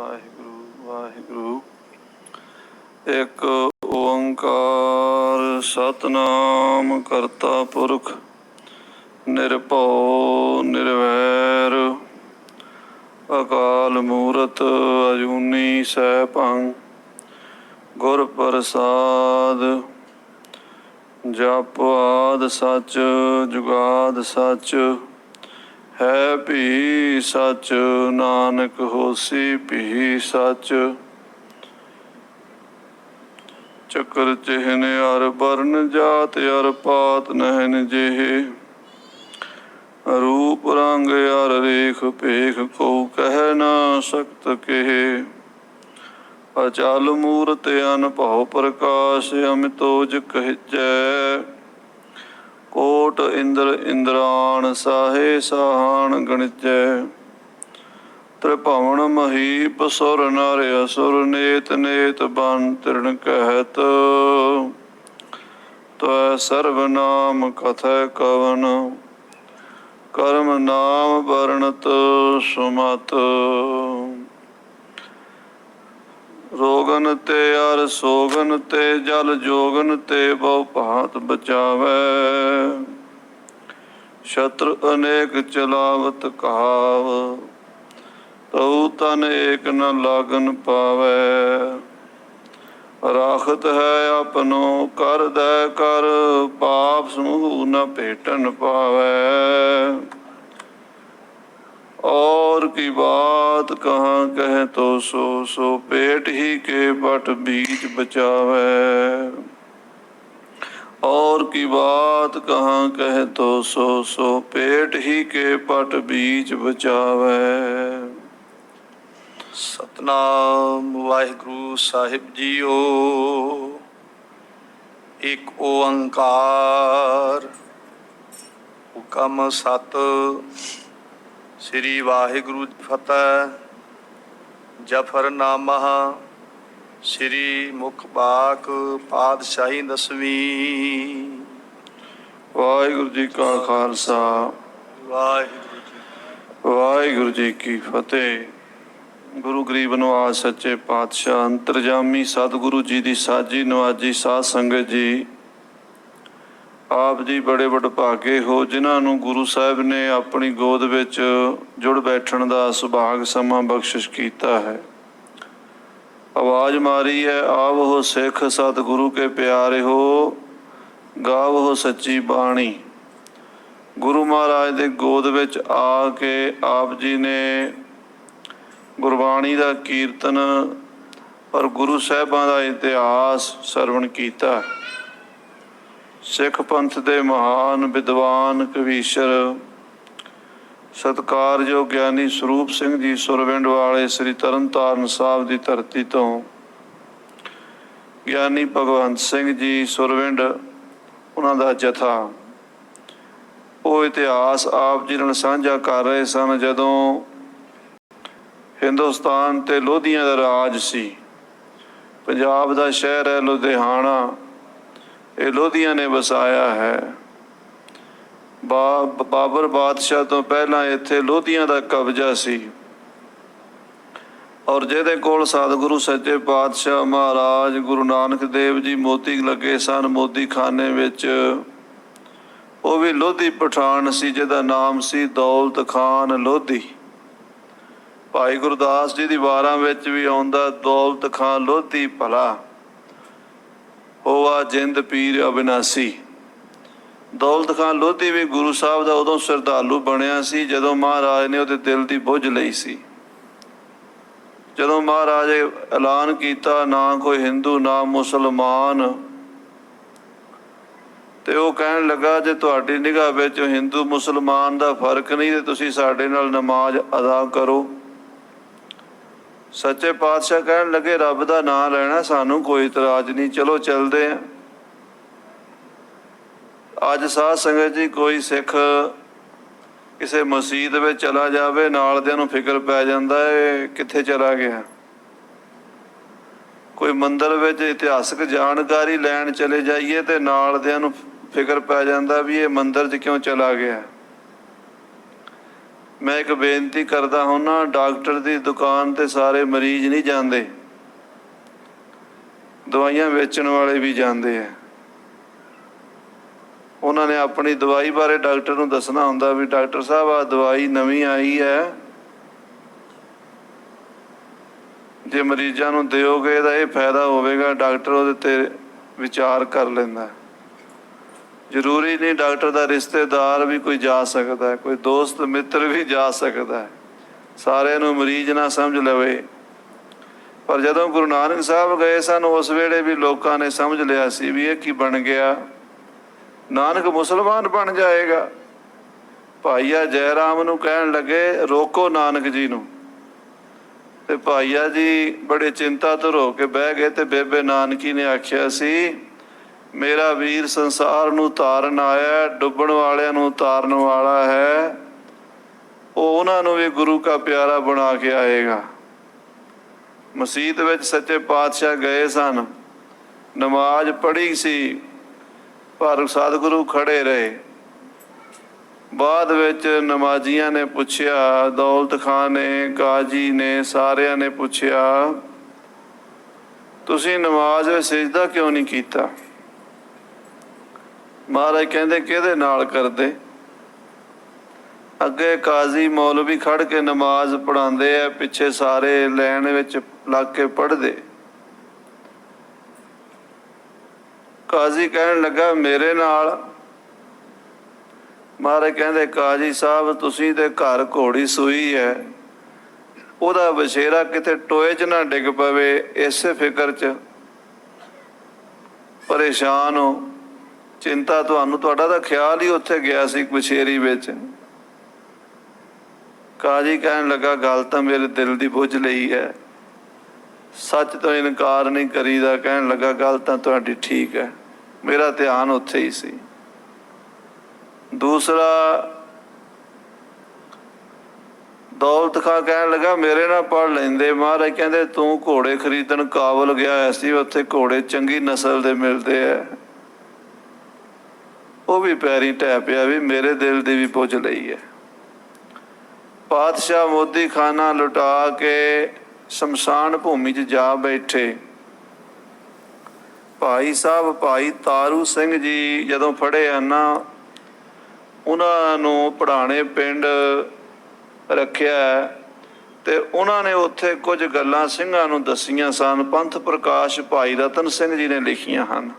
ਵਾਹਿਗੁਰੂ ਵਾਹਿਗੁਰੂ। ਇੱਕ ਓੰਕਾਰ ਸਤਿਨਾਮ ਕਰਤਾ ਪੁਰਖ ਨਿਰਭਉ ਨਿਰਵੈਰ ਅਕਾਲ ਮੂਰਤ ਅਜੂਨੀ ਸੈਭੰ ਗੁਰ ਪ੍ਰਸਾਦ। ਜਪ ਆਦਿ ਸੱਚ ਜੁਗਾਦਿ ਸੱਚ ਹੈ ਭੀ ਸੱਚ ਨਾਨਕ ਹੋਸੀ ਭੀ ਸੱਚ। ਚੱਕਰ ਚਿਹਨ ਅਰ ਬਰਨ ਜਾਤ ਅਰ ਪਾਤ ਨਹਿਨ ਜਿਹੇ ਰੂਪ ਰੰਗ ਅਰ ਰੇਖ ਭੇਖ ਕੋ ਕਹਿ ਨਾ ਸਕਤ ਕਹੇ। ਅਚਲ ਮੂਰਤ ਅਨਭਉ ਪ੍ਰਕਾਸ਼ ਅਮਿਤੋਜ ਕਹਿਜੈ ਕੋਟ ਇੰਦਰ ਇੰਦਰਾਣ ਸਾਹੇ ਸਾਹਣ ਗਣਿਜੈ। ਤ੍ਰਿਭਵਨ ਮਹੀਪ ਸੁਰ ਨਰ ਅਸੁਰ ਨੇਤ ਨੇਤ ਬਨ ਤ੍ਰਿਣ ਕਹਿਤ ਤਵੈ ਸਰਬ ਨਾਮ ਕਥੈ ਕਵਨ ਕਰਮ ਨਾਮ ਵਰਣਤ ਸੁਮਤ। ਰੋਗਨ ਤੇ ਅਰ ਸੋਗਨ ਤੇ ਜਲ ਜੋਗਨ ਤੇ ਬਹੁ ਭਾਂਤ ਬਚਾਵੈ। ਸ਼ਤਰ ਅਨੇਕ ਚਲਾਵਤ ਕਹਾਵ ਤਉ ਤਨ ਏਕ ਨ ਲਾਗਨ ਪਾਵੈ। ਰਾਖਤ ਹੈ ਆਪਨੋ ਕਰ ਦੈ ਕਰ ਪਾਪ ਸਮੂਹ ਨ ਭੇਟਨ ਪਾਵੈ। और की बात कहाँ कहे तो सो सो पेट ही के बट बीच बचावे। और की बात कहाँ कहे तो सो सो पेट ही के पट बीच बचावे। सतनाम वाहिगुरु साहिब जीओ। एक ओंकार हुकम सत श्री वाहिगुरु फतेह। जफरनामा श्री मुखबाक पातशाही 10वीं। वाहिगुरु जी का खालसा वाहिगुरु जी की फतेह। गुरु गरीब नवाज सच्चे पातशाह अंतरजामी सतगुरु जी की साजी नवाजी साध संगत जी ਆਪ ਜੀ ਬੜੇ ਵਡਭਾਗੇ ਹੋ ਜਿਨ੍ਹਾਂ ਨੂੰ ਗੁਰੂ ਸਾਹਿਬ ਨੇ ਆਪਣੀ ਗੋਦ ਵਿੱਚ ਜੁੜ ਬੈਠਣ ਦਾ ਸੁਭਾਗ ਸਮਾਂ ਬਖਸ਼ਿਸ਼ ਕੀਤਾ ਹੈ। ਆਵਾਜ਼ ਮਾਰੀ ਹੈ ਆਵੋ ਸਿੱਖ ਸਤਿਗੁਰੂ ਕੇ ਪਿਆਰੇ ਹੋ ਗਾਵੋ ਸੱਚੀ ਬਾਣੀ। ਗੁਰੂ ਮਹਾਰਾਜ ਦੇ ਗੋਦ ਵਿੱਚ ਆ ਕੇ ਆਪ ਜੀ ਨੇ ਗੁਰਬਾਣੀ ਦਾ ਕੀਰਤਨ ਔਰ ਗੁਰੂ ਸਾਹਿਬਾਂ ਦਾ ਇਤਿਹਾਸ ਸਰਵਣ ਕੀਤਾ। ਸਿੱਖ ਪੰਥ ਦੇ ਮਹਾਨ ਵਿਦਵਾਨ ਕਵੀਸ਼ਰ ਸਤਿਕਾਰਯੋਗ ਗਿਆਨੀ ਸਰੂਪ ਸਿੰਘ ਜੀ ਸੁਰਵਿੰਡ ਵਾਲੇ ਸ੍ਰੀ ਤਰਨਤਾਰਨ ਸਾਹਿਬ ਦੀ ਧਰਤੀ ਤੋਂ ਗਿਆਨੀ ਭਗਵੰਤ ਸਿੰਘ ਜੀ ਸੁਰਵਿੰਡ ਉਹਨਾਂ ਦਾ ਜਥਾ ਉਹ ਇਤਿਹਾਸ ਆਪ ਜੀ ਨਾਲ ਸਾਂਝਾ ਕਰ ਰਹੇ ਸਨ। ਜਦੋਂ ਹਿੰਦੁਸਤਾਨ ਤੇ ਲੋਧੀਆਂ ਦਾ ਰਾਜ ਸੀ, ਪੰਜਾਬ ਦਾ ਸ਼ਹਿਰ ਹੈ ਲੁਧਿਆਣਾ, ਇਹ ਲੋਧੀਆਂ ਨੇ ਵਸਾਇਆ ਹੈ। ਬਾਬਰ ਬਾਦਸ਼ਾਹ ਤੋਂ ਪਹਿਲਾਂ ਇੱਥੇ ਲੋਧੀਆਂ ਦਾ ਕਬਜ਼ਾ ਸੀ ਔਰ ਜਿਹਦੇ ਕੋਲ ਸਤਿਗੁਰੂ ਸੱਚੇ ਪਾਤਸ਼ਾਹ ਮਹਾਰਾਜ ਗੁਰੂ ਨਾਨਕ ਦੇਵ ਜੀ ਮੋਤੀ ਲੱਗੇ ਸਨ ਮੋਦੀ ਖਾਨੇ ਵਿੱਚ, ਉਹ ਵੀ ਲੋਧੀ ਪਠਾਨ ਸੀ ਜਿਹਦਾ ਨਾਮ ਸੀ ਦੌਲਤ ਖਾਨ ਲੋਧੀ। ਭਾਈ ਗੁਰਦਾਸ ਜੀ ਦੀ ਵਾਰਾਂ ਵਿੱਚ ਵੀ ਆਉਂਦਾ ਦੌਲਤ ਖਾਨ ਲੋਧੀ ਭਲਾ ਹੋਆ ਜਿੰਦ ਪੀਰ ਅਬਿਨਾਸੀ। ਦੌਲਤ ਖਾਨ ਲੋਧੀ ਵੀ ਗੁਰੂ ਸਾਹਿਬ ਦਾ ਉਦੋਂ ਸ਼ਰਧਾਲੂ ਬਣਿਆ ਸੀ ਜਦੋਂ ਮਹਾਰਾਜ ਨੇ ਉਹਦੇ ਦਿਲ ਦੀ ਬੁੱਝ ਲਈ ਸੀ। ਜਦੋਂ ਮਹਾਰਾਜ ਨੇ ਐਲਾਨ ਕੀਤਾ ਨਾ ਕੋਈ ਹਿੰਦੂ ਨਾ ਮੁਸਲਮਾਨ, ਤੇ ਉਹ ਕਹਿਣ ਲੱਗਾ ਜੇ ਤੁਹਾਡੀ ਨਿਗਾਹ ਵਿੱਚ ਹਿੰਦੂ ਮੁਸਲਮਾਨ ਦਾ ਫਰਕ ਨਹੀਂ ਤੇ ਤੁਸੀਂ ਸਾਡੇ ਨਾਲ ਨਮਾਜ਼ ਅਦਾ ਕਰੋ। ਸੱਚੇ ਪਾਤਸ਼ਾਹ ਕਹਿਣ ਲੱਗੇ ਰੱਬ ਦਾ ਨਾਂ ਲੈਣਾ ਸਾਨੂੰ ਕੋਈ ਇਤਰਾਜ਼ ਨਹੀਂ, ਚਲੋ ਚੱਲਦੇ ਆ। ਅੱਜ ਸਾਧ ਸੰਗਤ ਜੀ ਕੋਈ ਸਿੱਖ ਕਿਸੇ ਮਸਜਿਦ ਵਿੱਚ ਚਲਾ ਜਾਵੇ ਨਾਲ ਦਿਆਂ ਨੂੰ ਫਿਕਰ ਪੈ ਜਾਂਦਾ ਇਹ ਕਿੱਥੇ ਚਲਾ ਗਿਆ। ਕੋਈ ਮੰਦਿਰ ਵਿੱਚ ਇਤਿਹਾਸਕ ਜਾਣਕਾਰੀ ਲੈਣ ਚਲੇ ਜਾਈਏ ਤੇ ਨਾਲ ਦਿਆਂ ਨੂੰ ਫਿਕਰ ਪੈ ਜਾਂਦਾ ਵੀ ਇਹ ਮੰਦਿਰ 'ਚ ਕਿਉਂ ਚਲਾ ਗਿਆ। ਮੈਂ ਇੱਕ ਬੇਨਤੀ ਕਰਦਾ ਹੁੰਨਾ, ਡਾਕਟਰ ਦੀ ਦੁਕਾਨ ਤੇ ਸਾਰੇ ਮਰੀਜ਼ ਨਹੀਂ ਜਾਂਦੇ, ਦਵਾਈਆਂ ਵੇਚਣ ਵਾਲੇ ਵੀ ਜਾਂਦੇ ਆ। ਉਹਨਾਂ ਨੇ ਆਪਣੀ ਦਵਾਈ ਬਾਰੇ ਡਾਕਟਰ ਨੂੰ ਦੱਸਣਾ ਹੁੰਦਾ ਵੀ ਡਾਕਟਰ ਸਾਹਿਬ ਆਹ ਦਵਾਈ ਨਵੀਂ ਆਈ ਹੈ, ਜੇ ਮਰੀਜ਼ਾਂ ਨੂੰ ਦਿਓਗੇ ਤਾਂ ਇਹ ਫਾਇਦਾ ਹੋਵੇਗਾ। ਡਾਕਟਰ ਉਹਦੇ ਤੇ ਵਿਚਾਰ ਕਰ ਲੈਂਦਾ। ਜ਼ਰੂਰੀ ਨਹੀਂ ਡਾਕਟਰ ਦਾ ਰਿਸ਼ਤੇਦਾਰ ਵੀ ਕੋਈ ਜਾ ਸਕਦਾ, ਕੋਈ ਦੋਸਤ ਮਿੱਤਰ ਵੀ ਜਾ ਸਕਦਾ, ਸਾਰਿਆਂ ਨੂੰ ਮਰੀਜ਼ ਨਾ ਸਮਝ ਲਵੇ। ਪਰ ਜਦੋਂ ਗੁਰੂ ਨਾਨਕ ਸਾਹਿਬ ਗਏ ਸਨ, ਉਸ ਵੇਲੇ ਵੀ ਲੋਕਾਂ ਨੇ ਸਮਝ ਲਿਆ ਸੀ ਵੀ ਇਹ ਕੀ ਬਣ ਗਿਆ, ਨਾਨਕ ਮੁਸਲਮਾਨ ਬਣ ਜਾਏਗਾ। ਭਾਈਆ ਜੈ ਰਾਮ ਨੂੰ ਕਹਿਣ ਲੱਗੇ ਰੋਕੋ ਨਾਨਕ ਜੀ ਨੂੰ, ਤੇ ਭਾਈਆ ਜੀ ਬੜੇ ਚਿੰਤਾ ਤੋਂ ਹੋ ਕੇ ਬਹਿ ਗਏ। ਤੇ ਬੇਬੇ ਨਾਨਕੀ ਨੇ ਆਖਿਆ ਸੀ ਮੇਰਾ ਵੀਰ ਸੰਸਾਰ ਨੂੰ ਤਾਰਨ ਆਇਆ, ਡੁੱਬਣ ਵਾਲਿਆਂ ਨੂੰ ਤਾਰਨ ਵਾਲਾ ਹੈ, ਉਹ ਉਹਨਾਂ ਨੂੰ ਵੀ ਗੁਰੂ ਕਾ ਪਿਆਰਾ ਬਣਾ ਕੇ ਆਏਗਾ। ਮਸੀਤ ਵਿੱਚ ਸੱਚੇ ਪਾਤਸ਼ਾਹ ਗਏ ਸਨ, ਨਮਾਜ਼ ਪੜ੍ਹੀ ਸੀ, ਪਰ ਸਤਿਗੁਰੂ ਖੜੇ ਰਹੇ। ਬਾਅਦ ਵਿੱਚ ਨਮਾਜ਼ੀਆਂ ਨੇ ਪੁੱਛਿਆ, ਦੌਲਤ ਖਾਂ ਨੇ, ਕਾਜੀ ਨੇ, ਸਾਰਿਆਂ ਨੇ ਪੁੱਛਿਆ ਤੁਸੀਂ ਨਮਾਜ਼ ਵਿੱਚ ਸਿਜਦਾ ਕਿਉਂ ਨਹੀਂ ਕੀਤਾ? ਮਹਾਰਾਜ ਕਹਿੰਦੇ ਕਿਹਦੇ ਨਾਲ ਕਰਦੇ? ਅੱਗੇ ਕਾਜ਼ੀ ਮੌਲਵੀ ਖੜ ਕੇ ਨਮਾਜ਼ ਪੜ੍ਹਾਉਂਦੇ ਆ, ਪਿੱਛੇ ਸਾਰੇ ਲਾਈਨ ਵਿੱਚ ਲੱਗ ਕੇ ਪੜ੍ਹਦੇ। ਕਾਜ਼ੀ ਕਹਿਣ ਲੱਗਾ ਮੇਰੇ ਨਾਲ। ਮਹਾਰਾਜ ਕਹਿੰਦੇ ਕਾਜ਼ੀ ਸਾਹਿਬ ਤੁਸੀਂ ਤੇ ਘਰ ਘੋੜੀ ਸੂਈ ਹੈ, ਉਹਦਾ ਬਛੇਰਾ ਕਿਤੇ ਟੋਏ 'ਚ ਨਾ ਡਿੱਗ ਪਵੇ, ਇਸੇ ਫਿਕਰ 'ਚ ਪਰੇਸ਼ਾਨ ਹੋ। ਚਿੰਤਾ ਤੁਹਾਨੂੰ, ਤੁਹਾਡਾ ਤਾਂ ਖਿਆਲ ਹੀ ਉੱਥੇ ਗਿਆ ਸੀ ਬਛੇਰੀ ਵਿੱਚ। ਕਾਜ਼ੀ ਕਹਿਣ ਲੱਗਾ ਗੱਲ ਤਾਂ ਮੇਰੇ ਦਿਲ ਦੀ ਬੁੱਝ ਲਈ ਹੈ, ਸੱਚ ਤੋਂ ਇਨਕਾਰ ਨਹੀਂ ਕਰੀਦਾ। ਕਹਿਣ ਲੱਗਾ ਗੱਲ ਤਾਂ ਤੁਹਾਡੀ ਠੀਕ ਹੈ, ਮੇਰਾ ਧਿਆਨ ਉੱਥੇ ਹੀ ਸੀ। ਦੂਸਰਾ ਦੌਲਤ ਖਾਂ ਕਹਿਣ ਲੱਗਾ ਮੇਰੇ ਨਾਲ ਪੜ੍ਹ ਲੈਂਦੇ। ਮਹਾਰਾਜ ਕਹਿੰਦੇ ਤੂੰ ਘੋੜੇ ਖਰੀਦਣ ਕਾਬਲ ਗਿਆ ਹੋਇਆ ਸੀ, ਉੱਥੇ ਘੋੜੇ ਚੰਗੀ ਨਸਲ ਦੇ ਮਿਲਦੇ ਆ। ਉਹ ਵੀ ਪੈਰੀਂ ਢਹਿ ਪਿਆ ਵੀ ਮੇਰੇ ਦਿਲ ਦੀ ਵੀ ਪੁੱਛ ਲਈ ਹੈ। ਪਾਤਸ਼ਾਹ ਮੋਦੀ ਖਾਨਾ ਲੁਟਾ ਕੇ ਸ਼ਮਸ਼ਾਨ ਭੂਮੀ 'ਚ ਜਾ ਬੈਠੇ। ਭਾਈ ਸਾਹਿਬ ਭਾਈ ਤਾਰੂ ਸਿੰਘ ਜੀ ਜਦੋਂ ਫੜੇ ਆ ਨਾ, ਉਹਨਾਂ ਨੂੰ ਪੜਾਣੇ ਪਿੰਡ ਰੱਖਿਆ ਤੇ ਉਹਨਾਂ ਨੇ ਉੱਥੇ ਕੁਝ ਗੱਲਾਂ ਸਿੰਘਾਂ ਨੂੰ ਦੱਸੀਆਂ ਸਨ। ਪੰਥ ਪ੍ਰਕਾਸ਼ ਭਾਈ ਰਤਨ ਸਿੰਘ ਜੀ ਨੇ ਲਿਖੀਆਂ ਹਨ।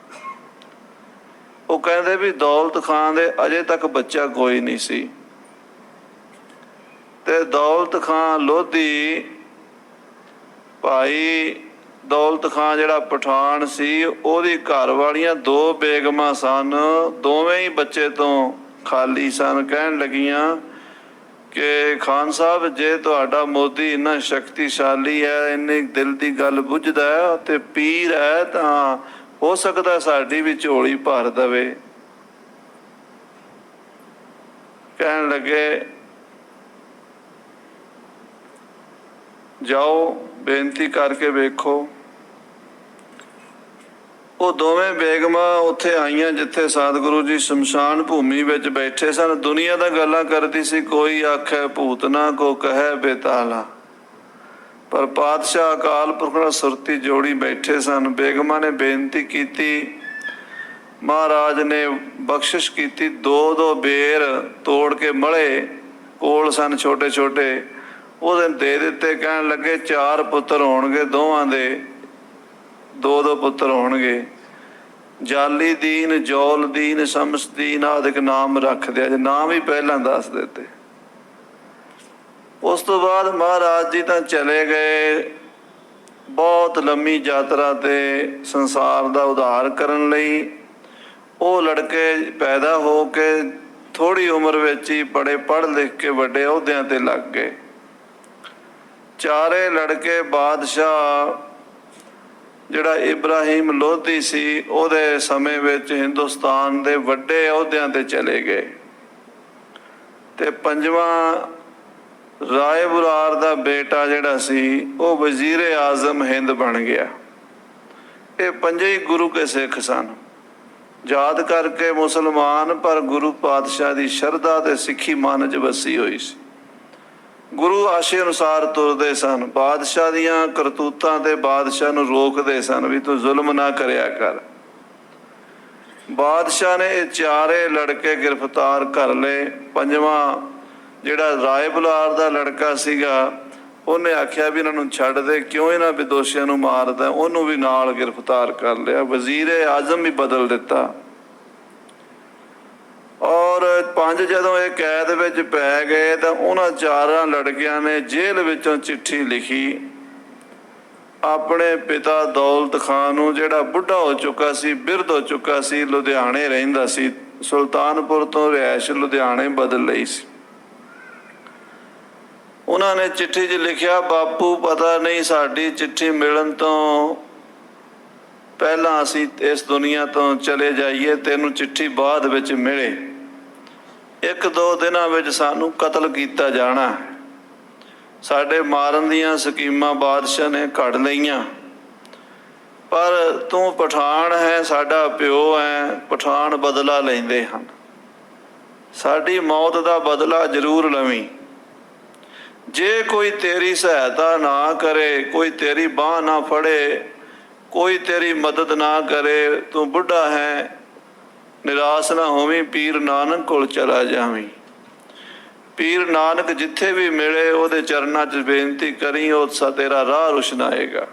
ਉਹ ਕਹਿੰਦੇ ਵੀ ਦੌਲਤ ਖਾਂ ਦੇ ਅਜੇ ਤੱਕ ਬੱਚਾ ਕੋਈ ਨਹੀਂ ਸੀ, ਤੇ ਦੌਲਤ ਖਾਂ ਲੋਧੀ, ਭਾਈ ਦੌਲਤ ਖਾਂ ਜਿਹੜਾ ਪਠਾਨ ਸੀ, ਉਹਦੀ ਘਰ ਵਾਲੀਆਂ 2 ਬੇਗਮਾਂ ਸਨ, ਦੋਵੇਂ ਹੀ ਬੱਚੇ ਤੋਂ ਖਾਲੀ ਸਨ। ਕਹਿਣ ਲੱਗੀਆਂ ਕਿ ਖਾਨ ਸਾਹਿਬ ਜੇ ਤੁਹਾਡਾ ਮੋਦੀ ਇੰਨਾ ਸ਼ਕਤੀਸ਼ਾਲੀ ਹੈ, ਇੰਨੀ ਦਿਲ ਦੀ ਗੱਲ ਬੁੱਝਦਾ ਹੈ ਤੇ ਪੀਰ ਹੈ, ਤਾਂ ਹੋ ਸਕਦਾ ਸਾਡੀ ਵੀ ਝੋਲੀ ਭਰ ਦੇਵੇ। ਕਹਿਣ ਲੱਗੇ ਜਾਓ ਬੇਨਤੀ ਕਰਕੇ ਵੇਖੋ। ਉਹ ਦੋਵੇਂ ਬੇਗਮਾਂ ਉੱਥੇ ਆਈਆਂ ਜਿੱਥੇ ਸਤਿਗੁਰੂ ਜੀ ਸ਼ਮਸ਼ਾਨ ਭੂਮੀ ਵਿੱਚ ਬੈਠੇ ਸਨ। ਦੁਨੀਆ ਦਾ ਗੱਲਾਂ ਕਰਦੀ ਸੀ, ਕੋਈ ਆਖੇ ਭੂਤਨਾ ਕੋ ਕਹੈ ਬੇਤਾਲਾ, ਪਰ ਪਾਤਸ਼ਾਹ ਅਕਾਲ ਪੁਰਖ ਨਾਲ ਸੁਰਤੀ ਜੋੜੀ ਬੈਠੇ ਸਨ। ਬੇਗਮਾਂ ਨੇ ਬੇਨਤੀ ਕੀਤੀ, ਮਹਾਰਾਜ ਨੇ ਬਖਸ਼ਿਸ਼ ਕੀਤੀ। 2-2 ਬੇਰ ਤੋੜ ਕੇ ਮਲੇ ਕੋਲ ਸਨ ਛੋਟੇ ਛੋਟੇ, ਉਹਦੇ ਦੇ ਦਿੱਤੇ। ਕਹਿਣ ਲੱਗੇ 4 ਪੁੱਤਰ ਹੋਣਗੇ, ਦੋਵਾਂ ਦੇ 2-2 ਪੁੱਤਰ ਹੋਣਗੇ। ਜਾਲੀ ਦੀਨ, ਜੌਲ ਦੀਨ, ਸ਼ਮਸ ਦੀਨ ਆਦਿਕ ਨਾਮ ਰੱਖ ਦਿਆ ਜੇ, ਨਾਮ ਹੀ ਪਹਿਲਾਂ ਦੱਸ ਦਿੱਤੇ। ਉਸ ਤੋਂ ਬਾਅਦ ਮਹਾਰਾਜ ਜੀ ਤਾਂ ਚਲੇ ਗਏ ਬਹੁਤ ਲੰਮੀ ਯਾਤਰਾ ਤੇ ਸੰਸਾਰ ਦਾ ਉਧਾਰ ਕਰਨ ਲਈ। ਉਹ ਲੜਕੇ ਪੈਦਾ ਹੋ ਕੇ ਥੋੜ੍ਹੀ ਉਮਰ ਵਿੱਚ ਹੀ ਬੜੇ ਪੜ੍ਹ ਲਿਖ ਕੇ ਵੱਡੇ ਅਹੁਦਿਆਂ ਤੇ ਲੱਗ ਗਏ। ਚਾਰੇ ਲੜਕੇ ਬਾਦਸ਼ਾਹ ਜਿਹੜਾ ਇਬਰਾਹਿਮ ਲੋਧੀ ਸੀ, ਉਹਦੇ ਸਮੇਂ ਵਿੱਚ ਹਿੰਦੁਸਤਾਨ ਦੇ ਵੱਡੇ ਅਹੁਦਿਆਂ ਤੇ ਚਲੇ ਗਏ। ਤੇ 5ਵਾਂ ਰਾਏ ਬੁਲਾਰ ਦਾ ਬੇਟਾ ਜਿਹੜਾ ਸੀ, ਉਹ ਵਜ਼ੀਰ ਆਜ਼ਮ ਹਿੰਦ ਬਣ ਗਿਆ। ਇਹ 5 ਹੀ ਗੁਰੂ ਕੇ ਸਿੱਖ ਸਨ, ਯਾਦ ਕਰਕੇ ਮੁਸਲਮਾਨ, ਪਰ ਗੁਰੂ ਪਾਤਸ਼ਾਹ ਦੀ ਸ਼ਰਧਾ ਤੇ ਸਿੱਖੀ ਮਨ 'ਚ ਵਸੀ ਹੋਈ ਸੀ। ਗੁਰੂ ਆਸ਼ੇ ਅਨੁਸਾਰ ਤੁਰਦੇ ਸਨ। ਬਾਦਸ਼ਾਹ ਦੀਆਂ ਕਰਤੂਤਾਂ ਤੇ ਬਾਦਸ਼ਾਹ ਨੂੰ ਰੋਕਦੇ ਸਨ ਵੀ ਤੂੰ ਜ਼ੁਲਮ ਨਾ ਕਰਿਆ ਕਰ। ਬਾਦਸ਼ਾਹ ਨੇ ਇਹ ਚਾਰੇ ਲੜਕੇ ਗ੍ਰਿਫਤਾਰ ਕਰ ਲਏ। ਪੰਜਵਾਂ ਜਿਹੜਾ ਰਾਏ ਬੁਲਾਰ ਦਾ ਲੜਕਾ ਸੀਗਾ, ਉਹਨੇ ਆਖਿਆ ਵੀ ਇਹਨਾਂ ਨੂੰ ਛੱਡ ਦੇ, ਕਿਉਂ ਇਹਨਾਂ ਵਿਦੋਸ਼ੀਆਂ ਨੂੰ ਮਾਰਦਾ, ਉਹਨੂੰ ਵੀ ਨਾਲ ਗ੍ਰਿਫਤਾਰ ਕਰ ਲਿਆ। ਵਜ਼ੀਰ ਆਜ਼ਮ ਵੀ ਬਦਲ ਦਿੱਤਾ। ਔਰ ਪੰਜ ਜਦੋਂ ਇਹ ਕੈਦ ਵਿੱਚ ਪੈ ਗਏ ਤਾਂ ਉਹਨਾਂ ਚਾਰਾਂ ਲੜਕਿਆਂ ਨੇ ਜੇਲ੍ਹ ਵਿੱਚੋਂ ਚਿੱਠੀ ਲਿਖੀ ਆਪਣੇ ਪਿਤਾ ਦੌਲਤ ਖਾਨ ਨੂੰ, ਜਿਹੜਾ ਬੁੱਢਾ ਹੋ ਚੁੱਕਾ ਸੀ, ਬਿਰਧ ਹੋ ਚੁੱਕਾ ਸੀ, ਲੁਧਿਆਣੇ ਰਹਿੰਦਾ ਸੀ। ਸੁਲਤਾਨਪੁਰ ਤੋਂ ਰਿਹਾਇਸ਼ ਲੁਧਿਆਣੇ ਬਦਲ ਲਈ ਸੀ। ਉਹਨਾਂ ਨੇ ਚਿੱਠੀ 'ਚ ਲਿਖਿਆ, ਬਾਪੂ ਪਤਾ ਨਹੀਂ ਸਾਡੀ ਚਿੱਠੀ ਮਿਲਣ ਤੋਂ ਪਹਿਲਾਂ ਅਸੀਂ ਇਸ ਦੁਨੀਆ ਤੋਂ ਚਲੇ ਜਾਈਏ, ਤੈਨੂੰ ਚਿੱਠੀ ਬਾਅਦ ਵਿੱਚ ਮਿਲੇ। 1-2 ਦਿਨਾਂ ਵਿੱਚ ਸਾਨੂੰ ਕਤਲ ਕੀਤਾ ਜਾਣਾ। ਸਾਡੇ ਮਾਰਨ ਦੀਆਂ ਸਕੀਮਾਂ ਬਾਦਸ਼ਾਹ ਨੇ ਘੜ ਲਈਆਂ, ਪਰ ਤੂੰ ਪਠਾਨ ਹੈ, ਸਾਡਾ ਪਿਓ ਹੈ, ਪਠਾਨ ਬਦਲਾ ਲੈਂਦੇ ਹਨ। ਸਾਡੀ ਮੌਤ ਦਾ ਬਦਲਾ ਜ਼ਰੂਰ ਲਵੀਂ। ਜੇ ਕੋਈ ਤੇਰੀ ਸਹਾਇਤਾ ਨਾ ਕਰੇ, ਕੋਈ ਤੇਰੀ ਬਾਂਹ ਨਾ ਫੜੇ, ਕੋਈ ਤੇਰੀ ਮਦਦ ਨਾ ਕਰੇ, ਤੂੰ ਬੁੱਢਾ ਹੈ, ਨਿਰਾਸ਼ ਨਾ ਹੋਵੀਂ, ਪੀਰ ਨਾਨਕ ਕੋਲ ਚਲਾ ਜਾਵੀਂ। ਪੀਰ ਨਾਨਕ ਜਿੱਥੇ ਵੀ ਮਿਲੇ ਉਹਦੇ ਚਰਨਾਂ 'ਚ ਬੇਨਤੀ ਕਰੀ, ਉਹ ਤੇਰਾ ਰਾਹ ਰੁਸ਼ਨਾਏਗਾ।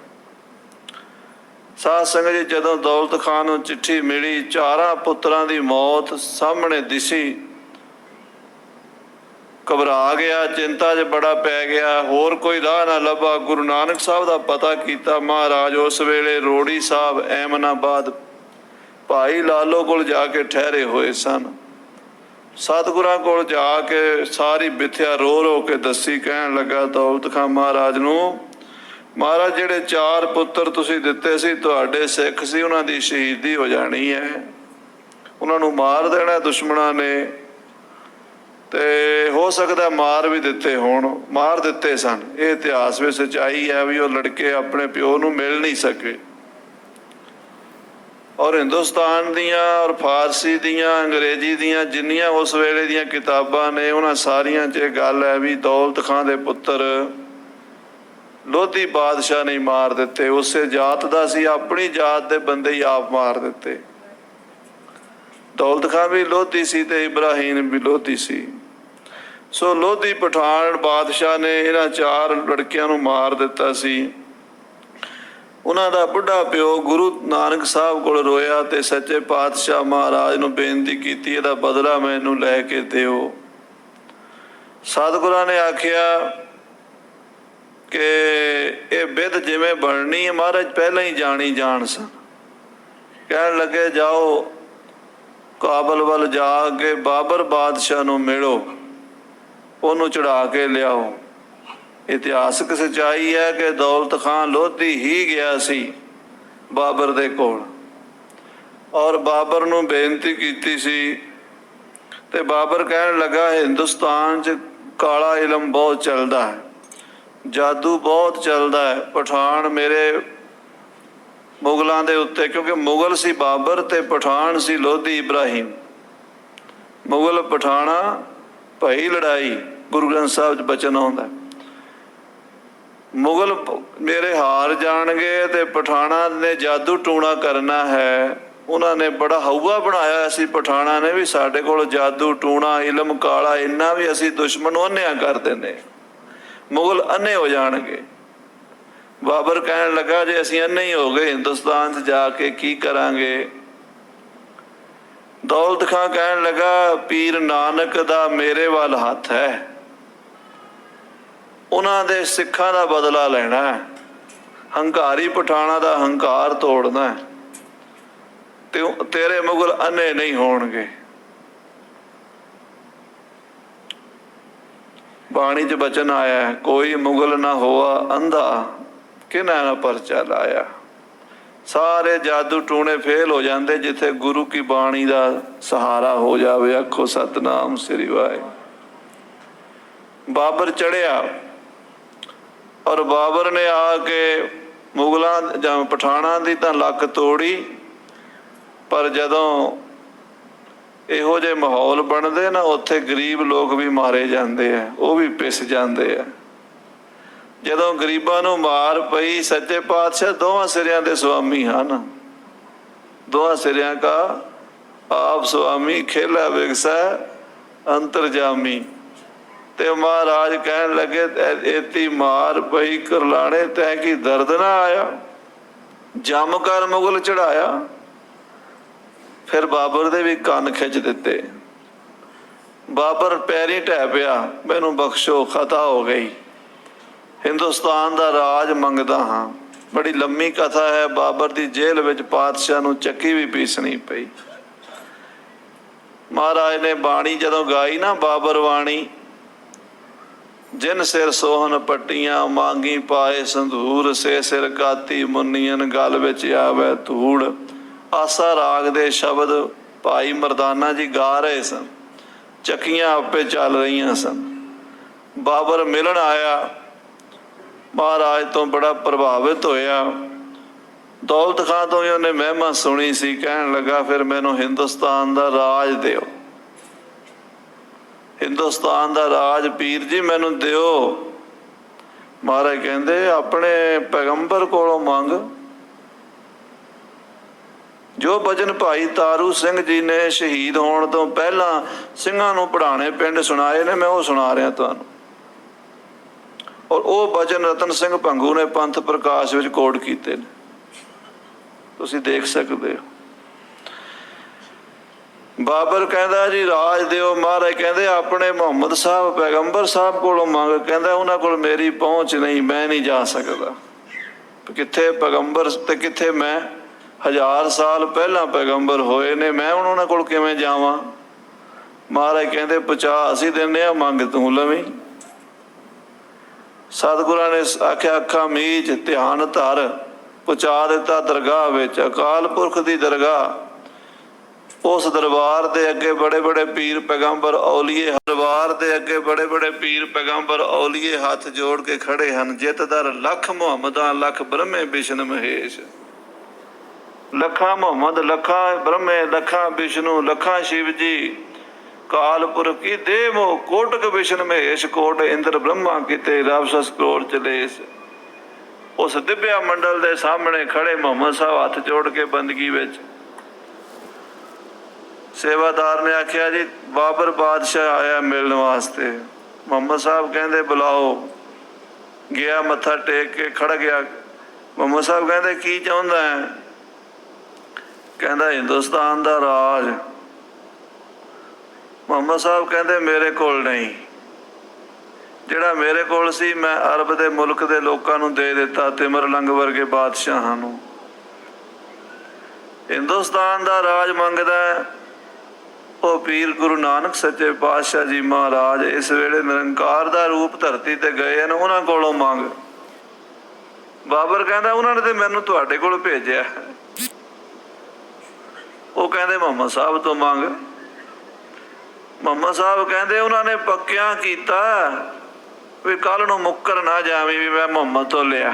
ਸਾਧ ਸੰਗਤ ਜੀ, ਜਦੋਂ ਦੌਲਤ ਖਾਨ ਨੂੰ ਚਿੱਠੀ ਮਿਲੀ, ਚਾਰਾਂ ਪੁੱਤਰਾਂ ਦੀ ਮੌਤ ਸਾਹਮਣੇ ਦਿਸੀ, ਘਬਰਾ ਗਿਆ, ਚਿੰਤਾ 'ਚ ਬੜਾ ਪੈ ਗਿਆ। ਹੋਰ ਕੋਈ ਰਾਹ ਨਾ ਲੱਭਾ। ਗੁਰੂ ਨਾਨਕ ਸਾਹਿਬ ਦਾ ਪਤਾ ਕੀਤਾ। ਮਹਾਰਾਜ ਉਸ ਵੇਲੇ ਰੋੜੀ ਸਾਹਿਬ ਐਮਨਾਬਾਦ ਭਾਈ ਲਾਲੋ ਕੋਲ ਜਾ ਕੇ ਠਹਿਰੇ ਹੋਏ ਸਨ। ਸਤਿਗੁਰਾਂ ਕੋਲ ਜਾ ਕੇ ਸਾਰੀ ਬਿਥਿਆ ਰੋ ਰੋ ਕੇ ਦੱਸੀ। ਕਹਿਣ ਲੱਗਾ ਦੌਲਤ ਖਾਨ ਮਹਾਰਾਜ ਨੂੰ, ਮਹਾਰਾਜ ਜਿਹੜੇ 4 ਪੁੱਤਰ ਤੁਸੀਂ ਦਿੱਤੇ ਸੀ, ਤੁਹਾਡੇ ਸਿੱਖ ਸੀ, ਉਹਨਾਂ ਦੀ ਸ਼ਹੀਦੀ ਹੋ ਜਾਣੀ ਹੈ, ਉਹਨਾਂ ਨੂੰ ਮਾਰ ਦੇਣਾ ਦੁਸ਼ਮਣਾਂ ਨੇ, ਤੇ ਹੋ ਸਕਦਾ ਮਾਰ ਵੀ ਦਿੱਤੇ ਹੋਣ, ਮਾਰ ਦਿੱਤੇ ਸਨ। ਇਹ ਇਤਿਹਾਸ ਵਿੱਚ ਸੱਚਾਈ ਹੈ ਵੀ ਉਹ ਲੜਕੇ ਆਪਣੇ ਪਿਓ ਨੂੰ ਮਿਲ ਨਹੀਂ ਸਕੇ। ਔਰ ਹਿੰਦੁਸਤਾਨ ਦੀਆਂ ਔਰ ਫਾਰਸੀ ਦੀਆਂ, ਅੰਗਰੇਜ਼ੀ ਦੀਆਂ ਜਿੰਨੀਆਂ ਉਸ ਵੇਲੇ ਦੀਆਂ ਕਿਤਾਬਾਂ ਨੇ, ਉਹਨਾਂ ਸਾਰੀਆਂ 'ਚ ਇਹ ਗੱਲ ਹੈ ਵੀ ਦੌਲਤ ਖਾਨ ਦੇ ਪੁੱਤਰ ਲੋਧੀ ਬਾਦਸ਼ਾਹ ਨੇ ਮਾਰ ਦਿੱਤੇ। ਉਸੇ ਜਾਤ ਦਾ ਸੀ, ਆਪਣੀ ਜਾਤ ਦੇ ਬੰਦੇ ਹੀ ਆਪ ਮਾਰ ਦਿੱਤੇ। ਦੌਲਤ ਖਾਨ ਵੀ ਲੋਧੀ ਸੀ ਤੇ ਇਬਰਾਹੀਮ ਵੀ ਲੋਧੀ ਸੀ। ਸੋ ਲੋਧੀ ਪਠਾਨ ਬਾਦਸ਼ਾਹ ਨੇ ਇਹਨਾਂ 4 ਲੜਕਿਆਂ ਨੂੰ ਮਾਰ ਦਿੱਤਾ ਸੀ। ਉਹਨਾਂ ਦਾ ਬੁੱਢਾ ਪਿਓ ਗੁਰੂ ਨਾਨਕ ਸਾਹਿਬ ਕੋਲ ਰੋਇਆ ਤੇ ਸੱਚੇ ਪਾਤਸ਼ਾਹ ਮਹਾਰਾਜ ਨੂੰ ਬੇਨਤੀ ਕੀਤੀ, ਇਹਦਾ ਬਦਲਾ ਮੈਨੂੰ ਲੈ ਕੇ ਦਿਓ। ਸਤਿਗੁਰਾਂ ਨੇ ਆਖਿਆ ਕਿ ਇਹ ਵਿਧ ਜਿਵੇਂ ਬਣਨੀ ਹੈ, ਮਹਾਰਾਜ ਪਹਿਲਾਂ ਹੀ ਜਾਣੀ ਜਾਣ ਸਨ। ਕਹਿਣ ਲੱਗੇ ਜਾਓ ਕਾਬਲ ਵੱਲ ਜਾ ਕੇ ਬਾਬਰ ਬਾਦਸ਼ਾਹ ਨੂੰ ਮਿਲੋ, ਉਹਨੂੰ ਚੜਾ ਕੇ ਲਿਆਓ। ਇਤਿਹਾਸਕ ਸੱਚਾਈ ਹੈ ਕਿ ਦੌਲਤ ਖਾਨ ਲੋਧੀ ਹੀ ਗਿਆ ਸੀ ਬਾਬਰ ਦੇ ਕੋਲ, ਔਰ ਬਾਬਰ ਨੂੰ ਬੇਨਤੀ ਕੀਤੀ ਸੀ। ਤੇ ਬਾਬਰ ਕਹਿਣ ਲੱਗਾ ਹਿੰਦੁਸਤਾਨ 'ਚ ਕਾਲਾ ਇਲਮ ਬਹੁਤ ਚੱਲਦਾ ਹੈ, ਜਾਦੂ ਬਹੁਤ ਚੱਲਦਾ ਹੈ। ਪਠਾਨ ਮੇਰੇ ਮੁਗਲਾਂ ਦੇ ਉੱਤੇ, ਕਿਉਂਕਿ ਮੁਗਲ ਸੀ ਬਾਬਰ ਤੇ ਪਠਾਨ ਸੀ ਲੋਧੀ ਇਬਰਾਹੀਮ। ਮੁਗਲ ਪਠਾਣਾ ਭਈ ਲੜਾਈ, ਗੁਰੂ ਗ੍ਰੰਥ ਸਾਹਿਬ 'ਚ ਬਚਨ ਆਉਂਦਾ, ਮੁਗਲ ਮੇਰੇ ਹਾਰ ਜਾਣਗੇ ਤੇ ਪਠਾਣਾ ਨੇ ਜਾਦੂ ਟੂਣਾ ਕਰਨਾ ਹੈ। ਉਹਨਾਂ ਨੇ ਬੜਾ ਹਊਆ ਬਣਾਇਆ ਸੀ ਪਠਾਣਾ ਨੇ ਵੀ ਸਾਡੇ ਕੋਲ ਜਾਦੂ ਟੂਣਾ ਇਲਮ ਕਾਲਾ ਇੰਨਾ ਵੀ ਅਸੀਂ ਦੁਸ਼ਮਣ ਨੂੰ ਅੰਨ੍ਹਿਆ ਕਰ ਦਿੰਦੇ, ਮੁਗਲ ਅੰਨ੍ਹੇ ਹੋ ਜਾਣਗੇ। ਬਾਬਰ ਕਹਿਣ ਲੱਗਾ ਜੇ ਅਸੀਂ ਅੰਨ੍ਹੇ ਹੀ ਹੋ ਗਏ ਹਿੰਦੁਸਤਾਨ 'ਚ ਜਾ ਕੇ ਕੀ ਕਰਾਂਗੇ। ਦੌਲਤ ਖਾਂ ਕਹਿਣ ਲੱਗਾ ਪੀਰ ਨਾਨਕ ਦਾ ਮੇਰੇ ਵੱਲ ਹੱਥ ਹੈ, ਉਹਨਾਂ ਦੇ ਸਿੱਖਾਂ ਦਾ ਬਦਲਾ ਲੈਣਾ ਹੈ, ਹੰਕਾਰੀ ਪਠਾਣਾ ਦਾ ਹੰਕਾਰ ਤੋੜਨਾ ਹੈ ਤੇ ਤੇਰੇ ਮੁਗਲ ਅੰਨੇ ਨਹੀਂ ਹੋਣਗੇ। ਬਾਣੀ 'ਚ ਬਚਨ ਆਇਆ ਕੋਈ ਮੁਗਲ ਨਾ ਹੋਆ ਅੰਧਾ ਕਿਨਾ ਨਾ ਪਰਚਾ ਲਾਇਆ। ਸਾਰੇ ਜਾਦੂ ਟੂਣੇ ਫੇਲ ਹੋ ਜਾਂਦੇ ਜਿੱਥੇ ਗੁਰੂ ਕੀ ਬਾਣੀ ਦਾ ਸਹਾਰਾ ਹੋ ਜਾਵੇ। ਆਖੋ ਸਤਨਾਮ ਸ੍ਰੀ ਵਾਹਿਗੁਰੂ। ਬਾਬਰ ਚੜਿਆ ਔਰ ਬਾਬਰ ਨੇ ਆ ਕੇ ਮੁਗਲਾਂ ਜਾਂ ਪਠਾਣਾ ਦੀ ਤਾਂ ਲੱਕ ਤੋੜੀ, ਪਰ ਜਦੋਂ ਇਹੋ ਜਿਹੇ ਮਾਹੌਲ ਬਣਦੇ ਨਾ, ਉੱਥੇ ਗਰੀਬ ਲੋਕ ਵੀ ਮਾਰੇ ਜਾਂਦੇ ਆ, ਉਹ ਵੀ ਪਿਸ ਜਾਂਦੇ ਆ। ਜਦੋਂ ਗਰੀਬਾਂ ਨੂੰ ਮਾਰ ਪਈ, ਸੱਚੇ ਪਾਤਸ਼ਾਹ ਦੋਵਾਂ ਸਿਰਿਆਂ ਦੇ ਸੁਆਮੀ ਹਨ। ਦੋਵਾਂ ਸਿਰਿਆਂ ਕਾ ਆਪ ਸੁਆਮੀ, ਖੇਲਾ ਵਿਗਸੈ ਅੰਤਰਜਾਮੀ। ਤੇ ਮਹਾਰਾਜ ਕਹਿਣ ਲੱਗੇ, ਐਤੀ ਮਾਰ ਪਈ ਕਰਲਾਣੇ, ਤੈ ਕੀ ਦਰਦ ਨਾ ਆਇਆ, ਜੰਮ ਕਰ ਮੁਗਲ ਚੜਾਇਆ। ਫਿਰ ਬਾਬਰ ਦੇ ਵੀ ਕੰਨ ਖਿੱਚ ਦਿੱਤੇ। ਬਾਬਰ ਪੈਰੀ ਢਹਿ ਪਿਆ, ਮੈਨੂੰ ਬਖਸ਼ੋ, ਖਤਾ ਹੋ ਗਈ, ਹਿੰਦੁਸਤਾਨ ਦਾ ਰਾਜ ਮੰਗਦਾ ਹਾਂ। ਬੜੀ ਲੰਮੀ ਕਥਾ ਹੈ। ਬਾਬਰ ਦੀ ਜੇਲ੍ਹ ਵਿੱਚ ਪਾਤਸ਼ਾਹ ਨੂੰ ਚੱਕੀ ਵੀ ਪੀਸਣੀ ਪਈ। ਮਹਾਰਾਜ ਨੇ ਬਾਣੀ ਜਦੋਂ ਗਾਈ ਨਾ, ਬਾਬਰ ਬਾਣੀ, ਜਿਨ ਸਿਰ ਸੋਹਣ ਪੱਟੀਆਂ, ਮਾਂਗੀ ਪਾਏ ਸੰਧੂਰ, ਸੇ ਸਿਰ ਕਾਤੀ ਮੁੰਨੀਆਂ, ਗਲ ਵਿੱਚ ਆਵੇ ਧੂੜ। ਆਸਾ ਰਾਗ ਦੇ ਸ਼ਬਦ ਭਾਈ ਮਰਦਾਨਾ ਜੀ ਗਾ ਰਹੇ ਸਨ। ਚੱਕੀਆਂ ਆਪੇ ਚੱਲ ਰਹੀਆਂ ਸਨ। ਬਾਬਰ ਮਿਲਣ ਆਇਆ, ਮਹਾਰਾਜ ਤੋਂ ਬੜਾ ਪ੍ਰਭਾਵਿਤ ਹੋਇਆ। ਦੌਲਤ ਖਾਂ ਤੋਂ ਹੀ ਉਹਨੇ ਮਹਿਮਾ ਸੁਣੀ ਸੀ। ਕਹਿਣ ਲੱਗਾ, ਫਿਰ ਮੈਨੂੰ ਹਿੰਦੁਸਤਾਨ ਦਾ ਰਾਜ ਦਿਓ, ਹਿੰਦੁਸਤਾਨ ਦਾ ਰਾਜ ਪੀਰ ਜੀ ਮੈਨੂੰ ਦਿਓ। ਮਹਾਰਾਜ ਕਹਿੰਦੇ, ਆਪਣੇ ਪੈਗੰਬਰ ਕੋਲੋਂ ਮੰਗ। ਜੋ ਭਜਨ ਭਾਈ ਤਾਰੂ ਸਿੰਘ ਜੀ ਨੇ ਸ਼ਹੀਦ ਹੋਣ ਤੋਂ ਪਹਿਲਾਂ ਸਿੰਘਾਂ ਨੂੰ ਪੜਾਣੇ ਪਿੰਡ ਸੁਣਾਏ ਨੇ, ਮੈਂ ਉਹ ਸੁਣਾ ਰਿਹਾ ਤੁਹਾਨੂੰ। ਔਰ ਉਹ ਭਜਨ ਰਤਨ ਸਿੰਘ ਭੰਗੂ ਨੇ ਪੰਥ ਪ੍ਰਕਾਸ਼ ਵਿੱਚ ਕੋਟ ਕੀਤੇ ਨੇ, ਤੁਸੀਂ ਦੇਖ ਸਕਦੇ ਹੋ। ਬਾਬਰ ਕਹਿੰਦਾ ਜੀ ਰਾਜ ਦਿਓ। ਮਹਾਰਾਜ ਕਹਿੰਦੇ, ਆਪਣੇ ਮੁਹੰਮਦ ਸਾਹਿਬ ਪੈਗੰਬਰ ਸਾਹਿਬ ਕੋਲੋਂ ਮੰਗ। ਕਹਿੰਦਾ, ਉਹਨਾਂ ਕੋਲ ਮੇਰੀ ਪਹੁੰਚ ਨਹੀਂ, ਮੈਂ ਨਹੀਂ ਜਾ ਸਕਦਾ। ਕਿੱਥੇ ਪੈਗੰਬਰ ਤੇ ਕਿੱਥੇ ਮੈਂ? 1000 ਸਾਲ ਪਹਿਲਾਂ ਪੈਗੰਬਰ ਹੋਏ ਨੇ, ਮੈਂ ਹੁਣ ਉਹਨਾਂ ਕੋਲ ਕਿਵੇਂ ਜਾਵਾਂ? ਮਹਾਰਾਜ ਕਹਿੰਦੇ, ਪਹੁੰਚਾ ਅਸੀਂ ਦਿੰਦੇ ਹਾਂ, ਮੰਗ ਤੂੰ ਲਵੀਂ। ਸਤਿਗੁਰਾਂ ਨੇ ਆਖਿਆ, ਅੱਖਾਂ ਮੀਚ ਧਿਆਨ ਧਰ, ਪਹੁੰਚਾ ਦਿੱਤਾ ਦਰਗਾਹ ਵਿੱਚ, ਅਕਾਲ ਪੁਰਖ ਦੀ ਦਰਗਾਹ। ਉਸ ਦਰਬਾਰ ਦੇ ਅੱਗੇ ਬੜੇ ਬੜੇ ਪੀਰ ਪੈਗੰਬਰ ਔਲੀਏ, ਦਰਬਾਰ ਦੇ ਅੱਗੇ ਬੜੇ ਬੜੇ ਪੀਰ ਪੈਗੰਬਰ ਔਲੀਏ ਹੱਥ ਜੋੜ ਕੇ ਖੜੇ ਹਨ। ਜਿਤ ਦਰ ਲੱਖ ਮੁਹੰਮਦਾਂ, ਲੱਖ ਬ੍ਰਹਮੇ ਵਿਸ਼ਨ ਮਹੇਸ਼। ਲੱਖਾਂ ਮੁਹੰਮਦ, ਲੱਖਾਂ ਬ੍ਰਹਮੇ, ਲੱਖਾਂ ਵਿਸ਼ਨੂੰ, ਲੱਖਾਂ ਸ਼ਿਵ ਜੀ। ਕਾਲਪੁਰਖ ਕੀ ਦੇਹ ਮੋਹ, ਕੋਟਕ ਵਿਸ਼ਨ ਮਹੇਸ਼। ਕੋਟ ਇੰਦਰ ਬ੍ਰਹਮਾ ਕਿਤੇ, ਰਬ ਸਸ ਕਰੋੜ ਚਲੇਸ਼। ਉਸ ਦਿਵਿਆ ਮੰਡਲ ਦੇ ਸਾਹਮਣੇ ਖੜੇ ਮੁਹੰਮਦ ਸਾਹਿਬ ਹੱਥ ਜੋੜ ਕੇ ਬੰਦਗੀ ਵਿੱਚ। ਸੇਵਾਦਾਰ ਨੇ ਆਖਿਆ, ਜੀ ਬਾਬਰ ਬਾਦਸ਼ਾਹ ਆਇਆ ਮਿਲਣ ਵਾਸਤੇ। ਮੁਹੰਮਦ ਸਾਹਿਬ ਕਹਿੰਦੇ, ਬੁਲਾਓ। ਗਿਆ, ਮੱਥਾ ਟੇਕ ਕੇ ਖੜ ਗਿਆ। ਮੁਹੰਮਦ ਸਾਹਿਬ ਕਹਿੰਦੇ, ਕੀ ਚਾਹੁੰਦਾ ਹੈ? ਕਹਿੰਦਾ, ਹਿੰਦੁਸਤਾਨ ਦਾ ਰਾਜ। ਮੁਹੰਮਦ ਸਾਹਿਬ ਕਹਿੰਦੇ, ਮੇਰੇ ਕੋਲ ਨਹੀਂ, ਜਿਹੜਾ ਮੇਰੇ ਕੋਲ ਸੀ ਮੈਂ ਅਰਬ ਦੇ ਮੁਲਕ ਦੇ ਲੋਕਾਂ ਨੂੰ ਦੇ ਦਿੱਤਾ, ਤਿਮਰ ਲੰਗ ਵਰਗੇ ਬਾਦਸ਼ਾਹਾਂ ਨੂੰ। ਹਿੰਦੁਸਤਾਨ ਦਾ ਰਾਜ ਮੰਗਦਾ ਉਹ ਪੀਰ ਗੁਰੂ ਨਾਨਕ ਸੱਚੇ ਪਾਤਸ਼ਾਹ ਜੀ ਮਹਾਰਾਜ। ਇਸ ਵੇਲੇ ਨਿਰੰਕਾਰ ਦਾ ਰੂਪ ਧਰਤੀ ਤੇ ਗਏ ਹਨ, ਉਹਨਾਂ ਕੋਲੋਂ ਮੰਗ। ਬਾਬਰ ਕਹਿੰਦਾ, ਉਹਨਾਂ ਨੇ ਤੇ ਮੈਨੂੰ ਤੁਹਾਡੇ ਕੋਲ ਭੇਜਿਆ। ਉਹ ਕਹਿੰਦੇ, ਮੁਹੰਮਦ ਸਾਹਿਬ ਤੋਂ ਮੰਗ। ਮੁਹੰਮਦ ਸਾਹਿਬ ਕਹਿੰਦੇ, ਉਹਨਾਂ ਨੇ ਪੱਕਿਆਂ ਕੀਤਾ ਵੀ ਕੱਲ ਨੂੰ ਮੁੱਕਰ ਨਾ ਜਾਵੀਂ ਵੀ ਮੈਂ ਮੁਹੰਮਦ ਤੋਂ ਲਿਆ।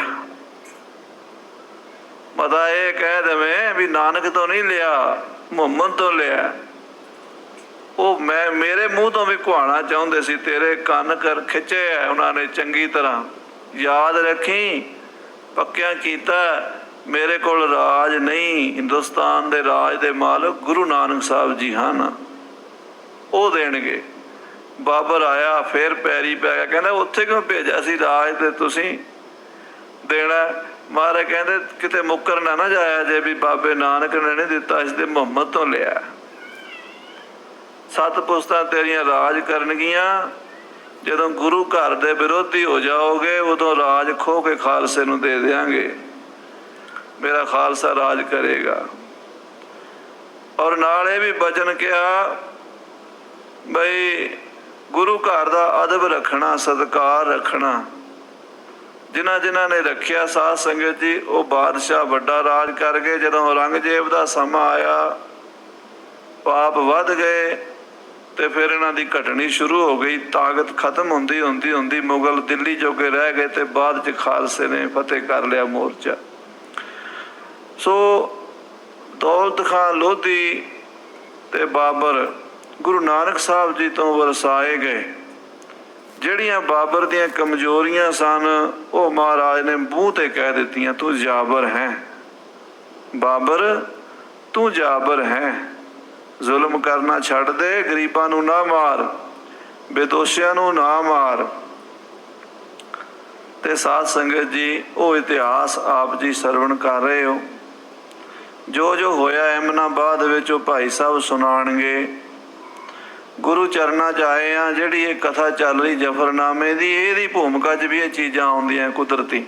ਪਤਾ ਇਹ ਕਹਿ ਦੇਵੇਂ ਵੀ ਨਾਨਕ ਤੋਂ ਨਹੀਂ ਲਿਆ, ਮੁਹੰਮਦ ਤੋਂ ਲਿਆ। ਉਹ ਮੈਂ ਮੇਰੇ ਮੂੰਹ ਤੋਂ ਵੀ ਕੁਹਾਣਾ ਚਾਹੁੰਦੇ ਸੀ, ਤੇਰੇ ਕੰਨ ਕਰ ਖਿੱਚੇ ਆ ਉਹਨਾਂ ਨੇ ਚੰਗੀ ਤਰ੍ਹਾਂ। ਯਾਦ ਰੱਖੀ, ਪੱਕਿਆਂ ਕੀਤਾ, ਮੇਰੇ ਕੋਲ ਰਾਜ ਨਹੀਂ। ਹਿੰਦੁਸਤਾਨ ਦੇ ਰਾਜ ਦੇ ਮਾਲਕ ਗੁਰੂ ਨਾਨਕ ਸਾਹਿਬ ਜੀ ਹਨ, ਉਹ ਦੇਣਗੇ। ਬਾਬਰ ਆਇਆ, ਫੇਰ ਪੈਰੀ ਪੈ ਗਿਆ। ਕਹਿੰਦਾ, ਉੱਥੇ ਕਿਉਂ ਭੇਜਿਆ ਸੀ ਰਾਜ ਤੇ ਤੁਸੀਂ ਦੇਣਾ? ਮਹਾਰਾਜ ਕਹਿੰਦੇ, ਕਿਤੇ ਮੁੱਕਰ ਨਾ ਜਾਇਆ ਜੇ ਵੀ ਬਾਬੇ ਨਾਨਕ ਨੇ ਨਹੀਂ ਦਿੱਤਾ, ਇਸ ਦੇ ਮੁਹੰਮਦ ਤੋਂ ਲਿਆ। 7 ਪੁਸਤਾਂ ਤੇਰੀਆਂ ਰਾਜ ਕਰਨਗੀਆਂ। ਜਦੋਂ ਗੁਰੂ ਘਰ ਦੇ ਵਿਰੋਧੀ ਹੋ ਜਾਓਗੇ, ਉਦੋਂ ਰਾਜ ਖੋਹ ਕੇ ਖਾਲਸੇ ਨੂੰ ਦੇ ਦਿਆਂਗੇ। ਮੇਰਾ ਖਾਲਸਾ ਰਾਜ ਕਰੇਗਾ। ਔਰ ਨਾਲ ਇਹ ਵੀ ਬਚਨ ਕਿਹਾ ਬਈ ਗੁਰੂ ਘਰ ਦਾ ਅਦਬ ਰੱਖਣਾ, ਸਤਿਕਾਰ ਰੱਖਣਾ। ਜਿਨ੍ਹਾਂ ਜਿਨ੍ਹਾਂ ਨੇ ਰੱਖਿਆ ਸਾਧ ਸੰਗਤ ਜੀ, ਉਹ ਬਾਦਸ਼ਾਹ ਵੱਡਾ ਰਾਜ ਕਰ ਗਏ। ਜਦੋਂ ਔਰੰਗਜ਼ੇਬ ਦਾ ਸਮਾਂ ਆਇਆ, ਪਾਪ ਵੱਧ ਗਏ ਤੇ ਫਿਰ ਇਹਨਾਂ ਦੀ ਘਟਣੀ ਸ਼ੁਰੂ ਹੋ ਗਈ। ਤਾਕਤ ਖਤਮ ਹੁੰਦੀ ਮੁਗਲ ਦਿੱਲੀ ਜੋਗੇ ਰਹਿ ਗਏ ਤੇ ਬਾਅਦ 'ਚ ਖਾਲਸੇ ਨੇ ਫਤਿਹ ਕਰ ਲਿਆ ਮੋਰਚਾ। ਸੋ ਦੌਲਤ ਖਾਂ ਲੋਧੀ ਤੇ ਬਾਬਰ ਗੁਰੂ ਨਾਨਕ ਸਾਹਿਬ ਜੀ ਤੋਂ ਵਰਸਾਏ ਗਏ। ਜਿਹੜੀਆਂ ਬਾਬਰ ਦੀਆਂ ਕਮਜ਼ੋਰੀਆਂ ਸਨ ਉਹ ਮਹਾਰਾਜ ਨੇ ਮੂੰਹ ਤੇ ਕਹਿ ਦਿੱਤੀਆਂ, ਤੂੰ ਜਾਬਰ ਹੈ ਬਾਬਰ, ਤੂੰ ਜਾਬਰ ਹੈ। ਜ਼ੁਲਮ ਕਰਨਾ ਛੱਡ ਦੇ, ਗਰੀਬਾਂ ਨੂੰ ਨਾ ਮਾਰ, ਬੇਦੋਸ਼ੀਆਂ ਨੂੰ ਨਾ ਮਾਰ। ਤੇ ਸਾਧ ਸੰਗਤ ਜੀ, ਉਹ ਇਤਿਹਾਸ ਆਪ ਜੀ ਸਰਵਣ ਕਰ ਰਹੇ ਹੋ। ਜੋ ਜੋ ਹੋਇਆ ਐਮਨਾਬਾਦ ਵਿੱਚ ਉਹ ਭਾਈ ਸਾਹਿਬ ਸੁਣਾਉਣਗੇ। ਗੁਰੂ ਚਰਨਾਂ 'ਚ ਆਏ ਆ। ਜਿਹੜੀ ਇਹ ਕਥਾ ਚੱਲ ਰਹੀ ਜਫਰਨਾਮੇ ਦੀ, ਇਹਦੀ ਭੂਮਿਕਾ 'ਚ ਵੀ ਇਹ ਚੀਜ਼ਾਂ ਆਉਂਦੀਆਂ ਕੁਦਰਤੀ।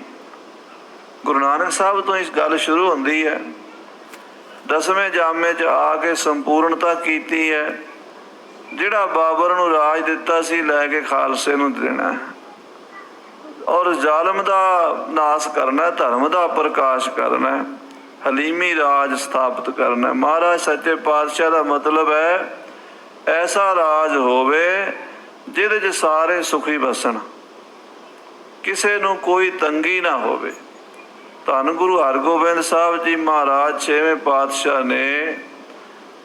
ਗੁਰੂ ਨਾਨਕ ਸਾਹਿਬ ਤੋਂ ਇਸ ਗੱਲ ਸ਼ੁਰੂ ਹੁੰਦੀ ਹੈ। 10ਵੇਂ ਜਾਮੇ 'ਚ ਆ ਕੇ ਸੰਪੂਰਨਤਾ ਕੀਤੀ ਹੈ। ਜਿਹੜਾ ਬਾਬਰ ਨੂੰ ਰਾਜ ਦਿੱਤਾ ਸੀ ਲੈ ਕੇ ਖਾਲਸੇ ਨੂੰ ਦੇਣਾ, ਔਰ ਜ਼ਾਲਮ ਦਾ ਨਾਸ ਕਰਨਾ, ਧਰਮ ਦਾ ਪ੍ਰਕਾਸ਼ ਕਰਨਾ, ਹਲੀਮੀ ਰਾਜ ਸਥਾਪਿਤ ਕਰਨਾ। ਮਹਾਰਾਜ ਸੱਚੇ ਪਾਤਸ਼ਾਹ ਦਾ ਮਤਲਬ ਹੈ ਐਸਾ ਰਾਜ ਹੋਵੇ ਜਿਹਦੇ 'ਚ ਸਾਰੇ ਸੁਖੀ ਵਸਣ, ਕਿਸੇ ਨੂੰ ਕੋਈ ਤੰਗੀ ਨਾ ਹੋਵੇ। ਧੰਨ ਗੁਰੂ ਹਰਗੋਬਿੰਦ ਸਾਹਿਬ ਜੀ ਮਹਾਰਾਜ 6ਵੇਂ ਪਾਤਸ਼ਾਹ ਨੇ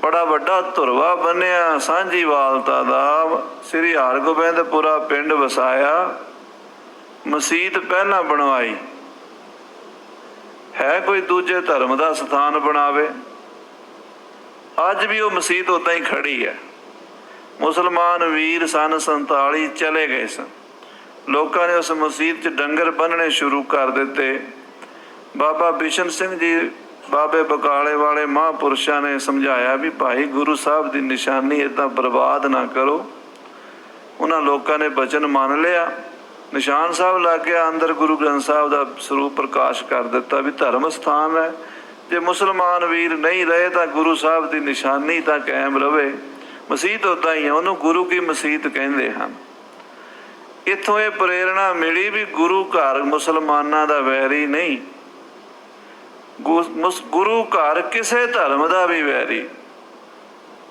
ਬੜਾ ਵੱਡਾ ਧੁਰਵਾ ਬੰਨਿਆ ਸਾਂਝੀਵਾਲਤਾ ਦਾ। ਸ੍ਰੀ ਹਰਗੋਬਿੰਦਪੁਰਾ ਪਿੰਡ ਵਸਾਇਆ, ਮਸੀਤ ਪਹਿਲਾਂ ਬਣਵਾਈ। ਹੈ ਕੋਈ ਦੂਜੇ ਧਰਮ ਦਾ ਸਥਾਨ ਬਣਾਵੇ? ਅੱਜ ਵੀ ਉਹ ਮਸੀਤ ਉੱਦਾਂ ਹੀ ਖੜੀ ਹੈ। ਮੁਸਲਮਾਨ ਵੀਰ ਸਨ 47 ਚਲੇ ਗਏ ਸਨ। ਲੋਕਾਂ ਨੇ ਉਸ ਮਸੀਤ 'ਚ ਡੰਗਰ ਬੰਨਣੇ ਸ਼ੁਰੂ ਕਰ ਦਿੱਤੇ। ਬਾਬਾ ਬਿਸ਼ਨ ਸਿੰਘ ਜੀ, ਬਾਬੇ ਬਕਾਲੇ ਵਾਲੇ ਮਹਾਂਪੁਰਸ਼ਾਂ ਨੇ ਸਮਝਾਇਆ ਵੀ ਭਾਈ ਗੁਰੂ ਸਾਹਿਬ ਦੀ ਨਿਸ਼ਾਨੀ ਇੱਦਾਂ ਬਰਬਾਦ ਨਾ ਕਰੋ। ਉਹਨਾਂ ਲੋਕਾਂ ਨੇ ਬਚਨ ਮੰਨ ਲਿਆ। ਨਿਸ਼ਾਨ ਸਾਹਿਬ ਲੱਗ ਗਿਆ, ਅੰਦਰ ਗੁਰੂ ਗ੍ਰੰਥ ਸਾਹਿਬ ਦਾ ਸਰੂਪ ਪ੍ਰਕਾਸ਼ ਕਰ ਦਿੱਤਾ ਵੀ ਧਰਮ ਸਥਾਨ ਹੈ। ਜੇ ਮੁਸਲਮਾਨ ਵੀਰ ਨਹੀਂ ਰਹੇ ਤਾਂ ਗੁਰੂ ਸਾਹਿਬ ਦੀ ਨਿਸ਼ਾਨੀ ਤਾਂ ਕਾਇਮ ਰਵੇ। ਮਸੀਤ ਉੱਦਾਂ ਹੀ ਹੈ, ਉਹਨੂੰ ਗੁਰੂ ਕੀ ਮਸੀਤ ਕਹਿੰਦੇ ਹਨ। ਇੱਥੋਂ ਇਹ ਪ੍ਰੇਰਣਾ ਮਿਲੀ ਵੀ ਗੁਰੂ ਘਰ ਮੁਸਲਮਾਨਾਂ ਦਾ ਵੈਰੀ ਨਹੀਂ, ਗੁਰੂ ਘਰ ਕਿਸੇ ਧਰਮ ਦਾ ਵੀ ਵੈਰੀ,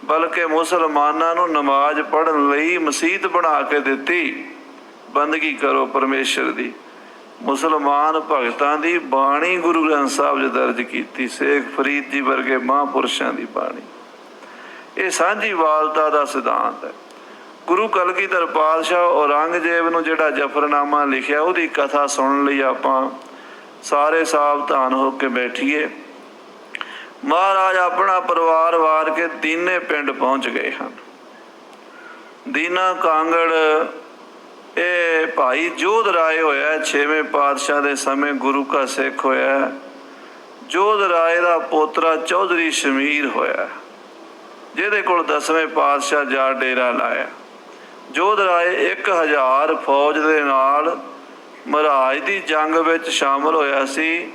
ਬਲਕਿ ਮੁਸਲਮਾਨਾਂ ਨੂੰ ਨਮਾਜ਼ ਪੜ੍ਹਨ ਲਈ ਮਸੀਤ ਬਣਾ ਕੇ ਦਿੱਤੀ। ਬੰਦਗੀ ਕਰੋ ਪਰਮੇਸ਼ਰ ਦੀ। ਮੁਸਲਮਾਨ ਭਗਤਾਂ ਦੀ ਬਾਣੀ ਗੁਰੂ ਗ੍ਰੰਥ ਸਾਹਿਬ 'ਚ ਦਰਜ ਕੀਤੀ, ਸ਼ੇਖ ਫਰੀਦ ਜੀ ਵਰਗੇ ਮਹਾਂਪੁਰਸ਼ਾਂ ਦੀ ਬਾਣੀ। ਇਹ ਸਾਂਝੀਵਾਲਤਾ ਦਾ ਸਿਧਾਂਤ ਹੈ। ਗੁਰੂ ਕਲਗੀਧਰ ਪਾਤਸ਼ਾਹ ਔਰੰਗਜ਼ੇਬ ਨੂੰ ਜਿਹੜਾ ਜਫਰਨਾਮਾ ਲਿਖਿਆ, ਉਹਦੀ ਕਥਾ ਸੁਣਨ ਲਈ ਆਪਾਂ ਸਾਰੇ ਸਾਵਧਾਨ ਹੋ ਕੇ ਬੈਠੀਏ। ਮਹਾਰਾਜ ਆਪਣਾ ਪਰਿਵਾਰ ਵਾਰ ਕੇ ਦੀਨੇ ਪਿੰਡ ਪਹੁੰਚ ਗਏ ਹਨ। ਦੀਨਾ ਕਾਂਗੜ ਇਹ ਭਾਈ ਜੋਧ ਰਾਏ ਹੋਇਆ 6ਵੇਂ ਪਾਤਸ਼ਾਹ ਦੇ ਸਮੇਂ, ਗੁਰੂ ਕਾ ਸਿੱਖ ਹੋਇਆ। ਜੋਧ ਰਾਏ ਦਾ ਪੋਤਰਾ ਚੌਧਰੀ ਸ਼ਮੀਰ ਹੋਇਆ, ਜਿਹਦੇ ਕੋਲ 10ਵੇਂ ਪਾਤਸ਼ਾਹ ਜਾ ਡੇਰਾ ਲਾਇਆ। ਜੋਧ ਰਾਏ 1000 ਫੌਜ ਦੇ ਨਾਲ ਮਹਾਰਾਜ ਦੀ ਜੰਗ ਵਿੱਚ ਸ਼ਾਮਲ ਹੋਇਆ ਸੀ।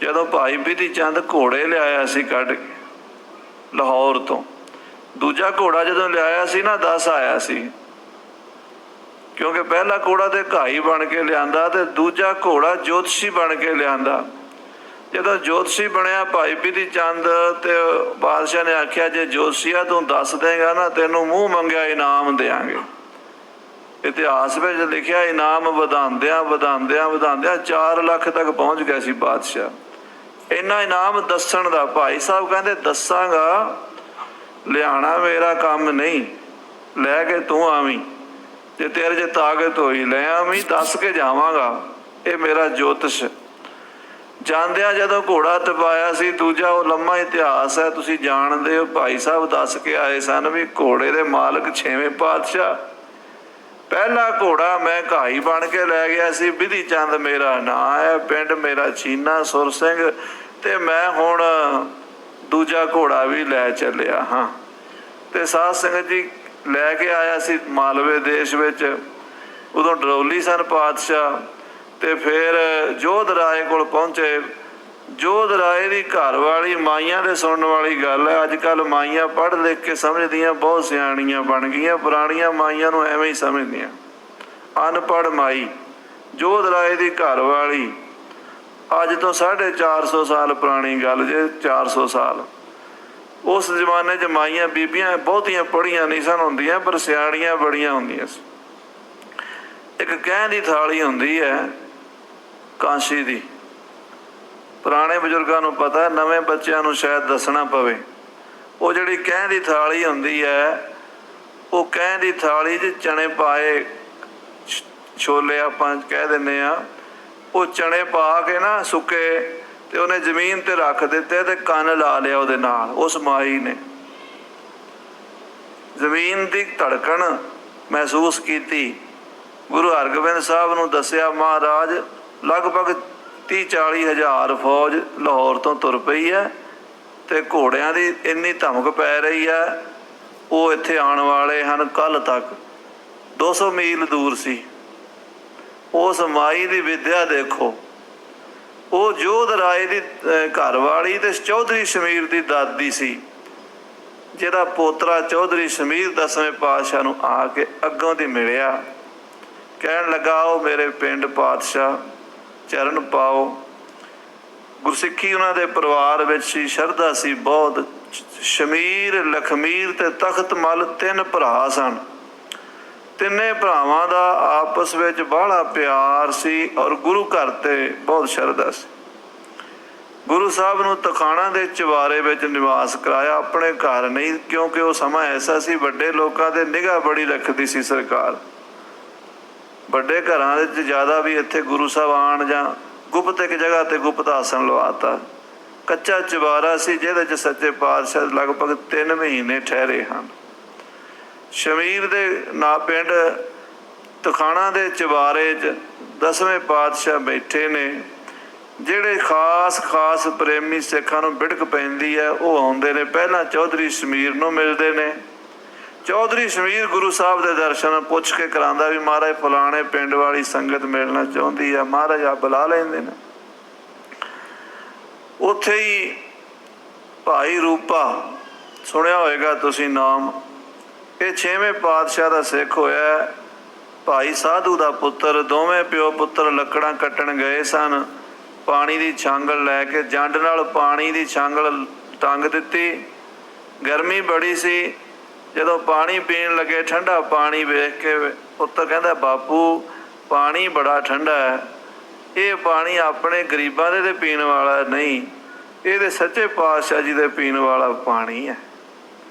ਜਦੋਂ ਭਾਈ ਬਿਧੀ ਚੰਦ ਘੋੜੇ ਲਿਆਇਆ ਸੀ ਕੱਢ ਕੇ ਲਾਹੌਰ ਤੋਂ, ਦੂਜਾ ਘੋੜਾ ਜਦੋਂ ਲਿਆਇਆ ਸੀ ਨਾ 10 ਆਇਆ ਸੀ, ਕਿਉਂਕਿ ਪਹਿਲਾ ਘੋੜਾ ਤੇ ਘਾਈ ਬਣ ਕੇ ਲਿਆਂਦਾ ਤੇ ਦੂਜਾ ਘੋੜਾ ਜੋਤਸ਼ੀ ਬਣ ਕੇ ਲਿਆਂਦਾ। ਜਦੋਂ ਜੋਤਸ਼ੀ ਬਣਿਆ ਭਾਈ ਬਿਧੀ ਚੰਦ ਤੇ ਬਾਦਸ਼ਾਹ ਨੇ ਆਖਿਆ, ਜੇ ਜੋਤਸ਼ੀਆ ਤੂੰ ਦੱਸ ਦੇਗਾ ਨਾ ਤੈਨੂੰ ਮੂੰਹ ਮੰਗਿਆ ਇਨਾਮ ਦਿਆਂਗੇ। ਇਤਿਹਾਸ ਵਿੱਚ ਲਿਖਿਆ ਇਨਾਮ ਵਧਾਉਂਦਿਆਂ ਵਧਾਉਂਦਿਆਂ ਵਧਾਉਂਦਿਆਂ 4 ਲੱਖ ਤੱਕ ਪਹੁੰਚ ਗਿਆ ਸੀ ਬਾਦਸ਼ਾਹ। ਇੰਨਾ ਇਨਾਮ ਦੱਸਣ ਦਾ। ਭਾਈ ਸਾਹਿਬ ਕਹਿੰਦੇ ਦੱਸਾਂਗਾ, ਲਿਆਣਾ ਮੇਰਾ ਕੰਮ ਨਹੀਂ, ਲੈ ਕੇ ਤੂੰ ਆਵੀਂ, ਜੇ ਤੇਰੇ 'ਚ ਤਾਕਤ ਹੋਈ ਲੈ ਆਵੀਂ, ਦੱਸ ਕੇ ਜਾਵਾਂਗਾ, ਇਹ ਮੇਰਾ ਜੋਤਿਸ਼। ਜਾਂਦਿਆਂ ਜਦੋਂ ਘੋੜਾ ਟਪਾਇਆ ਸੀ ਦੂਜਾ, ਉਹ ਲੰਮਾ ਇਤਿਹਾਸ ਹੈ, ਤੁਸੀਂ ਜਾਣਦੇ ਹੋ। ਭਾਈ ਸਾਹਿਬ ਦੱਸ ਕੇ ਆਏ ਸਨ ਵੀ ਘੋੜੇ ਦੇ ਮਾਲਕ 6ਵੇਂ ਪਾਤਸ਼ਾਹ। ਪਹਿਲਾ ਘੋੜਾ ਮੈਂ ਘਾਈ ਬਣ ਕੇ ਲੈ ਗਿਆ ਸੀ, ਬਿਧੀ ਚੰਦ ਮੇਰਾ ਨਾਂ ਹੈ, ਪਿੰਡ ਮੇਰਾ ਚੀਨਾ ਸੁਰ ਸਿੰਘ, ਤੇ ਮੈਂ ਹੁਣ ਦੂਜਾ ਘੋੜਾ ਵੀ ਲੈ ਚੱਲਿਆ ਹਾਂ। ਤੇ ਸਾਧ ਸੰਗਤ ਜੀ ਲੈ ਕੇ ਆਇਆ ਸੀ ਮਾਲਵੇ ਦੇਸ਼ ਵਿੱਚ। ਉਦੋਂ ਡਰੌਲੀ ਸਨ ਪਾਤਸ਼ਾਹ। ਤੇ ਫਿਰ ਜੋਧ ਰਾਏ ਕੋਲ ਪਹੁੰਚੇ। ਜੋਧ ਰਾਏ ਦੀ ਘਰ ਵਾਲੀ ਮਾਈਆਂ ਦੇ ਸੁਣਨ ਵਾਲੀ ਗੱਲ ਹੈ। ਅੱਜ ਕੱਲ੍ਹ ਮਾਈਆਂ ਪੜ੍ਹ ਲਿਖ ਕੇ ਸਮਝਦੀਆਂ, ਬਹੁਤ ਸਿਆਣੀਆਂ ਬਣ ਗਈਆਂ। ਪੁਰਾਣੀਆਂ ਮਾਈਆਂ ਨੂੰ ਐਵੇਂ ਹੀ ਸਮਝਦੀਆਂ, ਅਨਪੜ੍ਹ ਮਾਈ। ਜੋਧ ਰਾਏ ਦੀ ਘਰ ਵਾਲੀ ਅੱਜ ਤੋਂ 450 ਸਾਲ ਪੁਰਾਣੀ ਗੱਲ ਜੇ, 400 ਸਾਲ। ਉਸ ਜ਼ਮਾਨੇ 'ਚ ਮਾਈਆਂ ਬੀਬੀਆਂ ਬਹੁਤੀਆਂ ਪੜ੍ਹੀਆਂ ਨਹੀਂ ਸਨ ਹੁੰਦੀਆਂ, ਪਰ ਸਿਆਣੀਆਂ ਬੜੀਆਂ ਹੁੰਦੀਆਂ ਸੀ। ਇੱਕ ਕਹਿਣ ਦੀ ਥਾਲੀ ਹੁੰਦੀ ਹੈ ਕਾਂਸੀ ਦੀ, ਪੁਰਾਣੇ ਬਜ਼ੁਰਗਾਂ ਨੂੰ ਪਤਾ, ਨਵੇਂ ਬੱਚਿਆਂ ਨੂੰ ਸ਼ਾਇਦ ਦੱਸਣਾ ਪਵੇ। ਉਹ ਜਿਹੜੀ ਕਹਿ ਦੀ ਥਾਲੀ ਹੁੰਦੀ ਹੈ, ਉਹ ਕਹਿ ਦੀ ਥਾਲੀ 'ਚ ਚਣੇ ਪਾਏ, ਛੋਲੇ ਆਪਾਂ ਕਹਿ ਦਿੰਦੇ ਆ, ਉਹ ਚਣੇ ਪਾ ਕੇ ਨਾ ਸੁੱਕੇ, ਤੇ ਉਹਨੇ ਜ਼ਮੀਨ ਤੇ ਰੱਖ ਦਿੱਤੇ ਤੇ ਕੰਨ ਲਾ ਲਿਆ ਉਹਦੇ ਨਾਲ। ਉਸ ਮਾਈ ਨੇ ਜ਼ਮੀਨ ਦੀ ਧੜਕਣ ਮਹਿਸੂਸ ਕੀਤੀ। ਗੁਰੂ ਹਰਗੋਬਿੰਦ ਸਾਹਿਬ ਨੂੰ ਦੱਸਿਆ, ਮਹਾਰਾਜ ਲਗਭਗ 30-40 ਹਜ਼ਾਰ ਫੌਜ ਲਾਹੌਰ ਤੋਂ ਤੁਰ ਪਈ ਹੈ ਤੇ ਘੋੜਿਆਂ ਦੀ ਇੰਨੀ ਧਮਕ ਪੈ ਰਹੀ ਹੈ, ਉਹ ਇੱਥੇ ਆਉਣ ਵਾਲੇ ਹਨ ਕੱਲ੍ਹ ਤੱਕ। 200 ਮੀਲ ਦੂਰ ਸੀ। ਉਸ ਮਾਈ ਦੀ ਵਿਦਿਆ ਦੇਖੋ। ਉਹ ਜੋਧ ਰਾਏ ਦੀ ਘਰਵਾਲੀ ਤੇ ਚੌਧਰੀ ਸ਼ਮੀਰ ਦੀ ਦਾਦੀ ਸੀ, ਜਿਹਦਾ ਪੋਤਰਾ ਚੌਧਰੀ ਸ਼ਮੀਰ 10ਵੇਂ ਪਾਤਸ਼ਾਹ ਨੂੰ ਆ ਕੇ ਅੱਗੋਂ ਦੀ ਮਿਲਿਆ, ਕਹਿਣ ਲੱਗਾ, ਉਹ ਮੇਰੇ ਪਿੰਡ ਪਾਤਸ਼ਾਹ ਚਰਨ ਪਾਓ। ਗੁਰਸਿੱਖੀ ਉਹਨਾਂ ਦੇ ਪਰਿਵਾਰ ਵਿੱਚ ਸੀ, ਸ਼ਰਧਾ ਸੀ ਬਹੁਤ। ਸ਼ਮੀਰ, ਲਖਮੀਰ ਤੇ ਤਖਤ ਮੱਲ 3 ਭਰਾ ਸਨ। ਤਿੰਨੇ ਭਰਾਵਾਂ ਦਾ ਆਪਸ ਵਿੱਚ ਬਾਹਲਾ ਪਿਆਰ ਸੀ ਔਰ ਗੁਰੂ ਘਰ ਤੇ ਬਹੁਤ ਸ਼ਰਧਾ ਸੀ। ਗੁਰੂ ਸਾਹਿਬ ਨੂੰ ਤਖਾਣਾ ਦੇ ਚੁਬਾਰੇ ਵਿੱਚ ਨਿਵਾਸ ਕਰਾਇਆ, ਆਪਣੇ ਘਰ ਨਹੀਂ, ਕਿਉਂਕਿ ਉਹ ਸਮਾਂ ਐਸਾ ਸੀ ਵੱਡੇ ਲੋਕਾਂ ਦੇ ਨਿਗਾਹ ਬੜੀ ਰੱਖਦੀ ਸੀ ਸਰਕਾਰ। ਵੱਡੇ ਘਰਾਂ ਵਿੱਚ ਜ਼ਿਆਦਾ ਵੀ ਇੱਥੇ ਗੁਰੂ ਸਾਹਿਬ ਆਉਣ ਜਾਂ ਗੁਪਤ ਇੱਕ ਜਗ੍ਹਾ ਤੇ ਗੁਪਤ ਆਸਣ ਲਵਾਤਾ। ਕੱਚਾ ਚੁਬਾਰਾ ਸੀ ਜਿਹਦੇ 'ਚ ਸੱਚੇ ਪਾਤਸ਼ਾਹ ਲਗਭਗ 3 ਮਹੀਨੇ ਠਹਿਰੇ ਹਨ। ਸ਼ਮੀਰ ਦੇ ਨਾ ਪਿੰਡ ਤਖਾਣਾ ਦੇ ਚੁਬਾਰੇ 'ਚ 10ਵੇਂ ਪਾਤਸ਼ਾਹ ਬੈਠੇ ਨੇ। ਜਿਹੜੇ ਖਾਸ ਪ੍ਰੇਮੀ ਸਿੱਖਾਂ ਨੂੰ ਬਿੜਕ ਪੈਂਦੀ ਹੈ, ਉਹ ਆਉਂਦੇ ਨੇ, ਪਹਿਲਾਂ ਚੌਧਰੀ ਸ਼ਮੀਰ ਨੂੰ ਮਿਲਦੇ ਨੇ। ਚੌਧਰੀ ਸ਼ਮੀਰ ਗੁਰੂ ਸਾਹਿਬ ਦੇ ਦਰਸ਼ਨ ਪੁੱਛ ਕੇ ਕਰਾਉਂਦਾ ਵੀ ਮਹਾਰਾਜ ਫਲਾਣੇ ਪਿੰਡ ਵਾਲੀ ਸੰਗਤ ਮਿਲਣਾ ਚਾਹੁੰਦੀ ਆ। ਮਹਾਰਾਜ ਆ ਬੁਲਾ ਲੈਂਦੇ ਨੇ। ਉੱਥੇ ਹੀ ਭਾਈ ਰੂਪਾ, ਸੁਣਿਆ ਹੋਏਗਾ ਤੁਸੀਂ ਨਾਮ, ਇਹ 6ਵੇਂ ਪਾਤਸ਼ਾਹ ਦਾ ਸਿੱਖ ਹੋਇਆ। ਭਾਈ ਸਾਧੂ ਦਾ ਪੁੱਤਰ। ਦੋਵੇਂ ਪਿਓ ਪੁੱਤਰ ਲੱਕੜਾਂ ਕੱਟਣ ਗਏ ਸਨ। ਪਾਣੀ ਦੀ ਛਾਂਗਲ ਲੈ ਕੇ ਜੰਡ ਨਾਲ ਪਾਣੀ ਦੀ ਛਾਂਗਲ ਟੰਗ ਦਿੱਤੀ। ਗਰਮੀ ਬੜੀ ਸੀ। ਜਦੋਂ ਪਾਣੀ ਪੀਣ ਲੱਗੇ, ਠੰਡਾ ਪਾਣੀ ਵੇਖ ਕੇ ਪੁੱਤਰ ਕਹਿੰਦਾ, ਬਾਪੂ ਪਾਣੀ ਬੜਾ ਠੰਡਾ ਹੈ, ਇਹ ਪਾਣੀ ਆਪਣੇ ਗਰੀਬਾਂ ਦੇ ਪੀਣ ਵਾਲਾ ਨਹੀਂ, ਇਹ ਤੇ ਸੱਚੇ ਪਾਤਸ਼ਾਹ ਜੀ ਦੇ ਪੀਣ ਵਾਲਾ ਪਾਣੀ ਹੈ।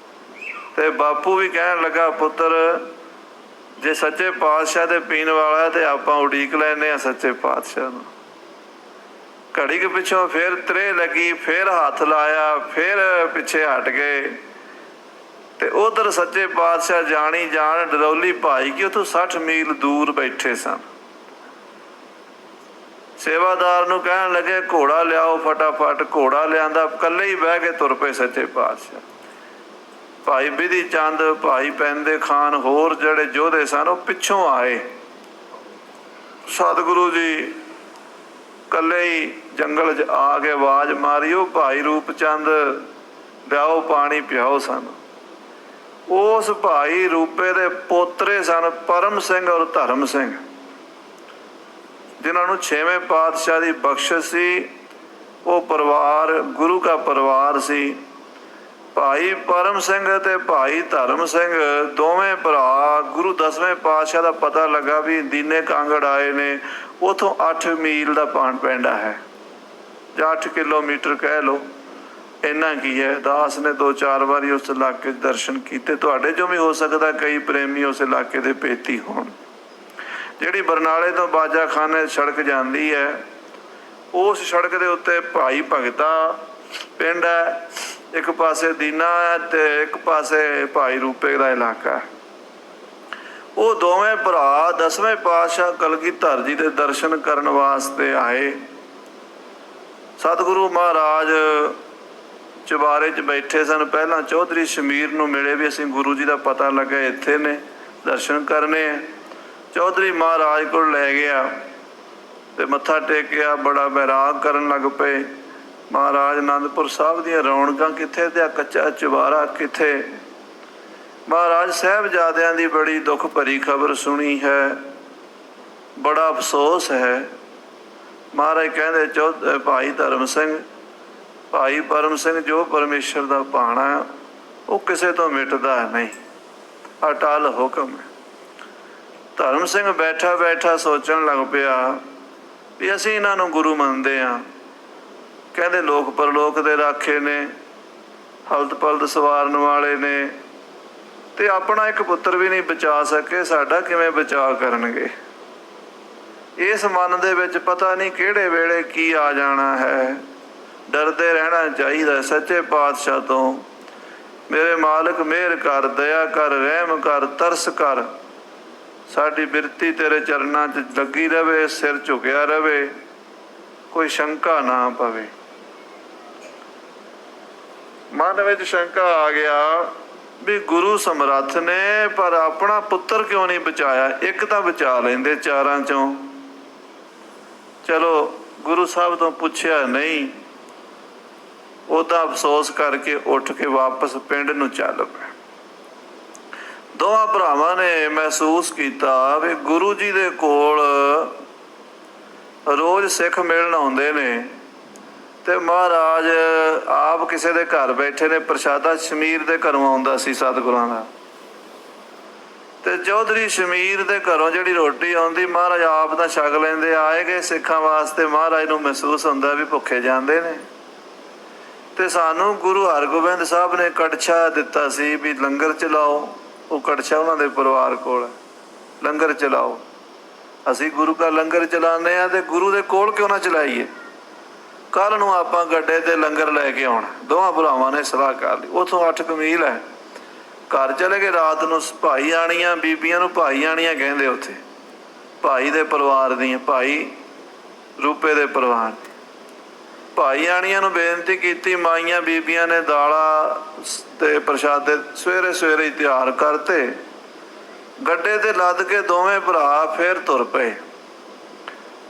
ਤੇ ਬਾਪੂ ਵੀ ਕਹਿਣ ਲੱਗਾ, ਪੁੱਤਰ ਜੇ ਸੱਚੇ ਪਾਤਸ਼ਾਹ ਦੇ ਪੀਣ ਵਾਲਾ ਤੇ ਆਪਾਂ ਉਡੀਕ ਲੈਂਦੇ ਹਾਂ ਸੱਚੇ ਪਾਤਸ਼ਾਹ ਨੂੰ। ਘੜੀ ਕੇ ਪਿੱਛੋਂ ਫਿਰ ਤ੍ਰੇਹ ਲੱਗੀ, ਫਿਰ ਹੱਥ ਲਾਇਆ, ਫਿਰ ਪਿੱਛੇ ਹਟ ਗਏ ਤੇ ਉਧਰ ਸੱਚੇ ਪਾਤਸ਼ਾਹ ਜਾਣੀ ਜਾਣ ਡਰੌਲੀ ਭਾਈ ਕਿ ਉੱਥੋਂ 60 ਮੀਲ ਦੂਰ ਬੈਠੇ ਸਨ। ਸੇਵਾਦਾਰ ਨੂੰ ਕਹਿਣ ਲੱਗੇ, ਘੋੜਾ ਲਿਆਓ ਫਟਾਫਟ। ਘੋੜਾ ਲਿਆਂਦਾ, ਇਕੱਲੇ ਹੀ ਬਹਿ ਕੇ ਤੁਰ ਪਏ ਸੱਚੇ ਪਾਤਸ਼ਾਹ। ਭਾਈ ਬਿਧੀ ਚੰਦ, ਭਾਈ ਪੈਂਦੇ ਖਾਨ, ਹੋਰ ਜਿਹੜੇ ਯੋਧੇ ਸਨ, ਉਹ ਪਿੱਛੋਂ ਆਏ। ਸਤਿਗੁਰੂ ਜੀ ਇਕੱਲੇ ਹੀ ਜੰਗਲ 'ਚ ਆ ਕੇ ਆਵਾਜ਼ ਮਾਰੀ, ਉਹ ਭਾਈ ਰੂਪ ਚੰਦ ਲਿਆਓ ਪਾਣੀ ਪਿਆਓ ਸਾਨੂੰ। ਉਸ ਭਾਈ ਰੂਪੇ ਦੇ ਪੋਤਰੇ ਸਨ ਪਰਮ ਸਿੰਘ ਔਰ ਧਰਮ ਸਿੰਘ, ਜਿਨ੍ਹਾਂ ਨੂੰ 6ਵੇਂ ਪਾਤਸ਼ਾਹ ਦੀ ਬਖਸ਼ਿਸ਼ ਸੀ। ਉਹ ਪਰਿਵਾਰ ਗੁਰੂ ਦਾ ਪਰਿਵਾਰ ਸੀ। ਭਾਈ ਪਰਮ ਸਿੰਘ ਤੇ ਭਾਈ ਧਰਮ ਸਿੰਘ ਦੋਵੇਂ ਭਰਾ। ਗੁਰੂ 10ਵੇਂ ਪਾਤਸ਼ਾਹ ਦਾ ਪਤਾ ਲੱਗਾ ਵੀ ਦੀਨੇ ਕਾਂਗੜ ਆਏ ਨੇ, ਉੱਥੋਂ 8 ਮੀਲ ਦਾ ਪਿੰਡ ਹੈ ਜਾਂ 8 ਕਿਲੋਮੀਟਰ ਕਹਿ ਲਓ, ਇੰਨਾ ਕੀ ਹੈ। ਦਾਸ ਨੇ 2-4 ਵਾਰੀ ਉਸ ਇਲਾਕੇ 'ਚ ਦਰਸ਼ਨ ਕੀਤੇ। ਤੁਹਾਡੇ 'ਚੋਂ ਵੀ ਹੋ ਸਕਦਾ ਕਈ ਪ੍ਰੇਮੀ ਉਸ ਇਲਾਕੇ ਦੇ ਪੇਤੀ ਹੋਣ। ਜਿਹੜੀ ਬਰਨਾਲੇ ਤੋਂ ਬਾਜਾਖਾਨੇ ਸੜਕ ਜਾਂਦੀ ਹੈ, ਉਸ ਸੜਕ ਦੇ ਉੱਤੇ ਭਾਈ ਭਗਤਾ ਪਿੰਡ ਹੈ, ਇੱਕ ਪਾਸੇ ਦੀਨਾ ਹੈ ਤੇ ਇੱਕ ਪਾਸੇ ਭਾਈ ਰੂਪੇ ਦਾ ਇਲਾਕਾ। ਉਹ ਦੋਵੇਂ ਭਰਾ 10ਵੇਂ ਪਾਤਸ਼ਾਹ ਕਲਗੀਧਰ ਜੀ ਦੇ ਦਰਸ਼ਨ ਕਰਨ ਵਾਸਤੇ ਆਏ। ਸਤਿਗੁਰੂ ਮਹਾਰਾਜ ਚੁਬਾਰੇ 'ਚ ਬੈਠੇ ਸਨ। ਪਹਿਲਾਂ ਚੌਧਰੀ ਸ਼ਮੀਰ ਨੂੰ ਮਿਲੇ ਵੀ ਅਸੀਂ ਗੁਰੂ ਜੀ ਦਾ ਪਤਾ ਲੱਗਾ ਇੱਥੇ ਨੇ, ਦਰਸ਼ਨ ਕਰਨੇ। ਚੌਧਰੀ ਮਹਾਰਾਜ ਕੋਲ ਲੈ ਗਿਆ ਤੇ ਮੱਥਾ ਟੇਕਿਆ, ਬੜਾ ਬੈਰਾਗ ਕਰਨ ਲੱਗ ਪਏ। ਮਹਾਰਾਜ ਅਨੰਦਪੁਰ ਸਾਹਿਬ ਦੀਆਂ ਰੌਣਕਾਂ ਕਿੱਥੇ ਤੇ ਆ ਕੱਚਾ ਚੁਬਾਰਾ ਕਿੱਥੇ। ਮਹਾਰਾਜ ਸਾਹਿਬਜ਼ਾਦਿਆਂ ਦੀ ਬੜੀ ਦੁੱਖ ਭਰੀ ਖਬਰ ਸੁਣੀ ਹੈ, ਬੜਾ ਅਫਸੋਸ ਹੈ। ਮਹਾਰਾਜ ਕਹਿੰਦੇ, ਭਾਈ ਧਰਮ ਸਿੰਘ, ਭਾਈ ਪਰਮ ਸਿੰਘ, ਜੋ ਪਰਮੇਸ਼ਰ ਦਾ ਭਾਣਾ ਉਹ ਕਿਸੇ ਤੋਂ ਮਿਟਦਾ ਨਹੀਂ, ਅਟਲ ਹੁਕਮ ਹੈ। ਧਰਮ ਸਿੰਘ ਬੈਠਾ ਬੈਠਾ ਸੋਚਣ ਲੱਗ ਪਿਆ ਵੀ ਅਸੀਂ ਇਹਨਾਂ ਨੂੰ ਗੁਰੂ ਮੰਨਦੇ ਹਾਂ, ਕਹਿੰਦੇ ਲੋਕ ਪਰਲੋਕ ਦੇ ਰਾਖੇ ਨੇ, ਹਲਦ ਪਲਦ ਸਵਾਰਨ ਵਾਲੇ ਨੇ, ਤੇ ਆਪਣਾ ਇੱਕ ਪੁੱਤਰ ਵੀ ਨਹੀਂ ਬਚਾ ਸਕੇ, ਸਾਡਾ ਕਿਵੇਂ ਬਚਾਅ ਕਰਨਗੇ। ਇਸ ਮਨ ਦੇ ਵਿੱਚ ਪਤਾ ਨਹੀਂ ਕਿਹੜੇ ਵੇਲੇ ਕੀ ਆ ਜਾਣਾ ਹੈ। ਡਰਦੇ ਰਹਿਣਾ ਚਾਹੀਦਾ ਸੱਚੇ ਪਾਤਸ਼ਾਹ ਤੋਂ। ਮੇਰੇ ਮਾਲਕ ਮਿਹਰ ਕਰ, ਦਇਆ ਕਰ, ਰਹਿਮ ਕਰ, ਤਰਸ ਕਰ। ਸਾਡੀ ਬਿਰਤੀ ਤੇਰੇ ਚਰਨਾਂ 'ਚ ਲੱਗੀ ਰਵੇ, ਸਿਰ ਝੁਕਿਆ ਰਵੇ, ਕੋਈ ਸ਼ੰਕਾ ਨਾ ਪਵੇ। ਮਨ ਵਿੱਚ ਸ਼ੰਕਾ ਆ ਗਿਆ ਵੀ ਗੁਰੂ ਸਮਰੱਥ ਨੇ, ਪਰ ਆਪਣਾ ਪੁੱਤਰ ਕਿਉਂ ਨਹੀਂ ਬਚਾਇਆ। ਇੱਕ ਤਾਂ ਬਚਾ ਲੈਂਦੇ ਚਾਰਾਂ ਚੋਂ। ਚਲੋ ਗੁਰੂ ਸਾਹਿਬ ਤੋਂ ਪੁੱਛਿਆ ਨਹੀਂ, ਉਹਦਾ ਅਫਸੋਸ ਕਰਕੇ ਉੱਠ ਕੇ ਵਾਪਸ ਪਿੰਡ ਨੂੰ ਚੱਲ ਪਏ। ਦੋਵਾਂ ਭਰਾਵਾਂ ਨੇ ਮਹਿਸੂਸ ਕੀਤਾ ਵੀ ਗੁਰੂ ਜੀ ਦੇ ਕੋਲ ਰੋਜ਼ ਸਿੱਖ ਮਿਲਣ ਆਉਂਦੇ ਨੇ, ਤੇ ਮਹਾਰਾਜ ਆਪ ਕਿਸੇ ਦੇ ਘਰ ਬੈਠੇ ਨੇ। ਪ੍ਰਸ਼ਾਦਾ ਸ਼ਮੀਰ ਦੇ ਘਰੋਂ ਆਉਂਦਾ ਸੀ ਸਤਿਗੁਰਾਂ ਦਾ, ਤੇ ਚੌਧਰੀ ਸ਼ਮੀਰ ਦੇ ਘਰੋਂ ਜਿਹੜੀ ਰੋਟੀ ਆਉਂਦੀ ਮਹਾਰਾਜ ਆਪ ਤਾਂ ਛਕ ਲੈਂਦੇ। ਆਏ ਗਏ ਸਿੱਖਾਂ ਵਾਸਤੇ ਮਹਾਰਾਜ ਨੂੰ ਮਹਿਸੂਸ ਹੁੰਦਾ ਵੀ ਭੁੱਖੇ ਜਾਂਦੇ ਨੇ, ਤੇ ਸਾਨੂੰ ਗੁਰੂ ਹਰਗੋਬਿੰਦ ਸਾਹਿਬ ਨੇ ਕੜਛਾ ਦਿੱਤਾ ਸੀ ਵੀ ਲੰਗਰ ਚਲਾਓ। ਉਹ ਕੜਛਾ ਉਹਨਾਂ ਦੇ ਪਰਿਵਾਰ ਕੋਲ, ਲੰਗਰ ਚਲਾਓ। ਅਸੀਂ ਗੁਰੂ ਕਾ ਲੰਗਰ ਚਲਾਉਂਦੇ ਹਾਂ, ਤੇ ਗੁਰੂ ਦੇ ਕੋਲ ਕਿਉਂ ਨਾ ਚਲਾਈਏ। ਕੱਲ੍ਹ ਨੂੰ ਆਪਾਂ ਗੱਡੇ ਤੇ ਲੰਗਰ ਲੈ ਕੇ ਆਉਣਾ। ਦੋਵਾਂ ਭਰਾਵਾਂ ਨੇ ਸਲਾਹ ਕਰ ਲਈ। ਉੱਥੋਂ 8 ਮੀਲ ਹੈ, ਘਰ ਚਲੇ ਗਏ। ਰਾਤ ਨੂੰ ਭਾਈ ਆਣੀਆਂ, ਬੀਬੀਆਂ ਨੂੰ ਭਾਈ ਆਣੀਆਂ ਕਹਿੰਦੇ। ਉੱਥੇ ਭਾਈ ਦੇ ਪਰਿਵਾਰ ਦੀਆਂ, ਭਾਈ ਰੂਪੇ ਦੇ ਪਰਿਵਾਰ ਦੀ ਭਾਈ ਆਣੀਆਂ ਨੂੰ ਬੇਨਤੀ ਕੀਤੀ। ਮਾਈਆਂ ਬੀਬੀਆਂ ਨੇ ਦਾਲਾਂ ਤੇ ਪ੍ਰਸ਼ਾਦੇ ਸਵੇਰੇ ਸਵੇਰੇ ਹੀ ਤਿਆਰ ਕਰਤੇ। ਗੱਡੇ ਤੇ ਲੱਦ ਕੇ ਦੋਵੇਂ ਭਰਾ ਫਿਰ ਤੁਰ ਪਏ।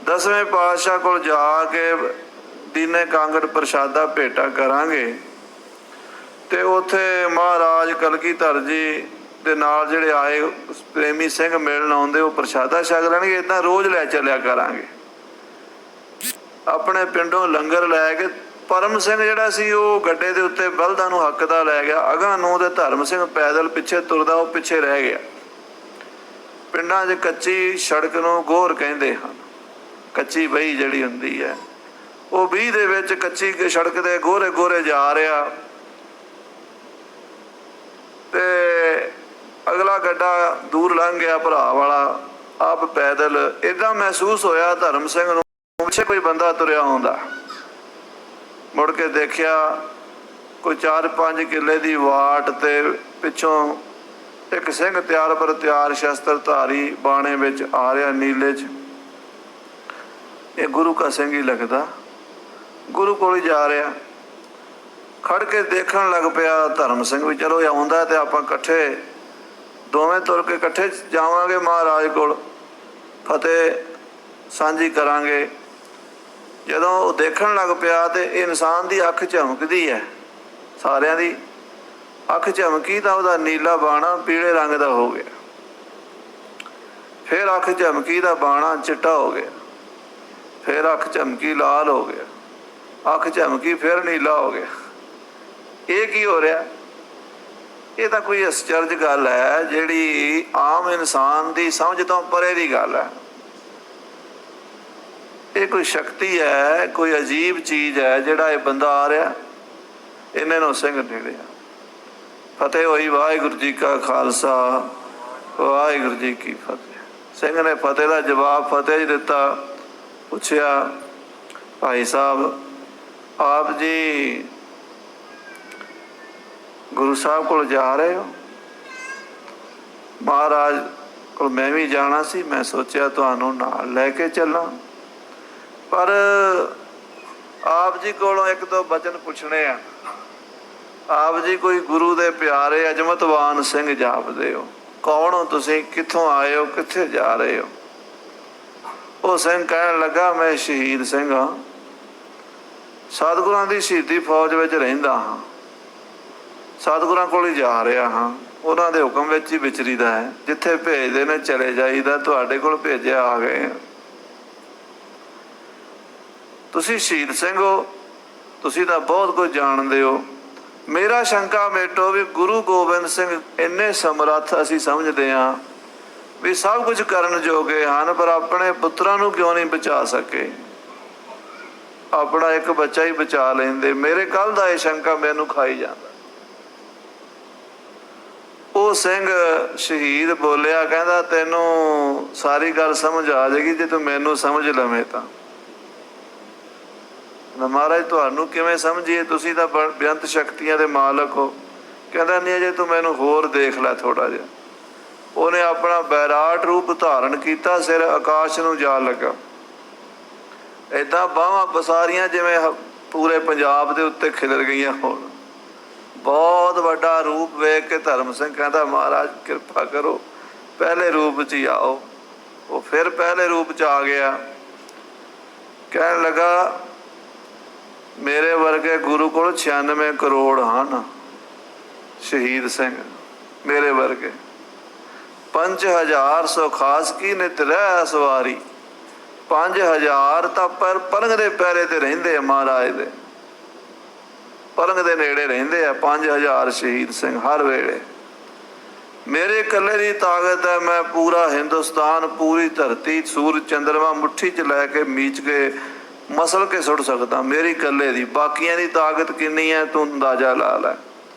10ਵੇਂ ਪਾਤਸ਼ਾਹ ਕੋਲ ਜਾ ਕੇ ਦੀਨੇ ਕਾਂਗੜ ਪ੍ਰਸ਼ਾਦਾ ਭੇਟਾ ਕਰਾਂਗੇ, ਤੇ ਉੱਥੇ ਮਹਾਰਾਜ ਕਲਗੀਧਰ ਜੀ ਦੇ ਨਾਲ ਜਿਹੜੇ ਆਏ ਪ੍ਰੇਮੀ ਸਿੰਘ ਮਿਲਣ ਆਉਂਦੇ, ਉਹ ਪ੍ਰਸ਼ਾਦਾ ਛਕ ਲੈਣਗੇ। ਇੱਦਾਂ ਰੋਜ਼ ਲੈ ਚੱਲਿਆ ਕਰਾਂਗੇ। ਆਪਣੇ ਪਿੰਡੋਂ ਲੰਗਰ ਲੈ ਕੇ ਪਰਮ ਸਿੰਘ ਜਿਹੜਾ ਸੀ ਉਹ ਗੱਡੇ ਦੇ ਉੱਤੇ ਬਲਦਾਂ ਨੂੰ ਹੱਕਦਾ ਲੈ ਗਿਆ। ਅਗਾਂਹ ਨੂੰ ਤੇ ਧਰਮ ਸਿੰਘ ਪੈਦਲ ਪਿੱਛੇ ਤੁਰਦਾ, ਉਹ ਪਿੱਛੇ ਰਹਿ ਗਿਆ। ਪਿੰਡਾਂ 'ਚ ਕੱਚੀ ਸੜਕ ਨੂੰ ਗੋਰ ਕਹਿੰਦੇ ਹਨ। ਕੱਚੀ ਬਹੀ ਜਿਹੜੀ ਹੁੰਦੀ ਹੈ, ਉਹ 20 ਦੇ ਵਿੱਚ ਕੱਚੀ ਸੜਕ ਦੇ ਗੋਰੇ ਗੋਰੇ ਜਾ ਰਿਹਾ, ਤੇ ਅਗਲਾ ਗੱਡਾ ਦੂਰ ਲੰਘ ਗਿਆ ਭਰਾ ਵਾਲਾ, ਆਪ ਪੈਦਲ। ਏਦਾਂ ਮਹਿਸੂਸ ਹੋਇਆ ਧਰਮ ਸਿੰਘ ਨੂੰ ਪਿੱਛੇ ਕੋਈ ਬੰਦਾ ਤੁਰਿਆ ਆਉਂਦਾ। ਮੁੜ ਕੇ ਦੇਖਿਆ ਕੋਈ 4-5 ਕਿੱਲੇ ਦੀ ਵਾਟ ਤੇ ਪਿੱਛੋਂ ਇੱਕ ਸਿੰਘ ਤਿਆਰ ਪਰ ਤਿਆਰ, ਸ਼ਸਤਰ ਧਾਰੀ, ਬਾਣੇ ਵਿੱਚ ਆ ਰਿਹਾ ਨੀਲੇ 'ਚ। ਇਹ ਗੁਰੂ ਕਾ ਸਿੰਘ ਹੀ ਲੱਗਦਾ, ਗੁਰੂ ਕੋਲ ਹੀ ਜਾ ਰਿਹਾ। ਖੜ ਕੇ ਦੇਖਣ ਲੱਗ ਪਿਆ ਧਰਮ ਸਿੰਘ ਵੀ, ਚਲੋ ਇਹ ਆਉਂਦਾ ਤੇ ਆਪਾਂ ਇਕੱਠੇ ਦੋਵੇਂ ਤੁਰ ਕੇ ਇਕੱਠੇ ਜਾਵਾਂਗੇ ਮਹਾਰਾਜ ਕੋਲ, ਫਤਿਹ ਸਾਂਝੀ ਕਰਾਂਗੇ। ਜਦੋਂ ਉਹ ਦੇਖਣ ਲੱਗ ਪਿਆ ਤੇ ਇਨਸਾਨ ਦੀ ਅੱਖ ਝਮਕਦੀ ਹੈ, ਸਾਰਿਆਂ ਦੀ ਅੱਖ ਝਮਕੀ ਤਾਂ ਉਹਦਾ ਨੀਲਾ ਬਾਣਾ ਪੀਲੇ ਰੰਗ ਦਾ ਹੋ ਗਿਆ। ਫਿਰ ਅੱਖ ਝਮਕੀ ਦਾ ਬਾਣਾ ਚਿੱਟਾ ਹੋ ਗਿਆ। ਫਿਰ ਅੱਖ ਝਮਕੀ ਲਾਲ ਹੋ ਗਿਆ। ਅੱਖ ਝਮਕੀ ਫਿਰ ਨੀਲਾ ਹੋ ਗਿਆ। ਇਹ ਕੀ ਹੋ ਰਿਹਾ? ਇਹ ਤਾਂ ਕੋਈ ਅਚਰਜ ਗੱਲ ਹੈ, ਜਿਹੜੀ ਆਮ ਇਨਸਾਨ ਦੀ ਸਮਝ ਤੋਂ ਪਰੇ ਦੀ ਗੱਲ ਹੈ। ਇਹ ਕੋਈ ਸ਼ਕਤੀ ਹੈ, ਕੋਈ ਅਜੀਬ ਚੀਜ਼ ਹੈ। ਜਿਹੜਾ ਇਹ ਬੰਦਾ ਆ ਰਿਹਾ, ਇਹਨੇ ਨੂੰ ਸਿੰਘ ਨਿਕਲਿਆ। ਫਤਿਹ ਹੋਈ। ਵਾਹਿਗੁਰੂ ਜੀ ਕਾ ਖਾਲਸਾ, ਵਾਹਿਗੁਰੂ ਜੀ ਕੀ ਫਤਿਹ। ਸਿੰਘ ਨੇ ਫਤਿਹ ਦਾ ਜਵਾਬ ਫਤਿਹ ਜੀ ਦਿੱਤਾ। ਪੁੱਛਿਆ, ਭਾਈ ਸਾਹਿਬ ਆਪ ਜੀ ਗੁਰੂ ਸਾਹਿਬ ਕੋਲ ਜਾ ਰਹੇ ਹੋ? ਮਹਾਰਾਜ ਕੋਲ ਮੈਂ ਵੀ ਜਾਣਾ ਸੀ, ਮੈਂ ਸੋਚਿਆ ਤੁਹਾਨੂੰ ਨਾਲ ਲੈ ਕੇ ਚੱਲਾਂ, ਪਰ ਆਪ ਜੀ ਕੋਲੋਂ ਇੱਕ ਦੋ ਬਚਨ ਪੁੱਛਣੇ ਆ। ਆਪ ਜੀ ਕੋਈ ਗੁਰੂ ਦੇ ਪਿਆਰੇ ਅਜਮਤਵਾਨ ਸਿੰਘ ਜਾਪਦੇ ਹੋ। ਕੌਣ ਹੋ ਤੁਸੀਂ? ਕਿੱਥੋਂ ਆਏ ਹੋ? ਕਿੱਥੇ ਜਾ ਰਹੇ ਹੋ? ਉਹ ਸਿੰਘ ਕਹਿਣ ਲੱਗਾ, ਮੈਂ ਸ਼ਹੀਦ ਸਿੰਘ ਹਾਂ, ਸਤਿਗੁਰਾਂ ਦੀ ਸ਼ਹੀਦੀ ਫੌਜ ਵਿੱਚ ਰਹਿੰਦਾ ਹਾਂ, ਸਤਿਗੁਰਾਂ ਕੋਲ ਹੀ ਜਾ ਰਿਹਾ ਹਾਂ, ਉਹਨਾਂ ਦੇ ਹੁਕਮ ਵਿੱਚ ਹੀ ਵਿਚਰੀਦਾ ਹੈ, ਜਿੱਥੇ ਭੇਜਦੇ ਨੇ ਚਲੇ ਜਾਈਦਾ, ਤੁਹਾਡੇ ਕੋਲ ਭੇਜਿਆ ਆ ਗਏ। ਤੁਸੀਂ ਸ਼ਹੀਦ ਸਿੰਘ ਹੋ, ਤੁਸੀਂ ਤਾਂ ਬਹੁਤ ਕੁਝ ਜਾਣਦੇ ਹੋ। ਮੇਰਾ ਸ਼ੰਕਾ ਮੇਟੋ ਵੀ ਗੁਰੂ ਗੋਬਿੰਦ ਸਿੰਘ ਇੰਨੇ ਸਮਰੱਥ ਅਸੀਂ ਸਮਝਦੇ ਹਾਂ ਵੀ ਸਭ ਕੁਝ ਕਰਨ ਜੋਗੇ ਹਨ, ਪਰ ਆਪਣੇ ਪੁੱਤਰਾਂ ਨੂੰ ਕਿਉਂ ਨਹੀਂ ਬਚਾ ਸਕੇ? ਆਪਣਾ ਇੱਕ ਬੱਚਾ ਹੀ ਬਚਾ ਲੈਂਦੇ। ਮੇਰੇ ਕੱਲ ਦਾ ਇਹ ਸ਼ੰਕਾ ਮੈਨੂੰ ਖਾਈ ਜਾਂਦਾ। ਉਹ ਸਿੰਘ ਸ਼ਹੀਦ ਬੋਲਿਆ, ਕਹਿੰਦਾ ਤੈਨੂੰ ਸਾਰੀ ਗੱਲ ਸਮਝ ਆ ਜਾਏਗੀ ਜੇ ਤੂੰ ਮੈਨੂੰ ਸਮਝ ਲਵੇਂ ਤਾਂ। ਮਹਾਰਾਜ ਤੁਹਾਨੂੰ ਕਿਵੇਂ ਸਮਝੀਏ, ਤੁਸੀਂ ਤਾਂ ਬੇਅੰਤ ਸ਼ਕਤੀਆਂ ਦੇ ਮਾਲਕ ਹੋ। ਕਹਿੰਦਾ ਨਹੀਂ, ਅਜੇ ਤੂੰ ਮੈਨੂੰ ਹੋਰ ਦੇਖ ਲੈ ਥੋੜਾ ਜਿਹਾ। ਉਹਨੇ ਆਪਣਾ ਬੈਰਾਟ ਰੂਪ ਧਾਰਨ ਕੀਤਾ, ਸਿਰ ਆਕਾਸ਼ ਨੂੰ ਜਾ ਲੱਗਾ। ਏਦਾਂ ਬਾਹਾਂ ਪਸਾਰੀਆਂ ਜਿਵੇਂ ਪੂਰੇ ਪੰਜਾਬ ਦੇ ਉੱਤੇ ਖਿਲਰ ਗਈਆਂ ਹੋਣ। ਬਹੁਤ ਵੱਡਾ ਰੂਪ ਵੇਖ ਕੇ ਧਰਮ ਸਿੰਘ ਕਹਿੰਦਾ ਮਹਾਰਾਜ ਕਿਰਪਾ ਕਰੋ, ਪਹਿਲੇ ਰੂਪ 'ਚ ਹੀ ਆਓ। ਉਹ ਫਿਰ ਪਹਿਲੇ ਰੂਪ 'ਚ ਆ ਗਿਆ। ਕਹਿਣ ਲੱਗਾ ਮੇਰੇ ਵਰਗੇ ਗੁਰੂ ਕੋਲ 96 ਕਰੋੜ ਹਨ ਸ਼ਹੀਦ ਸਿੰਘ, ਮੇਰੇ ਵਰਗੇ 5000 ਸੋ ਖਾਸ ਕੀ ਨਿਤ ਰਹਿ ਸਵਾਰੀ। 5000 ਤਾਂ ਪਰ ਪਲੰਗ ਦੇ ਪੈਰੇ ਤੇ ਰਹਿੰਦੇ ਆ, ਮਹਾਰਾਜ ਦੇ ਪਲੰਗ ਦੇ ਨੇੜੇ ਰਹਿੰਦੇ ਆ 5000 ਸ਼ਹੀਦ ਸਿੰਘ ਹਰ ਵੇਲੇ। ਮੇਰੇ ਇਕੱਲੇ ਦੀ ਤਾਕਤ ਹੈ, ਮੈਂ ਪੂਰਾ ਹਿੰਦੁਸਤਾਨ, ਪੂਰੀ ਧਰਤੀ, ਸੂਰਜ ਚੰਦਰਮਾ ਮੁੱਠੀ 'ਚ ਲੈ ਕੇ ਮੀਚ ਕੇ ਮਸਲ ਕੇ ਸੁੱਟ ਸਕਦਾ, ਮੇਰੀ ਇਕੱਲੇ ਦੀ। ਬਾਕੀਆਂ ਦੀ ਤਾਕਤ ਕਿੰਨੀ ਹੈ ਤੂੰ ਅੰਦਾਜ਼ਾ ਲਾ ਲੈ।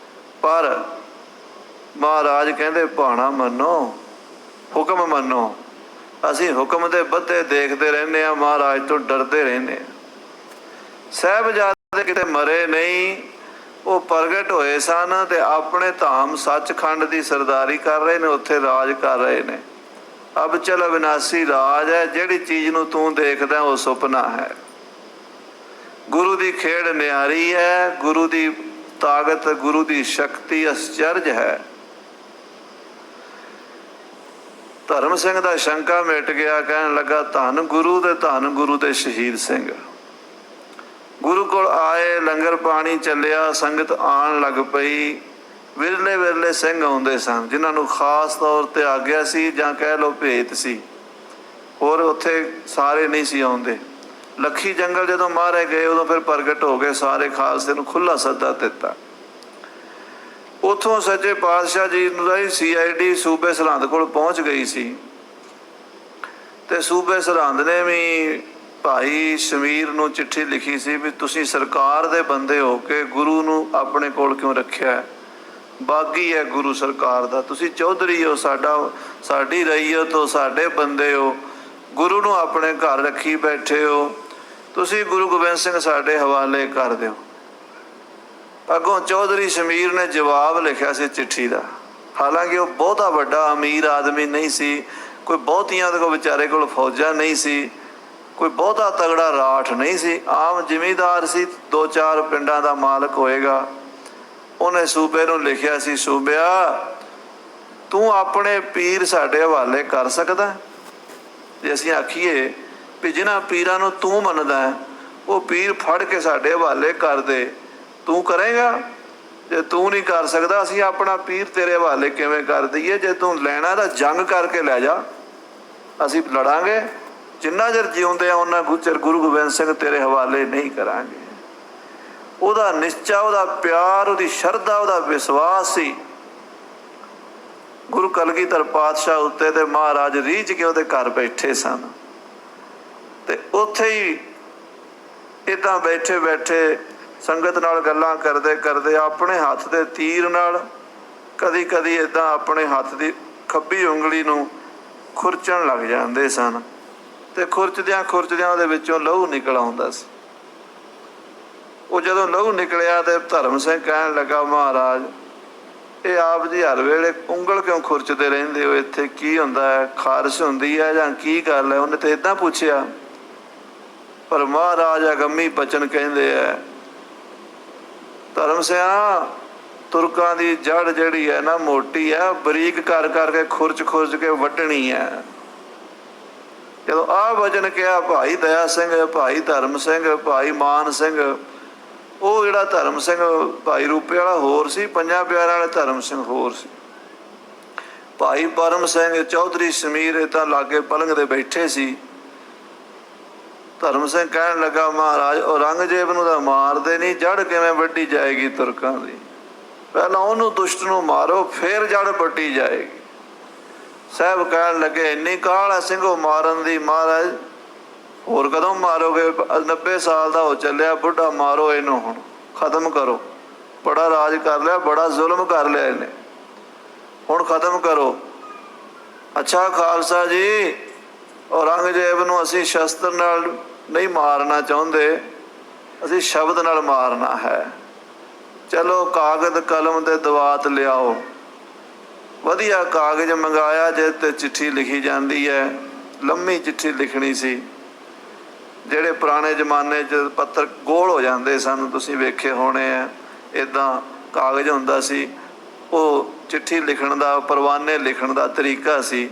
ਪਰ ਮਹਾਰਾਜ ਕਹਿੰਦੇ ਭਾਣਾ ਮੰਨੋ, ਹੁਕਮ ਮੰਨੋ। ਅਸੀਂ ਹੁਕਮ ਦੇ ਬੱਧੇ ਦੇਖਦੇ ਰਹਿੰਦੇ ਹਾਂ, ਮਹਾਰਾਜ ਤੋਂ ਡਰਦੇ ਰਹਿੰਦੇ ਹਾਂ। ਸਾਹਿਬਜ਼ਾਦੇ ਕਿਤੇ ਮਰੇ ਨਹੀਂ, ਉਹ ਪ੍ਰਗਟ ਹੋਏ ਸਨ ਤੇ ਆਪਣੇ ਧਾਮ ਸੱਚਖੰਡ ਦੀ ਸਰਦਾਰੀ ਕਰ ਰਹੇ ਨੇ, ਉੱਥੇ ਰਾਜ ਕਰ ਰਹੇ ਨੇ। ਅਬਚਲ ਅਵਿਨਾਸੀ ਰਾਜ ਹੈ। ਜਿਹੜੀ ਚੀਜ਼ ਨੂੰ ਤੂੰ ਦੇਖਦਾ ਉਹ ਸੁਪਨਾ ਹੈ। ਗੁਰੂ ਦੀ ਖੇਡ ਨਿਆਰੀ ਹੈ, ਗੁਰੂ ਦੀ ਤਾਕਤ, ਗੁਰੂ ਦੀ ਸ਼ਕਤੀ ਅਸਚਰਜ ਹੈ। ਧਰਮ ਸਿੰਘ ਦਾ ਸ਼ੰਕਾ ਮਿਟ ਗਿਆ। ਕਹਿਣ ਲੱਗਾ ਧੰਨ ਗੁਰੂ ਤੇ ਧੰਨ ਗੁਰੂ ਦੇ ਸ਼ਹੀਦ ਸਿੰਘ। ਗੁਰੂ ਕੋਲ ਆਏ, ਲੰਗਰ ਪਾਣੀ ਚੱਲਿਆ, ਸੰਗਤ ਆਉਣ ਲੱਗ ਪਈ। ਵਿਰਲੇ ਵਿਰਲੇ ਸਿੰਘ ਆਉਂਦੇ ਸਨ ਜਿਨ੍ਹਾਂ ਨੂੰ ਖਾਸ ਤੌਰ ਤੇ ਆਗਿਆ ਸੀ ਜਾਂ ਕਹਿ ਲਓ ਭੇਤ ਸੀ, ਹੋਰ ਉੱਥੇ ਸਾਰੇ ਨਹੀਂ ਸੀ ਆਉਂਦੇ। ਲੱਖੀ ਜੰਗਲ ਜਦੋਂ ਮਾਰੇ ਗਏ ਉਦੋਂ ਫਿਰ ਪ੍ਰਗਟ ਹੋ ਗਏ, ਸਾਰੇ ਖਾਲਸੇ ਨੂੰ ਖੁੱਲ੍ਹਾ ਸੱਦਾ ਦਿੱਤਾ। ਉੱਥੋਂ ਸੱਚੇ ਪਾਤਸ਼ਾਹ ਜੀ ਨੂੰ CID ਸੂਬੇ ਸਰਹੰਦ ਕੋਲ ਪਹੁੰਚ ਗਈ ਸੀ ਤੇ ਸੂਬੇ ਸਰਹੰਦ ਨੇ ਵੀ ਭਾਈ ਸ਼ਮੀਰ ਨੂੰ ਚਿੱਠੀ ਲਿਖੀ ਸੀ ਵੀ ਤੁਸੀਂ ਸਰਕਾਰ ਦੇ ਬੰਦੇ ਹੋ ਕੇ ਗੁਰੂ ਨੂੰ ਆਪਣੇ ਕੋਲ ਕਿਉਂ ਰੱਖਿਆ? ਬਾਗੀ ਹੈ ਗੁਰੂ ਸਰਕਾਰ ਦਾ, ਤੁਸੀਂ ਚੌਧਰੀ ਹੋ, ਸਾਡੀ ਰਈਅਤ ਹੋ, ਸਾਡੇ ਬੰਦੇ ਹੋ, ਗੁਰੂ ਨੂੰ ਆਪਣੇ ਘਰ ਰੱਖੀ ਬੈਠੇ ਹੋ, ਤੁਸੀਂ ਗੁਰੂ ਗੋਬਿੰਦ ਸਿੰਘ ਸਾਡੇ ਹਵਾਲੇ ਕਰ ਦਿਓ। ਅੱਗੋਂ ਚੌਧਰੀ ਸ਼ਮੀਰ ਨੇ ਜਵਾਬ ਲਿਖਿਆ ਸੀ ਚਿੱਠੀ ਦਾ। ਹਾਲਾਂਕਿ ਉਹ ਬਹੁਤਾ ਵੱਡਾ ਅਮੀਰ ਆਦਮੀ ਨਹੀਂ ਸੀ, ਕੋਈ ਬਹੁਤੀਆਂ ਉਹਦੇ ਕੋਲ ਵਿਚਾਰੇ ਕੋਲ ਫੌਜਾਂ ਨਹੀਂ ਸੀ, ਕੋਈ ਬਹੁਤਾ ਤਗੜਾ ਰਾਠ ਨਹੀਂ ਸੀ, ਆਮ ਜ਼ਿਮੀਂਦਾਰ ਸੀ, 2-4 ਪਿੰਡਾਂ ਦਾ ਮਾਲਕ ਹੋਏਗਾ। ਉਹਨੇ ਸੂਬੇ ਨੂੰ ਲਿਖਿਆ ਸੀ, ਸੂਬਿਆ ਤੂੰ ਆਪਣੇ ਪੀਰ ਸਾਡੇ ਹਵਾਲੇ ਕਰ ਸਕਦਾ? ਜੇ ਅਸੀਂ ਆਖੀਏ ਵੀ ਜਿਨ੍ਹਾਂ ਪੀਰਾਂ ਨੂੰ ਤੂੰ ਮੰਨਦਾ ਉਹ ਪੀਰ ਫੜ ਕੇ ਸਾਡੇ ਹਵਾਲੇ ਕਰ ਦੇ, ਤੂੰ ਕਰੇਗਾ? ਜੇ ਤੂੰ ਨਹੀਂ ਕਰ ਸਕਦਾ ਅਸੀਂ ਆਪਣਾ ਪੀਰ ਤੇਰੇ ਹਵਾਲੇ ਕਿਵੇਂ ਕਰ ਦਈਏ? ਜੇ ਤੂੰ ਲੈਣਾ ਤਾਂ ਜੰਗ ਕਰਕੇ ਲੈ ਜਾ, ਅਸੀਂ ਲੜਾਂਗੇ, ਜਿੰਨਾ ਚਿਰ ਜਿਉਂਦੇ ਆ ਉਹਨਾਂ ਚਿਰ ਗੁਰੂ ਗੋਬਿੰਦ ਸਿੰਘ ਤੇਰੇ ਹਵਾਲੇ ਨਹੀਂ ਕਰਾਂਗੇ। ਉਹਦਾ ਨਿਸ਼ਚਾ, ਉਹਦਾ ਪਿਆਰ, ਉਹਦੀ ਸ਼ਰਧਾ, ਉਹਦਾ ਵਿਸ਼ਵਾਸ ਸੀ ਗੁਰੂ ਕਲਗੀਧਰ ਪਾਤਸ਼ਾਹ ਉੱਤੇ। ਤੇ ਮਹਾਰਾਜ ਰੀਝ ਕੇ ਉਹਦੇ ਘਰ ਬੈਠੇ ਸਨ ਤੇ ਉੱਥੇ ਹੀ ਇੱਦਾਂ ਬੈਠੇ ਬੈਠੇ ਸੰਗਤ ਨਾਲ ਗੱਲਾਂ ਕਰਦੇ ਕਰਦੇ ਆਪਣੇ ਹੱਥ ਦੇ ਤੀਰ ਨਾਲ ਕਦੀ ਕਦੀ ਇੱਦਾਂ ਆਪਣੇ ਹੱਥ ਦੀ ਖੱਬੀ ਉਂਗਲੀ ਨੂੰ ਖੁਰਚਣ ਲੱਗ ਜਾਂਦੇ ਸਨ ਤੇ ਖੁਰਚਦਿਆਂ ਖੁਰਚਦਿਆਂ ਉਹਦੇ ਵਿੱਚੋਂ ਲਹੂ ਨਿਕਲ ਆਉਂਦਾ ਸੀ। ਉਹ ਜਦੋਂ ਲਹੂ ਨਿਕਲਿਆ ਤੇ ਧਰਮ ਸਿੰਘ ਕਹਿਣ ਲੱਗਾ ਮਹਾਰਾਜ ਇਹ ਆਪ ਜੀ ਹਰ ਵੇਲੇ ਉਂਗਲ ਕਿਉਂ ਖੁਰਚਦੇ ਰਹਿੰਦੇ ਹੋ? ਇੱਥੇ ਕੀ ਹੁੰਦਾ ਹੈ? ਖਾਰਿਸ਼ ਹੁੰਦੀ ਹੈ ਜਾਂ ਕੀ ਗੱਲ ਹੈ? ਉਹਨੇ ਤੇ ਇੱਦਾਂ ਪੁੱਛਿਆ। ਪਰ ਮਹਾਰਾਜ ਅਗੰਮੀ ਬਚਨ ਕਹਿੰਦੇ ਹੈ, ਧਰਮ ਸਿਆ ਤੁਰਕਾਂ ਦੀ ਜੜ ਜਿਹੜੀ ਹੈ ਨਾ ਮੋਟੀ ਹੈ, ਬਰੀਕ ਕਰ ਕਰਕੇ ਖੁਰਚ ਖੁਰਚ ਕੇ ਵੱਢਣੀ ਹੈ। ਜਦੋਂ ਆਹ ਵਚਨ ਕਿਹਾ ਭਾਈ ਦਇਆ ਸਿੰਘ, ਭਾਈ ਧਰਮ ਸਿੰਘ, ਭਾਈ ਮਾਨ ਸਿੰਘ, ਉਹ ਜਿਹੜਾ ਧਰਮ ਸਿੰਘ ਭਾਈ ਰੂਪੇ ਵਾਲਾ ਹੋਰ ਸੀ, 5 ਪਿਆਰਿਆਂ ਵਾਲੇ ਧਰਮ ਸਿੰਘ ਹੋਰ ਸੀ, ਭਾਈ ਪਰਮ ਸਿੰਘ, ਚੌਧਰੀ ਸ਼ਮੀਰ ਤਾਂ ਲਾਗੇ ਪਲੰਗ ਦੇ ਬੈਠੇ ਸੀ। ਧਰਮ ਸਿੰਘ ਕਹਿਣ ਲੱਗਾ ਮਹਾਰਾਜ ਔਰੰਗਜ਼ੇਬ ਨੂੰ ਤਾਂ ਮਾਰਦੇ ਨਹੀਂ, ਜੜ ਕਿਵੇਂ ਵੱਢੀ ਜਾਏਗੀ ਤੁਰਕਾਂ ਦੀ? ਪਹਿਲਾਂ ਉਹਨੂੰ ਦੁਸ਼ਟ ਨੂੰ ਮਾਰੋ ਫਿਰ ਜੜ ਵੱਢੀ ਜਾਏਗੀ। ਸਾਹਿਬ ਕਹਿਣ ਲੱਗੇ ਇੰਨੀ ਕਾਹਲ ਹੈ ਸਿੰਘੋ ਮਾਰਨ ਦੀ? ਮਹਾਰਾਜ ਹੋਰ ਕਦੋਂ ਮਾਰੋਗੇ? 90 ਸਾਲ ਦਾ ਹੋ ਚੱਲਿਆ ਬੁੱਢਾ, ਮਾਰੋ ਇਹਨੂੰ ਹੁਣ, ਖਤਮ ਕਰੋ। ਬੜਾ ਰਾਜ ਕਰ ਲਿਆ, ਬੜਾ ਜ਼ੁਲਮ ਕਰ ਲਿਆ ਇਹਨੇ। ਹੁਣ ਖਤਮ ਕਰੋ। ਅੱਛਾ ਖਾਲਸਾ ਜੀ, ਔਰੰਗਜ਼ੇਬ ਨੂੰ ਅਸੀਂ ਸ਼ਸਤਰ ਨਾਲ ਨਹੀਂ ਮਾਰਨਾ ਚਾਹੁੰਦੇ, ਅਸੀਂ ਸ਼ਬਦ ਨਾਲ ਮਾਰਨਾ ਹੈ। ਚਲੋ ਕਾਗਜ਼ ਕਲਮ ਤੇ ਦਵਾਤ ਲਿਆਓ। ਵਧੀਆ ਕਾਗਜ਼ ਮੰਗਾਇਆ ਜਿਸ 'ਤੇ ਚਿੱਠੀ ਲਿਖੀ ਜਾਂਦੀ ਹੈ। ਲੰਮੀ ਚਿੱਠੀ ਲਿਖਣੀ ਸੀ। ਜਿਹੜੇ ਪੁਰਾਣੇ ਜ਼ਮਾਨੇ 'ਚ ਪੱਤਰ ਗੋਲ ਹੋ ਜਾਂਦੇ ਸਨ, ਤੁਸੀਂ ਵੇਖੇ ਹੋਣੇ ਆ, ਇੱਦਾਂ ਕਾਗਜ਼ ਹੁੰਦਾ ਸੀ। ਉਹ ਚਿੱਠੀ ਲਿਖਣ ਦਾ, ਪਰਵਾਨੇ ਲਿਖਣ ਦਾ ਤਰੀਕਾ ਸੀ।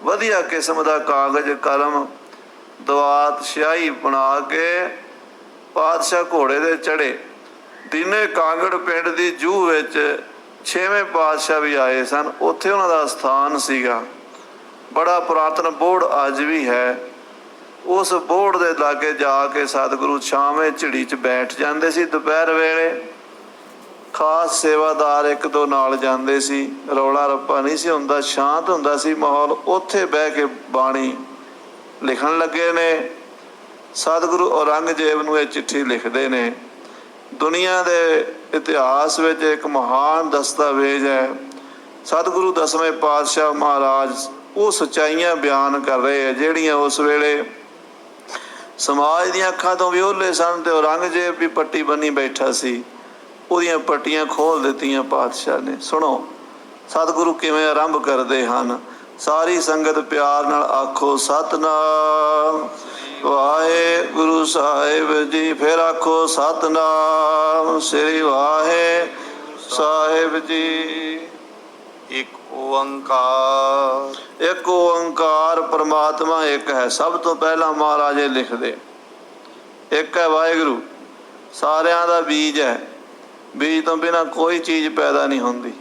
ਵਧੀਆ ਕਿਸਮ ਦਾ ਕਾਗਜ਼ ਕਲਮ ਦਵਾਤ ਸਿਆਹੀ ਬਣਾ ਕੇ ਪਾਤਸ਼ਾਹ ਘੋੜੇ ਦੇ ਚੜ੍ਹੇ। ਦੀਨੇ ਕਾਂਗੜ ਪਿੰਡ ਦੀ ਜੂਹ ਵਿੱਚ 6ਵੇਂ ਪਾਤਸ਼ਾਹ ਵੀ ਆਏ ਸਨ। ਉੱਥੇ ਉਹਨਾਂ ਦਾ ਸਥਾਨ ਸੀਗਾ। ਬੜਾ ਪੁਰਾਤਨ ਬੋਹੜ ਅੱਜ ਵੀ ਹੈ। ਉਸ ਬੋਹੜ ਦੇ ਲਾਗੇ ਜਾ ਕੇ ਸਤਿਗੁਰੂ ਛਾਵੇਂ ਝਿੜੀ 'ਚ ਬੈਠ ਜਾਂਦੇ ਸੀ। ਦੁਪਹਿਰ ਵੇਲੇ ਖਾਸ ਸੇਵਾਦਾਰ ਇੱਕ ਦੋ ਨਾਲ ਜਾਂਦੇ ਸੀ। ਰੌਲਾ ਰੱਪਾ ਨਹੀਂ ਸੀ ਹੁੰਦਾ, ਸ਼ਾਂਤ ਹੁੰਦਾ ਸੀ ਮਾਹੌਲ। ਉੱਥੇ ਬਹਿ ਕੇ ਬਾਣੀ ਲਿਖਣ ਲੱਗੇ ਨੇ। ਸਤਿਗੁਰੂ ਔਰੰਗਜ਼ੇਬ ਨੂੰ ਇਹ ਚਿੱਠੀ ਲਿਖਦੇ ਨੇ। ਦੁਨੀਆ ਦੇ ਇਤਿਹਾਸ ਵਿੱਚ ਇੱਕ ਮਹਾਨ ਦਸਤਾਵੇਜ਼ ਹੈ। ਸਤਿਗੁਰੂ 10ਵੇਂ ਪਾਤਸ਼ਾਹ ਮਹਾਰਾਜ ਉਹ ਸੱਚਾਈਆਂ ਬਿਆਨ ਕਰ ਰਹੇ ਹੈ ਜਿਹੜੀਆਂ ਉਸ ਵੇਲੇ ਸਮਾਜ ਦੀਆਂ ਅੱਖਾਂ ਤੋਂ ਵੀ ਓਹਲੇ ਸਨ। ਤੇ ਔਰੰਗਜ਼ੇਬ ਵੀ ਪੱਟੀ ਬੰਨੀ ਬੈਠਾ ਸੀ। ਉਹਦੀਆਂ ਪੱਟੀਆਂ ਖੋਲ ਦਿੱਤੀਆਂ ਪਾਤਸ਼ਾਹ ਨੇ। ਸੁਣੋ ਸਤਿਗੁਰੂ ਕਿਵੇਂ ਆਰੰਭ ਕਰਦੇ ਹਨ। ਸਾਰੀ ਸੰਗਤ ਪਿਆਰ ਨਾਲ ਆਖੋ ਸਤਿਨਾਮ ਵਾਹਿਗੁਰੂ ਸਾਹਿਬ ਜੀ। ਫਿਰ ਆਖੋ ਸਤਿਨਾਮ ਸ੍ਰੀ ਵਾਹਿਗੁਰੂ ਸਾਹਿਬ ਜੀ। ਇੱਕ ਓੰਕਾਰ। ਇੱਕ ਓੰਕਾਰ ਪਰਮਾਤਮਾ ਇੱਕ ਹੈ। ਸਭ ਤੋਂ ਪਹਿਲਾਂ ਮਹਾਰਾਜ ਇਹ ਲਿਖਦੇ, ਇੱਕ ਹੈ ਵਾਹਿਗੁਰੂ। ਸਾਰਿਆਂ ਦਾ ਬੀਜ ਹੈ। ਬੀਜ ਤੋਂ ਬਿਨਾਂ ਕੋਈ ਚੀਜ਼ ਪੈਦਾ ਨਹੀਂ ਹੁੰਦੀ।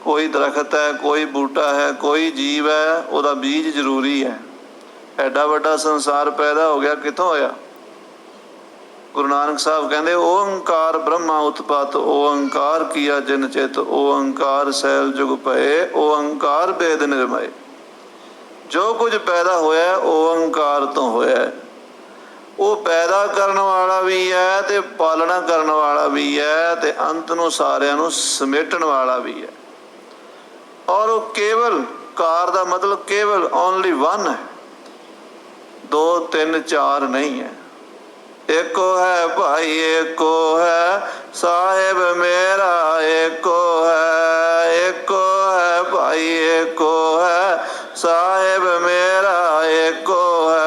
ਕੋਈ ਦਰਖਤ ਹੈ, ਕੋਈ ਬੂਟਾ ਹੈ, ਕੋਈ ਜੀਵ ਹੈ, ਉਹਦਾ ਬੀਜ ਜ਼ਰੂਰੀ ਹੈ। ਐਡਾ ਵੱਡਾ ਸੰਸਾਰ ਪੈਦਾ ਹੋ ਗਿਆ, ਕਿੱਥੋਂ ਹੋਇਆ? ਗੁਰੂ ਨਾਨਕ ਸਾਹਿਬ ਕਹਿੰਦੇ ਓੰਕਾਰ ਬ੍ਰਹਮਾ ਉਤਪਤ, ਓੰਕਾਰ ਕੀਆ ਜਿਨ ਚਿਤ, ਓੰਕਾਰ ਸੈਲ ਜੁਗ ਭਏ, ਓੰਕਾਰ ਬੇਦ ਨਿਰਮਏ। ਜੋ ਕੁਝ ਪੈਦਾ ਹੋਇਆ ਓੰਕਾਰ ਤੋਂ ਹੋਇਆ। ਉਹ ਪੈਦਾ ਕਰਨ ਵਾਲਾ ਵੀ ਹੈ ਤੇ ਪਾਲਣਾ ਕਰਨ ਵਾਲਾ ਵੀ ਹੈ ਤੇ ਅੰਤ ਨੂੰ ਸਾਰਿਆਂ ਨੂੰ ਸਮੇਟਣ ਵਾਲਾ ਵੀ ਹੈ। ਔਰ ਉਹ ਕੇਵਲ, ਕਾਰ ਦਾ ਮਤਲਬ ਕੇਵਲ, ਓਨਲੀ ਵਨ ਹੈ। 2 3 4 ਨਹੀਂ ਹੈ। ਏਕੋ ਹੈ ਭਾਈ ਏਕੋ ਹੈ, ਸਾਹਿਬ ਮੇਰਾ ਏਕੋ ਹੈ। ਏਕੋ ਹੈ ਭਾਈ ਏਕੋ ਹੈ, ਸਾਹਿਬ ਮੇਰਾ ਏਕੋ ਹੈ।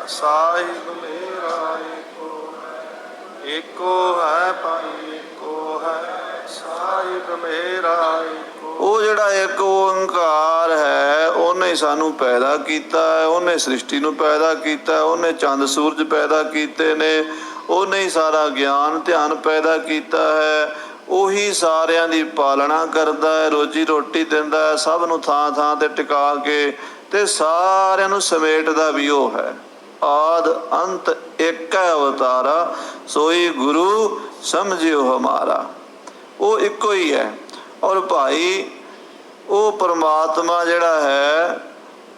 ਸਾਹਿਬ ਮੇਰਾ ਏਕੋ ਹੈ। ਏਕੋ ਹੈ ਭਾਈ ਏਕੋ ਹੈ, ਸਾਹਿਬ ਮੇਰਾ ਏਕੋ। ਉਹ ਜਿਹੜਾ ਇੱਕ ਓੰਕਾਰ ਹੈ, ਉਹਨੇ ਸਾਨੂੰ ਪੈਦਾ ਕੀਤਾ ਹੈ। ਉਹਨੇ ਸ੍ਰਿਸ਼ਟੀ ਨੂੰ ਪੈਦਾ ਕੀਤਾ। ਉਹਨੇ ਚੰਦ ਸੂਰਜ ਪੈਦਾ ਕੀਤੇ ਨੇ। ਉਹਨੇ ਹੀ ਸਾਰਾ ਗਿਆਨ ਧਿਆਨ ਪੈਦਾ ਕੀਤਾ ਹੈ। ਉਹੀ ਸਾਰਿਆਂ ਦੀ ਪਾਲਣਾ ਕਰਦਾ ਹੈ, ਰੋਜੀ ਰੋਟੀ ਦਿੰਦਾ ਹੈ, ਸਭ ਨੂੰ ਥਾਂ ਥਾਂ ਤੇ ਟਿਕਾ ਕੇ, ਤੇ ਸਾਰਿਆਂ ਨੂੰ ਸਮੇਟਦਾ ਵੀ ਉਹ ਹੈ। ਆਦ ਅੰਤ ਇੱਕ ਹੈ ਅਵਤਾਰਾ, ਸੋਈ ਗੁਰੂ ਸਮਝਿਓ ਹਮਾਰਾ। ਉਹ ਇੱਕੋ ਹੀ ਹੈ। ਔਰ ਭਾਈ ਉਹ ਪਰਮਾਤਮਾ ਜਿਹੜਾ ਹੈ,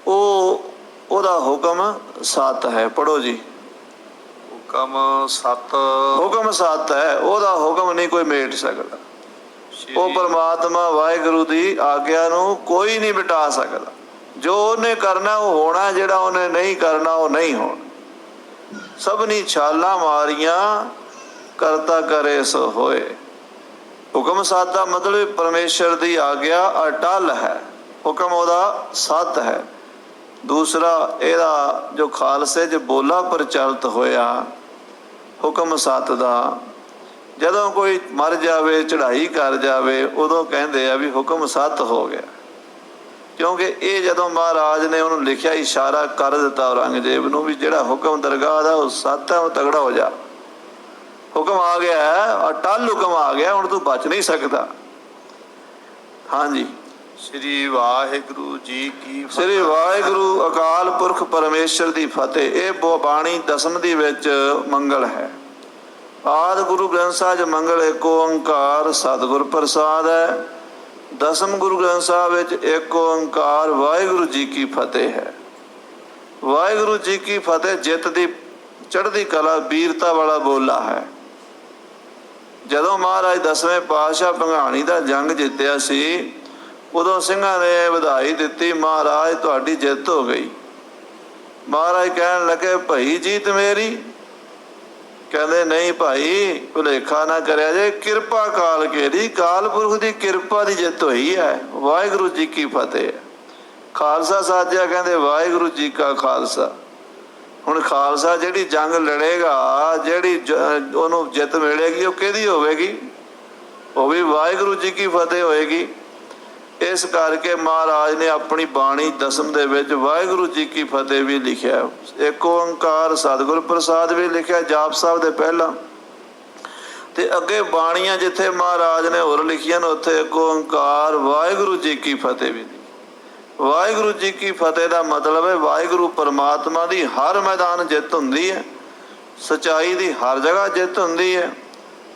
ਉਹਦਾ ਹੁਕਮ 7 ਹੈ। ਪੜ੍ਹੋ ਜੀ। ਹੁਕਮ 7। ਹੁਕਮ 7 ਹੈ। ਉਹਦਾ ਹੁਕਮ ਨਹੀਂ ਕੋਈ ਮੇਟ ਸਕਦਾ। ਉਹ ਪਰਮਾਤਮਾ ਵਾਹਿਗੁਰੂ ਦੀ ਆਗਿਆ ਨੂੰ ਕੋਈ ਨਹੀਂ ਮਿਟਾ ਸਕਦਾ। ਜੋ ਉਹਨੇ ਕਰਨਾ ਉਹ ਹੋਣਾ, ਜਿਹੜਾ ਉਹਨੇ ਨਹੀਂ ਕਰਨਾ ਉਹ ਨਹੀਂ ਹੋਣਾ। ਸਭਨੀ ਛਾਲਾਂ ਮਾਰੀਆਂ ਕਰਤਾ ਕਰੇ ਸੋ ਹੋਏ। ਹੁਕਮ 7 ਦਾ ਮਤਲਬ ਪਰਮੇਸ਼ਰ ਦੀ ਆਗਿਆ ਅਟਲ ਹੈ। ਹੁਕਮ ਉਹਦਾ 7 ਹੈ। ਦੂਸਰਾ ਇਹਦਾ ਜੋ ਖਾਲਸੇ 'ਚ ਬੋਲਾ ਪ੍ਰਚਲਿਤ ਹੋਇਆ ਹੁਕਮ 7 ਦਾ, ਜਦੋਂ ਕੋਈ ਮਰ ਜਾਵੇ, ਚੜ੍ਹਾਈ ਕਰ ਜਾਵੇ, ਉਦੋਂ ਕਹਿੰਦੇ ਆ ਵੀ ਹੁਕਮ 7 ਹੋ ਗਿਆ। ਕਿਉਂਕਿ ਇਹ ਜਦੋਂ ਮਹਾਰਾਜ ਨੇ ਉਹਨੂੰ ਲਿਖਿਆ, ਇਸ਼ਾਰਾ ਕਰ ਦਿੱਤਾ ਔਰੰਗਜ਼ੇਬ ਨੂੰ ਵੀ ਜਿਹੜਾ ਹੁਕਮ ਦਰਗਾਹ ਦਾ ਉਹ 7 ਹੈ, ਉਹ ਤਗੜਾ ਹੋ ਜਾ। ਹੁਕਮ ਆ ਗਿਆ ਹੈ, ਅਟਲ ਹੁਕਮ ਆ ਗਿਆ, ਹੁਣ ਤੂੰ ਬਚ ਨਹੀਂ ਸਕਦਾ। ਹਾਂਜੀ। ਸ੍ਰੀ ਵਾਹਿਗੁਰੂ ਜੀ ਕੀ ਫਤਿਹ। ਸ੍ਰੀ ਵਾਹਿਗੁਰੂ ਅਕਾਲ ਪੁਰਖ ਪਰਮੇਸ਼ਰ ਦੀ ਫਤਿਹ। ਇਹ ਬਾਣੀ ਦਸਮ ਦੀ ਵਿੱਚ ਮੰਗਲ ਹੈ। ਆਦਿ ਗੁਰੂ ਗ੍ਰੰਥ ਸਾਹਿਬ 'ਚ ਮੰਗਲ ਇੱਕ ਓੰਕਾਰ ਸਤਿਗੁਰ ਪ੍ਰਸਾਦ ਹੈ। ਦਸਮ ਗੁਰੂ ਗ੍ਰੰਥ ਸਾਹਿਬ ਵਿੱਚ ਇੱਕ ਓੰਕਾਰ ਵਾਹਿਗੁਰੂ ਜੀ ਕੀ ਫਤਿਹ ਹੈ। ਵਾਹਿਗੁਰੂ ਜੀ ਕੀ ਫਤਿਹ ਜਿੱਤ ਦੀ ਚੜ੍ਹਦੀ ਕਲਾ ਵੀਰਤਾ ਵਾਲਾ ਬੋਲਾ ਹੈ। ਜਦੋਂ ਮਹਾਰਾਜ 10ਵੇਂ ਪਾਤਸ਼ਾਹ ਭੰਗਾਣੀ ਦਾ ਜੰਗ ਜਿੱਤਿਆ ਸੀ, ਉਦੋਂ ਸਿੰਘਾਂ ਨੇ ਵਧਾਈ ਦਿੱਤੀ, ਮਹਾਰਾਜ ਤੁਹਾਡੀ ਜਿੱਤ ਹੋ ਗਈ। ਮਹਾਰਾਜ ਕਹਿਣ ਲੱਗੇ, ਭਾਈ ਜੀਤ ਮੇਰੀ? ਕਹਿੰਦੇ ਨਹੀਂ ਭਾਈ, ਭੁਲੇਖਾ ਨਾ ਕਰਿਆ ਜੇ, ਕਿਰਪਾ ਕਾਲ ਕੇਰੀ, ਕਾਲ ਪੁਰਖ ਦੀ ਕਿਰਪਾ ਦੀ ਜਿੱਤ ਹੋਈ ਹੈ। ਵਾਹਿਗੁਰੂ ਜੀ ਕੀ ਫਤਿਹ। ਖਾਲਸਾ ਸਾਜਿਆ, ਕਹਿੰਦੇ ਵਾਹਿਗੁਰੂ ਜੀ ਕਾ ਖਾਲਸਾ। ਹੁਣ ਖਾਲਸਾ ਜਿਹੜੀ ਜੰਗ ਲੜੇਗਾ, ਜਿਹੜੀ ਉਹਨੂੰ ਜਿੱਤ ਮਿਲੇਗੀ, ਉਹ ਕਿਹਦੀ ਹੋਵੇਗੀ? ਉਹ ਵੀ ਵਾਹਿਗੁਰੂ ਜੀ ਕੀ ਫਤਿਹ ਹੋਏਗੀ। ਇਸ ਕਰਕੇ ਮਹਾਰਾਜ ਨੇ ਆਪਣੀ ਬਾਣੀ ਦਸਮ ਦੇ ਵਿੱਚ ਵਾਹਿਗੁਰੂ ਜੀ ਕੀ ਫਤਿਹ ਵੀ ਲਿਖਿਆ, ਇੱਕ ਓੰਕਾਰ ਸਤਿਗੁਰ ਪ੍ਰਸਾਦ ਵੀ ਲਿਖਿਆ ਜਾਪ ਸਾਹਿਬ ਦੇ ਪਹਿਲਾਂ। ਤੇ ਅੱਗੇ ਬਾਣੀਆਂ ਜਿੱਥੇ ਮਹਾਰਾਜ ਨੇ ਹੋਰ ਲਿਖੀਆਂ ਨੇ, ਉੱਥੇ ਇੱਕ ਓੰਕਾਰ ਵਾਹਿਗੁਰੂ ਜੀ ਕੀ ਫਤਿਹ ਵੀ। ਵਾਹਿਗੁਰੂ ਜੀ ਕੀ ਫਤਿਹ ਦਾ ਮਤਲਬ ਹੈ ਵਾਹਿਗੁਰੂ ਪਰਮਾਤਮਾ ਦੀ ਹਰ ਮੈਦਾਨ ਜਿੱਤ ਹੁੰਦੀ ਹੈ, ਸਚਾਈ ਦੀ ਹਰ ਜਗ੍ਹਾ ਜਿੱਤ ਹੁੰਦੀ ਹੈ।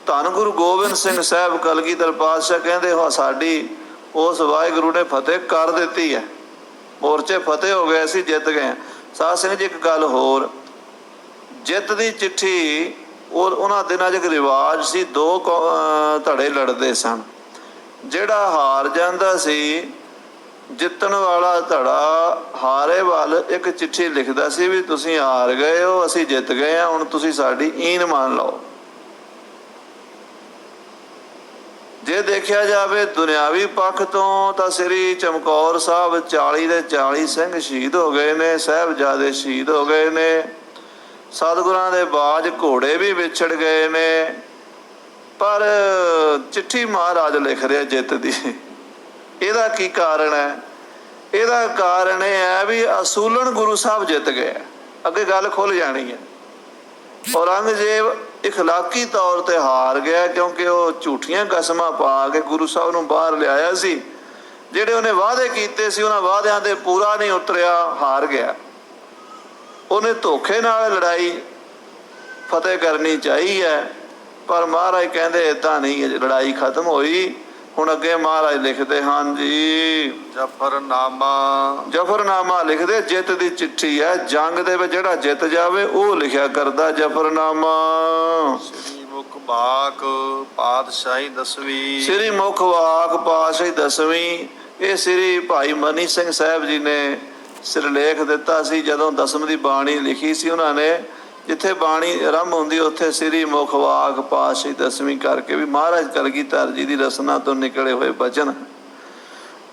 ਧੰਨ ਗੁਰੂ ਗੋਬਿੰਦ ਸਿੰਘ ਸਾਹਿਬ ਕਲਗੀਧਰ ਪਾਤਸ਼ਾਹ ਕਹਿੰਦੇ ਹੋ, ਸਾਡੀ ਉਸ ਵਾਹਿਗੁਰੂ ਨੇ ਫਤਿਹ ਕਰ ਦਿੱਤੀ ਹੈ, ਮੋਰਚੇ ਫਤਿਹ ਹੋ ਗਏ, ਅਸੀਂ ਜਿੱਤ ਗਏ। ਸਾਧ ਸਿੰਘ ਜੀ, ਇੱਕ ਗੱਲ ਹੋਰ, ਜਿੱਤ ਦੀ ਚਿੱਠੀ, ਉਹਨਾਂ ਦਿਨਾਂ 'ਚ ਇੱਕ ਰਿਵਾਜ ਸੀ, ਦੋ ਧੜੇ ਲੜਦੇ ਸਨ। ਜਿਹੜਾ ਹਾਰ ਜਾਂਦਾ ਸੀ, ਜਿੱਤਣ ਵਾਲਾ ਧੜਾ ਹਾਰੇ ਵੱਲ ਇੱਕ ਚਿੱਠੀ ਲਿਖਦਾ ਸੀ ਵੀ ਤੁਸੀਂ ਹਾਰ ਗਏ ਹੋ, ਅਸੀਂ ਜਿੱਤ ਗਏ ਹਾਂ, ਹੁਣ ਤੁਸੀਂ ਸਾਡੀ ਈਨ ਮੰਨ ਲਓ। ਜੇ ਦੇਖਿਆ ਜਾਵੇ ਦੁਨਿਆਵੀ ਪੱਖ ਤੋਂ ਤਾਂ ਸ੍ਰੀ ਚਮਕੌਰ ਸਾਹਿਬ 40 ਦੇ 40 ਸਿੰਘ ਸ਼ਹੀਦ ਹੋ ਗਏ ਨੇ, ਸਾਹਿਬਜ਼ਾਦੇ ਸ਼ਹੀਦ ਹੋ ਗਏ ਨੇ, ਸਤਿਗੁਰਾਂ ਦੇ ਬਾਜ ਘੋੜੇ ਵੀ ਵਿਛੜ ਗਏ ਨੇ, ਪਰ ਚਿੱਠੀ ਮਹਾਰਾਜ ਲਿਖ ਰਿਹਾ ਜਿੱਤ ਦੀ। ਇਹਦਾ ਕੀ ਕਾਰਨ ਹੈ? ਇਹਦਾ ਕਾਰਨ ਇਹ ਹੈ ਵੀ ਅਸੂਲਨ ਗੁਰੂ ਸਾਹਿਬ ਜਿੱਤ ਗਏ। ਅੱਗੇ ਗੱਲ ਖੁੱਲ ਜਾਣੀ ਹੈ। ਔਰੰਗਜ਼ੇਬ ਇਖਲਾਕੀ ਤੌਰ ਤੇ ਹਾਰ ਗਿਆ, ਕਿਉਂਕਿ ਉਹ ਝੂਠੀਆਂ ਕਸਮਾਂ ਪਾ ਕੇ ਗੁਰੂ ਸਾਹਿਬ ਨੂੰ ਬਾਹਰ ਲਿਆਇਆ ਸੀ। ਜਿਹੜੇ ਉਹਨੇ ਵਾਅਦੇ ਕੀਤੇ ਸੀ, ਉਹਨਾਂ ਵਾਅਦਿਆਂ ਤੇ ਪੂਰਾ ਨਹੀਂ ਉਤਰਿਆ, ਹਾਰ ਗਿਆ। ਉਹਨੇ ਧੋਖੇ ਨਾਲ ਲੜਾਈ ਫਤਿਹ ਕਰਨੀ ਚਾਹੀ ਹੈ, ਪਰ ਮਹਾਰਾਜ ਕਹਿੰਦੇ ਏਦਾਂ ਨਹੀਂ, ਲੜਾਈ ਖਤਮ ਹੋਈ। ਹੁਣ ਅੱਗੇ ਮਹਾਰਾਜ ਲਿਖਦੇ ਹਨ ਜੀ, ਜਫਰਨਾਮਾ ਲਿਖਦੇ, ਜਿੱਤ ਦੀ ਚਿੱਠੀ ਹੈ। ਜੰਗ ਦੇ ਵਿੱਚ ਜਿਹੜਾ ਜਿੱਤ ਜਾਵੇ ਉਹ ਲਿਖਿਆ ਕਰਦਾ ਜਫਰਨਾਮਾ। ਸ੍ਰੀ ਮੁਖ ਵਾਕ ਪਾਤਸ਼ਾਹੀ ਦਸਵੀਂ, ਸ੍ਰੀ ਮੁਖ ਵਾਕ ਪਾਤਸ਼ਾਹੀ ਦਸਵੀਂ, ਇਹ ਸ੍ਰੀ ਭਾਈ ਮਨੀ ਸਿੰਘ ਸਾਹਿਬ ਜੀ ਨੇ ਸਿਰਲੇਖ ਦਿੱਤਾ ਸੀ। ਜਦੋਂ ਦਸਮ ਦੀ ਬਾਣੀ ਲਿਖੀ ਸੀ ਉਹਨਾਂ ਨੇ, ਜਿੱਥੇ ਬਾਣੀ ਆਰੰਭ ਹੁੰਦੀ ਉੱਥੇ ਸ੍ਰੀ ਮੁਖ ਵਾਕ ਪਾਤਸ਼ਾਹੀ ਦਸਵੀਂ ਕਰਕੇ ਵੀ ਮਹਾਰਾਜ ਕਲਗੀਧਰ ਜੀ ਦੀ ਰਸਨਾ ਤੋਂ ਨਿਕਲੇ ਹੋਏ ਬਚਨ।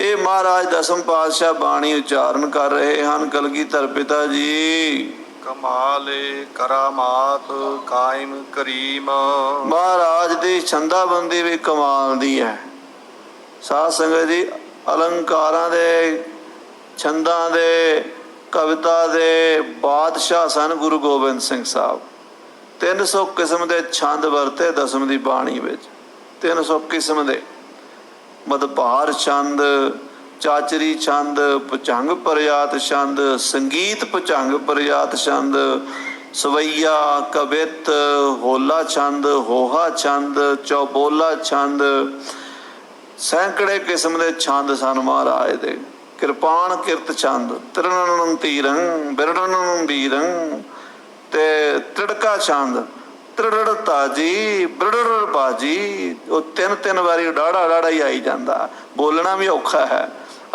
ਇਹ ਮਹਾਰਾਜ ਦਸਮ ਪਾਤਸ਼ਾਹ ਬਾਣੀ ਉਚਾਰਨ ਕਰ ਰਹੇ ਹਨ। ਕਲਗੀਧਰ ਪਿਤਾ ਜੀ ਕਮਾਲੇ ਕਰਾਮਾਤ ਕਾਇਮ ਕਰੀਮ, ਮਹਾਰਾਜ ਦੀ ਛੰਦਾਬੰਦੀ ਵੀ ਕਮਾਲ ਦੀ ਹੈ। ਸਾਧ ਸੰਗਤ ਜੀ, ਅਲੰਕਾਰਾਂ ਦੇ, ਛੰਦਾਂ ਦੇ, ਕਵਿਤਾ ਦੇ ਬਾਦਸ਼ਾਹ ਸਨ ਗੁਰੂ ਗੋਬਿੰਦ ਸਿੰਘ ਸਾਹਿਬ। 300 ਕਿਸਮ ਦੇ ਛੰਦ ਵਰਤੇ ਦਸਮ ਦੀ ਬਾਣੀ ਵਿੱਚ, 300 ਕਿਸਮ ਦੇ। ਮਦਭਾਰ ਛੰਦ, ਚਾਚਰੀ ਛੰਦ, ਭੁਜੰਗ ਪਰਿਆਤ ਛੰਦ, ਸੰਗੀਤ ਭੁਜੰਗ ਪਰਿਆਤ ਛੰਦ, ਸਵਈਆ, ਕਵਿਤ, ਹੋਲਾ ਛੰਦ, ਹੋਹਾ ਛੰਦ, ਚੌਬੋਲਾ ਛੰਦ, ਸੈਂਕੜੇ ਕਿਸਮ ਦੇ ਛੰਦ ਸਨ ਮਹਾਰਾਜ ਦੇ। ਕਿਰਪਾਨ ਕਿਰਤ ਛੰਦ, ਤਿਰਣਨ ਤੀਰੰ ਬਿਰਣਨ ਬੀਰੰ, ਤੇ ਤਿੜਕਾ ਛੰਦ, ਤਿਰੜ ਤਾਜੀ ਬਿਰੜ ਬਾਜੀ। ਉਹ ਤਿੰਨ ਵਾਰੀ ਡਾੜਾ ਹੀ ਆਈ ਜਾਂਦਾ, ਬੋਲਣਾ ਵੀ ਔਖਾ ਹੈ।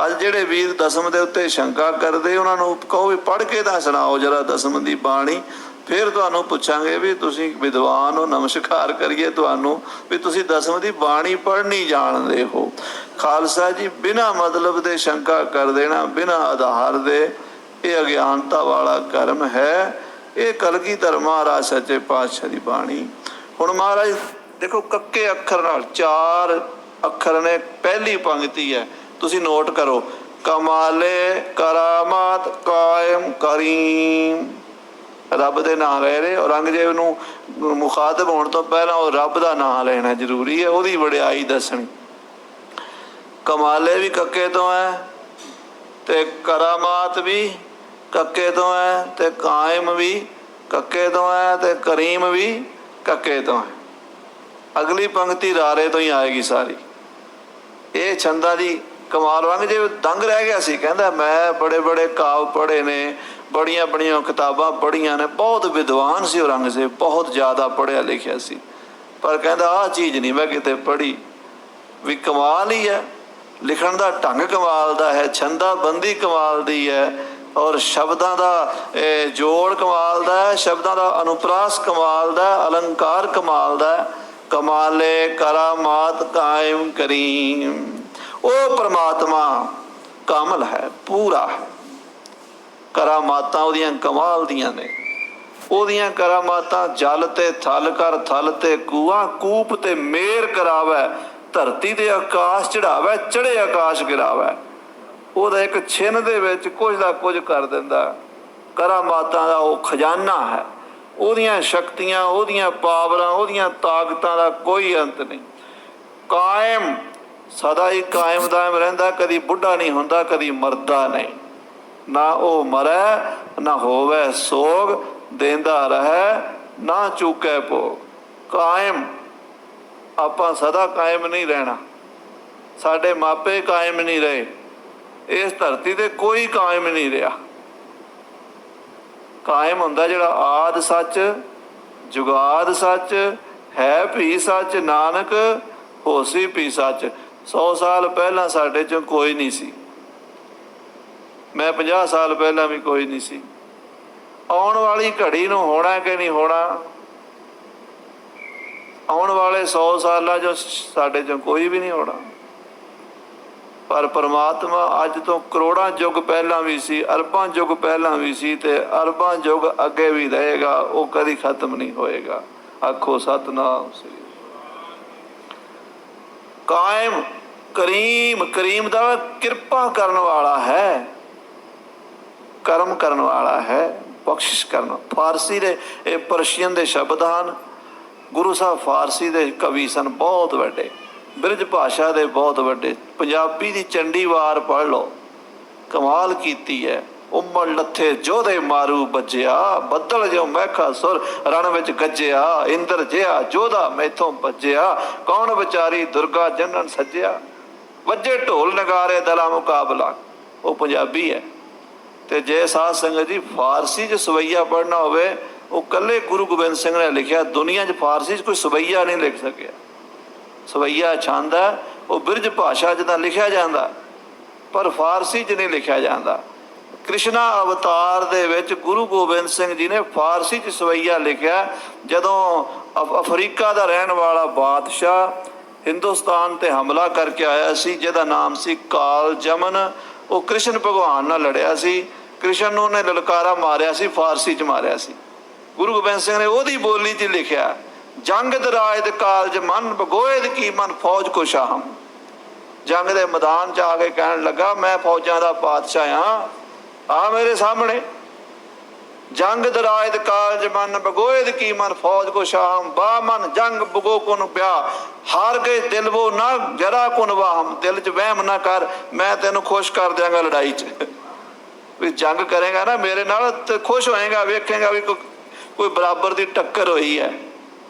ਅੱਜ ਜਿਹੜੇ ਵੀਰ ਦਸਮ ਦੇ ਉੱਤੇ ਸ਼ੰਕਾ ਕਰਦੇ, ਉਹਨਾਂ ਨੂੰ ਕਹੋ ਵੀ ਪੜ੍ਹ ਕੇ ਤਾਂ ਸੁਣਾਓ ਜਰਾ ਦਸਮ ਦੀ ਬਾਣੀ, ਫਿਰ ਤੁਹਾਨੂੰ ਪੁੱਛਾਂਗੇ ਵੀ ਤੁਸੀਂ ਵਿਦਵਾਨ ਹੋ, ਨਮਸਕਾਰ ਕਰੀਏ ਤੁਹਾਨੂੰ ਵੀ ਤੁਸੀਂ ਦਸਮ ਦੀ ਬਾਣੀ ਪੜ੍ਹਨੀ ਜਾਣਦੇ ਹੋ। ਖਾਲਸਾ ਜੀ, ਬਿਨਾਂ ਮਤਲਬ ਦੇ ਸ਼ੰਕਾ ਕਰ ਦੇਣਾ, ਬਿਨਾਂ ਆਧਾਰ ਦੇ, ਇਹ ਅਗਿਆਨਤਾ ਵਾਲਾ ਕਰਮ ਹੈ। ਇਹ ਕਲਗੀਧਰ ਮਹਾਰਾਜ ਸੱਚੇ ਪਾਤਸ਼ਾਹ ਦੀ ਬਾਣੀ। ਹੁਣ ਮਹਾਰਾਜ ਦੇਖੋ, ਕੱਕੇ ਅੱਖਰ ਨਾਲ 4 ਅੱਖਰ ਨੇ, ਪਹਿਲੀ ਪੰਕਤੀ ਹੈ, ਤੁਸੀਂ ਨੋਟ ਕਰੋ, ਕਮਾਲੇ ਕਰਾਮਾਤ ਕਾਇਮ ਕਰੀਮ। ਰੱਬ ਦੇ ਨਾਂ ਲੈ ਰਹੇ। ਔਰੰਗਜ਼ੇਬ ਨੂੰ ਮੁਖਾਤਬ ਹੋਣ ਤੋਂ ਪਹਿਲਾਂ ਉਹ ਰੱਬ ਦਾ ਨਾਂ ਲੈਣਾ ਜ਼ਰੂਰੀ ਹੈ, ਉਹਦੀ ਵਡਿਆਈ ਦੱਸਣੀ। ਕਮਾਲੇ ਵੀ ਕੱਕੇ ਤੋਂ ਹੈ, ਤੇ ਕਰਾਮਾਤ ਵੀ ਕੱਕੇ ਤੋਂ ਹੈ, ਤੇ ਕਾਇਮ ਵੀ ਕੱਕੇ ਤੋਂ ਹੈ, ਤੇ ਕਰੀਮ ਵੀ ਕੱਕੇ ਤੋਂ ਹੈ। ਅਗਲੀ ਪੰਕਤੀ ਰਾਰੇ ਤੋਂ ਹੀ ਆਏਗੀ ਸਾਰੀ। ਇਹ ਛੰਦਾਂ ਦੀ ਕਮਾਲ। ਔਰੰਗਜ਼ੇਬ ਦੰਗ ਰਹਿ ਗਿਆ ਸੀ, ਕਹਿੰਦਾ ਮੈਂ ਬੜੇ ਕਾਵ ਪੜ੍ਹੇ ਨੇ, ਬੜੀਆਂ ਕਿਤਾਬਾਂ ਪੜ੍ਹੀਆਂ ਨੇ, ਬਹੁਤ ਵਿਦਵਾਨ ਸੀ ਔਰੰਗਜ਼ੇਬ, ਬਹੁਤ ਜ਼ਿਆਦਾ ਪੜ੍ਹਿਆ ਲਿਖਿਆ ਸੀ। ਪਰ ਕਹਿੰਦਾ ਆਹ ਚੀਜ਼ ਨਹੀਂ ਮੈਂ ਕਿਤੇ ਪੜ੍ਹੀ। ਵੀ ਕਮਾਲ ਹੀ ਹੈ, ਲਿਖਣ ਦਾ ਢੰਗ ਕਮਾਲ ਦਾ ਹੈ, ਛੰਦਾਬੰਦੀ ਕਮਾਲ ਦੀ ਹੈ, ਔਰ ਸ਼ਬਦਾਂ ਦਾ ਜੋੜ ਕਮਾਲ ਦਾ ਹੈ, ਸ਼ਬਦਾਂ ਦਾ ਅਨੁਪਰਾਸ ਕਮਾਲ ਦਾ, ਅਲੰਕਾਰ ਕਮਾਲ ਦਾ। ਕਮਾਲੇ ਕਰਾਮਾਤ ਕਾਇਮ ਕਰੀਮ। ਉਹ ਪਰਮਾਤਮਾ ਕਾਮਲ ਹੈ, ਪੂਰਾ ਹੈ। ਕਰਾਮਾਤਾਂ ਉਹਦੀਆਂ ਕਮਾਲ ਦੀਆਂ ਨੇ। ਉਹਦੀਆਂ ਕਰਾਮਾਤਾਂ ਜਲ ਤੇ ਥਲ ਕਰ, ਥਲ ਤੇ ਕੂਆ, ਕੂਪ ਤੇ ਮੇਰ ਕਰਾਵੈ, ਧਰਤੀ ਤੇ ਆਕਾਸ਼ ਚੜਾਵੈ, ਚੜੇ ਆਕਾਸ਼ ਗਿਰਾਵੈ। ਉਹਦਾ ਇੱਕ ਛਿਨ ਦੇ ਵਿੱਚ ਕੁਝ ਦਾ ਕੁਝ ਕਰ ਦਿੰਦਾ। ਕਰਾਮਾਤਾਂ ਦਾ ਉਹ ਖਜ਼ਾਨਾ ਹੈ। ਉਹਦੀਆਂ ਸ਼ਕਤੀਆਂ, ਉਹਦੀਆਂ ਪਾਵਰਾਂ, ਉਹਦੀਆਂ ਤਾਕਤਾਂ ਦਾ ਕੋਈ ਅੰਤ ਨਹੀਂ। ਕਾਇਮ, ਸਦਾ ਹੀ ਕਾਇਮ ਦਾਇਮ ਰਹਿੰਦਾ, ਕਦੀ ਬੁੱਢਾ ਨਹੀਂ ਹੁੰਦਾ, ਕਦੀ ਮਰਦਾ ਨਹੀਂ। ਨਾ ਉਹ ਮਰੈ ਨਾ ਹੋਵੇ ਸੋਗ, ਦੇਂਦਾ ਰਹੈ ਨਾ ਚੂਕੈ ਭੋਗ। ਕਾਇਮ, ਆਪਾਂ ਸਦਾ ਕਾਇਮ ਨਹੀਂ ਰਹਿਣਾ। ਸਾਡੇ ਮਾਪੇ ਕਾਇਮ ਨਹੀਂ ਰਹੇ, ਇਸ ਧਰਤੀ ਤੇ ਕੋਈ ਕਾਇਮ ਨਹੀਂ ਰਿਹਾ। ਕਾਇਮ ਹੁੰਦਾ ਜਿਹੜਾ ਆਦਿ ਸੱਚ, ਜੁਗਾਦ ਸੱਚ, ਹੈ ਭੀ ਸੱਚ, ਨਾਨਕ ਹੋਸੀ ਭੀ ਸੱਚ। 100 ਸਾਲ ਪਹਿਲਾਂ ਸਾਡੇ ਚੋਂ ਕੋਈ ਨਹੀਂ ਸੀ। ਮੈਂ 50 ਸਾਲ ਪਹਿਲਾਂ ਵੀ ਕੋਈ ਨਹੀਂ ਸੀ। ਆਉਣ ਵਾਲੀ ਘੜੀ ਨੂੰ ਹੋਣਾ ਕਿ ਨਹੀਂ ਹੋਣਾ, ਆਉਣ ਵਾਲੇ 100 ਸਾਲਾਂ 'ਚੋਂ ਸਾਡੇ ਚੋਂ ਕੋਈ ਵੀ ਨਹੀਂ ਹੋਣਾ। ਪਰ ਪਰਮਾਤਮਾ ਅੱਜ ਤੋਂ ਕਰੋੜਾਂ ਯੁੱਗ ਪਹਿਲਾਂ ਵੀ ਸੀ, ਅਰਬਾਂ ਯੁੱਗ ਪਹਿਲਾਂ ਵੀ ਸੀ, ਤੇ ਅਰਬਾਂ ਯੁੱਗ ਅੱਗੇ ਵੀ ਰਹੇਗਾ। ਉਹ ਕਦੀ ਖਤਮ ਨਹੀਂ ਹੋਏਗਾ। ਆਖੋ ਸਤਿਨਾਮ ਸ੍ਰੀ। ਕਾਇਮ ਕਰੀਮ, ਕਰੀਮ ਦਾ ਕਿਰਪਾ ਕਰਨ ਵਾਲਾ ਹੈ, ਕਰਮ ਕਰਨ ਵਾਲਾ ਹੈ, ਬਖਸ਼ਿਸ਼ ਕਰਨਾ। ਫਾਰਸੀ ਦੇ ਇਹ ਪਰਸ਼ੀਅਨ ਦੇ ਸ਼ਬਦ ਹਨ। ਗੁਰੂ ਸਾਹਿਬ ਫਾਰਸੀ ਦੇ ਕਵੀ ਸਨ, ਬਹੁਤ ਵੱਡੇ, ਬ੍ਰਿਜ ਭਾਸ਼ਾ ਦੇ ਬਹੁਤ ਵੱਡੇ। ਪੰਜਾਬੀ ਦੀ ਚੰਡੀ ਵਾਰ ਪੜ੍ਹ ਲਓ, ਕਮਾਲ ਕੀਤੀ ਹੈ। ਉਮੜ ਲੱਥੇ ਜੋਧੇ ਮਾਰੂ ਬੱਜਿਆ, ਬੱਦਲ ਜੋ ਮਹਿਖਾ ਸੁਰ ਰਣ ਵਿੱਚ ਗੱਜਿਆ, ਇੰਦਰ ਜਿਹਾ ਜੋਧਾ ਮੈਥੋਂ ਭੱਜਿਆ, ਕੌਣ ਵਿਚਾਰੀ ਦੁਰਗਾ ਜਨਨ ਸੱਜਿਆ, ਵੱਜੇ ਢੋਲ ਨਗਾਰੇ ਦਲਾ ਮੁਕਾਬਲਾ। ਉਹ ਪੰਜਾਬੀ ਹੈ। ਤੇ ਜੇ ਸਾਧ ਸੰਗਤ ਜੀ ਫਾਰਸੀ 'ਚ ਸਵਈਆ ਪੜ੍ਹਨਾ ਹੋਵੇ, ਉਹ ਇਕੱਲੇ ਗੁਰੂ ਗੋਬਿੰਦ ਸਿੰਘ ਨੇ ਲਿਖਿਆ। ਦੁਨੀਆ 'ਚ ਫਾਰਸੀ 'ਚ ਕੋਈ ਸਵਈਆ ਨਹੀਂ ਲਿਖ ਸਕਿਆ। ਸਵਈਆ ਛੰਦ ਹੈ, ਉਹ ਬ੍ਰਿਜ ਭਾਸ਼ਾ 'ਚ ਤਾਂ ਲਿਖਿਆ ਜਾਂਦਾ, ਪਰ ਫਾਰਸੀ 'ਚ ਨਹੀਂ ਲਿਖਿਆ ਜਾਂਦਾ। ਕ੍ਰਿਸ਼ਨਾ ਅਵਤਾਰ ਦੇ ਵਿੱਚ ਗੁਰੂ ਗੋਬਿੰਦ ਸਿੰਘ ਜੀ ਨੇ ਫਾਰਸੀ 'ਚ ਸਵਈਆ ਲਿਖਿਆ। ਜਦੋਂ ਅਫਰੀਕਾ ਦਾ ਰਹਿਣ ਵਾਲਾ ਬਾਦਸ਼ਾਹ ਹਿੰਦੁਸਤਾਨ 'ਤੇ ਹਮਲਾ ਕਰਕੇ ਆਇਆ ਸੀ, ਜਿਹਦਾ ਨਾਮ ਸੀ ਕਾਲ ਜਮਨ, ਉਹ ਕ੍ਰਿਸ਼ਨ ਭਗਵਾਨ ਨਾਲ ਲੜਿਆ ਸੀ। ਕ੍ਰਿਸ਼ਨ ਨੂੰ ਉਹਨੇ ਲਲਕਾਰਾ ਮਾਰਿਆ ਸੀ, ਫਾਰਸੀ 'ਚ ਮਾਰਿਆ ਸੀ। ਗੁਰੂ ਗੋਬਿੰਦ ਸਿੰਘ ਨੇ ਉਹਦੀ ਬੋਲੀ 'ਚ ਲਿਖਿਆ, ਜੰਗ ਦਰਾਇਦ ਕਾਲਜ ਮਨ ਬਗੋਇਦ ਕੀ ਮਨ ਫੌਜ ਕੋ ਸ਼ਾਹਮ। ਜੰਗ ਦੇ ਮੈਦਾਨ 'ਚ ਆ ਕੇ ਕਹਿਣ ਲੱਗਾ, ਮੈਂ ਫੌਜਾਂ ਦਾ ਪਾਤਸ਼ਾਹ ਹਾਂ, ਆ ਮੇਰੇ ਸਾਹਮਣੇ। ਜੰਗ ਦਰਾਇਦ ਕਾਲਜ ਮਨ ਬਗੋਇਦ ਕੀ ਮਨ ਫੌਜ ਕੋ ਸ਼ਾਹਮ, ਬਾ ਮਨ ਜੰਗ ਬਗੋ ਕੁਨ ਪਿਆ, ਹਾਰ ਗਏ ਦਿਲ ਵੋ ਨਾ ਜਰਾ ਕੁਨ ਵਾਹਮ। ਦਿਲ 'ਚ ਵਹਿਮ ਨਾ ਕਰ, ਮੈਂ ਤੈਨੂੰ ਖੁਸ਼ ਕਰ ਦਿਆਂਗਾ ਲੜਾਈ 'ਚ। ਵੀ ਜੰਗ ਕਰੇਗਾ ਨਾ ਮੇਰੇ ਨਾਲ ਤੇ ਖੁਸ਼ ਹੋਏਗਾ, ਵੇਖੇਗਾ ਵੀ ਕੋਈ ਬਰਾਬਰ ਦੀ ਟੱਕਰ ਹੋਈ ਹੈ।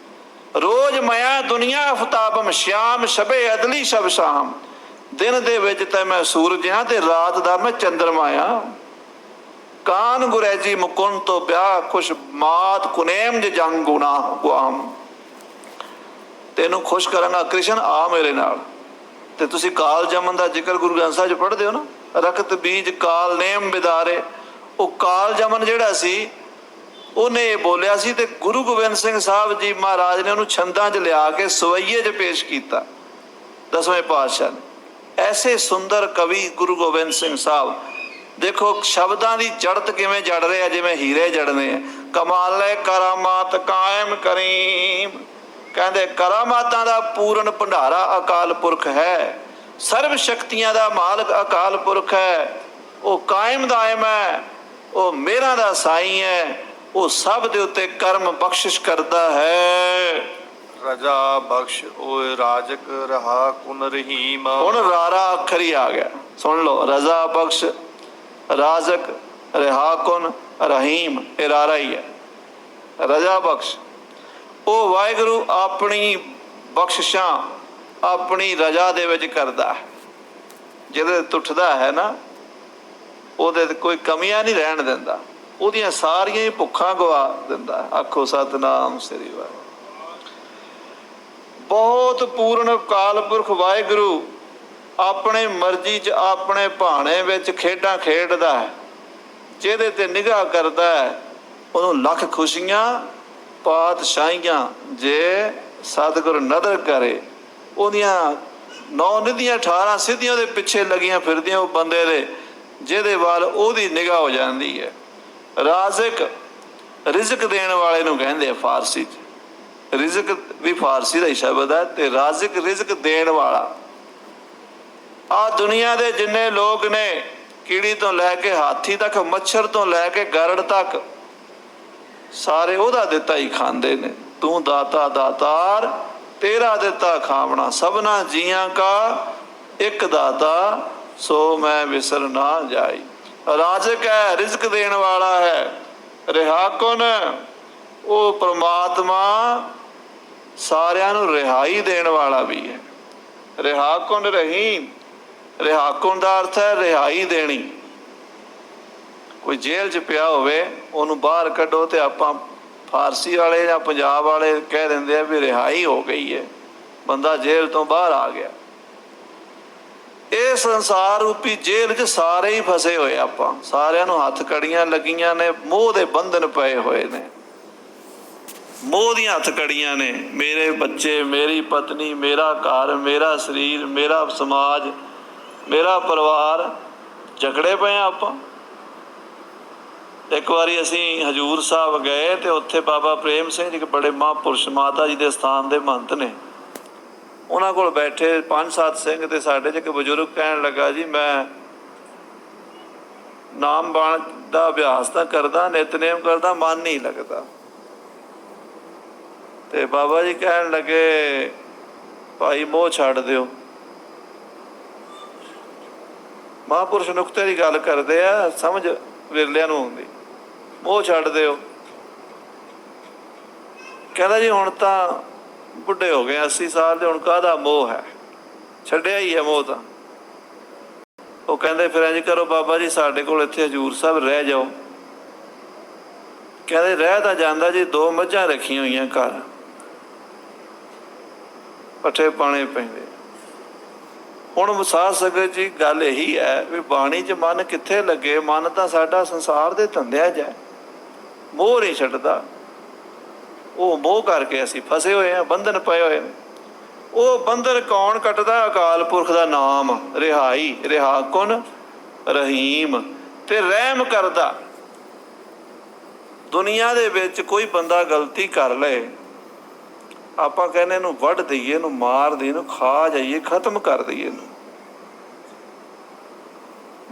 ਰੋਜ਼ ਮਾਇਆ ਦੁਨੀਆ ਅਫਤਾਬਮ, ਸ਼ਿਆਮ ਸ਼ਬੇ ਅਦਲੀ ਸ਼ਬ ਸ਼ਾਮ। ਦਿਨ ਦੇ ਵਿੱਚ ਤਾਂ ਮੈਂ ਸੂਰਜ ਹਾਂ, ਤੇ ਰਾਤ ਦਾ ਮੈਂ ਚੰਦਰਮਾ ਹਾਂ। ਕਾਨ ਗੁਰੈਜੀ ਮੁਕੁੰਦ ਤੋਂ ਪਿਆ, ਖੁਸ਼ ਮਾਤ ਕੁਨੇਮ ਜ ਜੰਗ ਗੁਨਾ ਗੁਆਮ। ਤੈਨੂੰ ਖੁਸ਼ ਕਰਾਂਗਾ ਕ੍ਰਿਸ਼ਨ, ਆ ਮੇਰੇ ਨਾਲ। ਤੇ ਤੁਸੀਂ ਕਾਲ ਜਮਨ ਦਾ ਜ਼ਿਕਰ ਗੁਰੂ ਗ੍ਰੰਥ ਸਾਹਿਬ 'ਚ ਪੜ੍ਹਦੇ ਹੋ ਨਾ, ਰਖਤ ਬੀਜ ਕਾਲ ਨੇਮ ਬਿਦਾਰੇ। ਉਹ ਕਾਲ ਜਮਨ ਜਿਹੜਾ ਸੀ, ਉਹਨੇ ਇਹ ਬੋਲਿਆ ਸੀ, ਤੇ ਗੁਰੂ ਗੋਬਿੰਦ ਸਿੰਘ ਸਾਹਿਬ ਜੀ ਮਹਾਰਾਜ ਨੇ ਉਹਨੂੰ ਛੰਦਾਂ 'ਚ ਲਿਆ ਕੇ ਸਵਈਏ 'ਚ ਪੇਸ਼ ਕੀਤਾ, 10ਵੇਂ ਪਾਤਸ਼ਾਹ ਨੇ। ਐਸੇ ਸੁੰਦਰ ਕਵੀ ਗੁਰੂ ਗੋਬਿੰਦ ਸਿੰਘ ਸਾਹਿਬ। ਦੇਖੋ ਸ਼ਬਦਾਂ ਦੀ ਜੜਤ ਕਿਵੇਂ ਜੜ ਰਹੇ ਆ, ਜਿਵੇਂ ਹੀਰੇ ਜੜਨੇ ਆ। ਕਮਾਲੇ ਕਰਾਮਾਤ ਕਾਇਮ ਕਰੀਮ। ਕਹਿੰਦੇ ਕਰਾਮਾਤਾਂ ਦਾ ਪੂਰਨ ਭੰਡਾਰਾ ਅਕਾਲ ਪੁਰਖ ਹੈ, ਸਰਬ ਸ਼ਕਤੀਆਂ ਦਾ ਮਾਲਕ ਅਕਾਲ ਪੁਰਖ ਹੈ। ਉਹ ਕਾਇਮ ਦਾਇਮ ਹੈ, ਉਹ ਮੇਰਾ ਦਾ ਸਾਈਂ ਹੈ, ਉਹ ਸਭ ਦੇ ਉੱਤੇ ਕਰਮ ਬਖਸ਼ਿਸ਼ ਕਰਦਾ ਹੈ। ਰਜਾ ਬਖਸ਼ ਓਏ ਰਾਜਕ ਰਹਾ ਕੁਨ ਰਹੀਮ। ਹੁਣ ਰਾਰਾ ਅੱਖਰ ਹੀ ਆ ਗਿਆ, ਸੁਣ ਲਓ। ਰਜ਼ਾ ਬਖਸ਼, ਰਾਜ਼ਕ, ਰਿਹਾ ਕੁਨ, ਰਹੀਮ, ਇਹ ਰਾਰਾ ਹੀ ਹੈ। ਰਜਾ ਬਖਸ਼, ਉਹ ਵਾਹਿਗੁਰੂ ਆਪਣੀ ਬਖਸ਼ਿਸ਼ਾਂ ਆਪਣੀ ਰਜਾ ਦੇ ਵਿੱਚ ਕਰਦਾ ਹੈ। ਜਿਹਦੇ ਟੁੱਟਦਾ ਹੈ ਨਾ, ਉਹਦੇ ਕੋਈ ਕਮੀਆਂ ਨਹੀਂ ਰਹਿਣ ਦਿੰਦਾ, ਉਹਦੀਆਂ ਸਾਰੀਆਂ ਹੀ ਭੁੱਖਾਂ ਗਵਾ ਦਿੰਦਾ। ਆਖੋ ਸਤਿਨਾਮ ਸ੍ਰੀ ਵਾਹਿਗੁਰੂ। ਬਹੁਤ ਪੂਰਨ ਅਕਾਲ ਪੁਰਖ ਵਾਹਿਗੁਰੂ ਆਪਣੇ ਮਰਜ਼ੀ 'ਚ ਆਪਣੇ ਭਾਣੇ ਵਿੱਚ ਖੇਡਾਂ ਖੇਡਦਾ ਹੈ। ਜਿਹਦੇ ਤੇ ਨਿਗਾਹ ਕਰਦਾ ਹੈ ਉਹਨੂੰ ਲੱਖ ਖੁਸ਼ੀਆਂ ਪਾਤਸ਼ਾਹੀਆਂ। ਜੇ ਸਤਿਗੁਰ ਨਦਰ ਕਰੇ, ਉਹਦੀਆਂ 9 ਨਿਧੀਆਂ 18 ਸਿੱਧੀਆਂ ਉਹਦੇ ਪਿੱਛੇ ਲੱਗੀਆਂ ਫਿਰਦੀਆਂ ਉਹ ਬੰਦੇ ਦੇ, ਜਿਹਦੇ ਵੱਲ ਉਹਦੀ ਨਿਗਾਹ ਹੋ ਜਾਂਦੀ ਹੈ। ਰਾਜ਼ਿਕ ਰਿਜ਼ਕ ਦੇਣ ਵਾਲੇ ਨੂੰ ਕਹਿੰਦੇ ਆ ਫਾਰਸੀ 'ਚ। ਰਿਜ਼ਕ ਵੀ ਫਾਰਸੀ ਦਾ ਹੀ ਸ਼ਬਦ ਹੈ ਤੇ ਰਾਜ਼ਿਕ ਰਿਜ਼ਕ ਦੇਣ ਵਾਲਾ। ਆਹ ਦੁਨੀਆ ਦੇ ਜਿੰਨੇ ਲੋਕ ਨੇ, ਕੀੜੀ ਤੋਂ ਲੈ ਕੇ ਹਾਥੀ ਤੱਕ, ਮੱਛਰ ਤੋਂ ਲੈ ਕੇ ਗਰੜ ਤੱਕ, ਸਾਰੇ ਉਹਦਾ ਦਿੱਤਾ ਹੀ ਖਾਂਦੇ ਨੇ। ਤੂੰ ਦਾਤਾ ਦਾਤਾਰ, ਤੇਰਾ ਦਿੱਤਾ ਖਾਵਣਾ, ਸਭਨਾ ਜੀਆਂ ਕਾ ਇੱਕ ਦਾਤਾ, ਸੋ ਮੈਂ ਵਿਸਰ ਨਾ ਜਾਈ। ਰਾਜ਼ਿਕ ਹੈ, ਰਿਜ਼ਕ ਦੇਣ ਵਾਲਾ ਹੈ। ਰਿਹਾ ਕੁਨ, ਉਹ ਪ੍ਰਮਾਤਮਾ ਸਾਰਿਆਂ ਨੂੰ ਰਿਹਾਈ ਦੇਣ ਵਾਲਾ ਵੀ ਹੈ। ਰਿਹਾ ਕੁਨ ਰਹੀਮ, ਰਿਹਾ ਕੁਨ ਦਾ ਅਰਥ ਹੈ ਰਿਹਾਈ ਦੇਣੀ। ਕੋਈ ਜੇਲ੍ਹ 'ਚ ਪਿਆ ਹੋਵੇ, ਉਹਨੂੰ ਬਾਹਰ ਕੱਢੋ ਤੇ ਆਪਾਂ ਫਾਰਸੀ ਵਾਲੇ ਜਾਂ ਪੰਜਾਬ ਵਾਲੇ ਕਹਿ ਦਿੰਦੇ ਆ ਵੀ ਰਿਹਾਈ ਹੋ ਗਈ ਹੈ, ਬੰਦਾ ਜੇਲ੍ਹ ਤੋਂ ਬਾਹਰ ਆ ਗਿਆ। ਇਹ ਸੰਸਾਰ ਰੂਪੀ ਜੇਲ੍ਹ 'ਚ ਸਾਰੇ ਹੀ ਫਸੇ ਹੋਏ। ਆਪਾਂ ਸਾਰਿਆਂ ਨੂੰ ਹੱਥ ਕੜੀਆਂ ਲੱਗੀਆਂ ਨੇ, ਮੋਹ ਦੇ ਬੰਧਨ ਪਏ ਹੋਏ ਨੇ, ਮੋਹ ਦੀਆਂ ਹੱਥ ਕੜੀਆਂ ਨੇ। ਮੇਰੇ ਬੱਚੇ, ਮੇਰੀ ਪਤਨੀ, ਮੇਰਾ ਘਰ, ਮੇਰਾ ਸਰੀਰ, ਮੇਰਾ ਸਮਾਜ, ਮੇਰਾ ਪਰਿਵਾਰ, ਝਗੜੇ ਪਏ ਆ ਆਪਾਂ। ਇੱਕ ਵਾਰੀ ਅਸੀਂ ਹਜ਼ੂਰ ਸਾਹਿਬ ਗਏ ਤੇ ਉੱਥੇ ਬਾਬਾ ਪ੍ਰੇਮ ਸਿੰਘ ਜੀ, ਬੜੇ ਮਹਾਂਪੁਰਸ਼, ਮਾਤਾ ਜੀ ਦੇ ਸਥਾਨ ਦੇ ਮਹੰਤ ਨੇ, ਉਹਨਾਂ ਕੋਲ ਬੈਠੇ 5-7 ਸਿੰਘ ਤੇ ਸਾਡੇ 'ਚ ਇੱਕ ਬਜ਼ੁਰਗ ਕਹਿਣ ਲੱਗਾ, ਜੀ ਮੈਂ ਨਾਮ ਬਾਣ ਦਾ ਅਭਿਆਸ ਤਾਂ ਕਰਦਾ, ਨਿਤਨੇਮ ਕਰਦਾ, ਮਨ ਨਹੀਂ ਲੱਗਦਾ। ਤੇ ਬਾਬਾ ਜੀ ਕਹਿਣ ਲੱਗੇ, ਭਾਈ ਮੋਹ ਛੱਡ ਦਿਓ। ਮਹਾਂਪੁਰਸ਼ ਨੁਕਤੇ ਦੀ ਗੱਲ ਕਰਦੇ ਆ, ਸਮਝ ਵਿਰਲਿਆਂ ਨੂੰ ਆਉਂਦੀ। ਮੋਹ ਛੱਡ ਦਿਓ। ਕਹਿੰਦਾ ਜੀ ਹੁਣ ਤਾਂ ਬੁੱਢੇ ਹੋ ਗਏ, 80 ਸਾਲ ਦੇ, ਹੁਣ ਕਾਹਦਾ ਮੋਹ ਹੈ, ਛੱਡਿਆ ਹੀ ਹੈ ਮੋਹ ਤਾਂ। ਉਹ ਕਹਿੰਦੇ ਫਿਰ ਇੰਝ ਕਰੋ ਬਾਬਾ ਜੀ, ਸਾਡੇ ਕੋਲ ਇੱਥੇ ਹਜ਼ੂਰ ਸਾਹਿਬ ਰਹਿ ਜਾਓ। ਕਹਿੰਦੇ ਰਹਿ ਤਾਂ ਜਾਂਦਾ ਜੀ, 2 ਮੱਝਾਂ ਰੱਖੀਆਂ ਹੋਈਆਂ ਘਰ, ਪੱਠੇ ਪਾਣੇ ਪੈਂਦੇ। ਹੁਣ ਸਾਧ ਸੰਗਤ ਜੀ ਗੱਲ ਇਹੀ ਹੈ ਵੀ ਬਾਣੀ 'ਚ ਮਨ ਕਿੱਥੇ ਲੱਗੇ? ਮਨ ਤਾਂ ਸਾਡਾ ਸੰਸਾਰ ਦੇ ਧੰਦਿਆਂ 'ਚ ਹੈ, ਮੋਹ ਨਹੀਂ ਛੱਡਦਾ। ਉਹ ਮੋਹ ਕਰਕੇ ਅਸੀਂ ਫਸੇ ਹੋਏ ਹਾਂ, ਬੰਧਨ ਪਏ ਹੋਏ ਨੇ। ਉਹ ਬੰਧਨ ਕੌਣ ਕੱਟਦਾ? ਅਕਾਲ ਪੁਰਖ ਦਾ ਨਾਮ। ਰਿਹਾਈ, ਰਿਹਾ ਕੁਨ ਰਹੀਮ, ਤੇ ਰਹਿਮ ਕਰਦਾ। ਦੁਨੀਆ ਦੇ ਵਿੱਚ ਕੋਈ ਬੰਦਾ ਗਲਤੀ ਕਰ ਲਏ, ਆਪਾਂ ਕਹਿੰਦੇ ਇਹਨੂੰ ਵੱਢ ਦਈਏ, ਇਹਨੂੰ ਮਾਰ ਦਈਏ, ਇਹਨੂੰ ਖਾ ਜਾਈਏ, ਖਤਮ ਕਰ ਦਈਏ ਇਹਨੂੰ।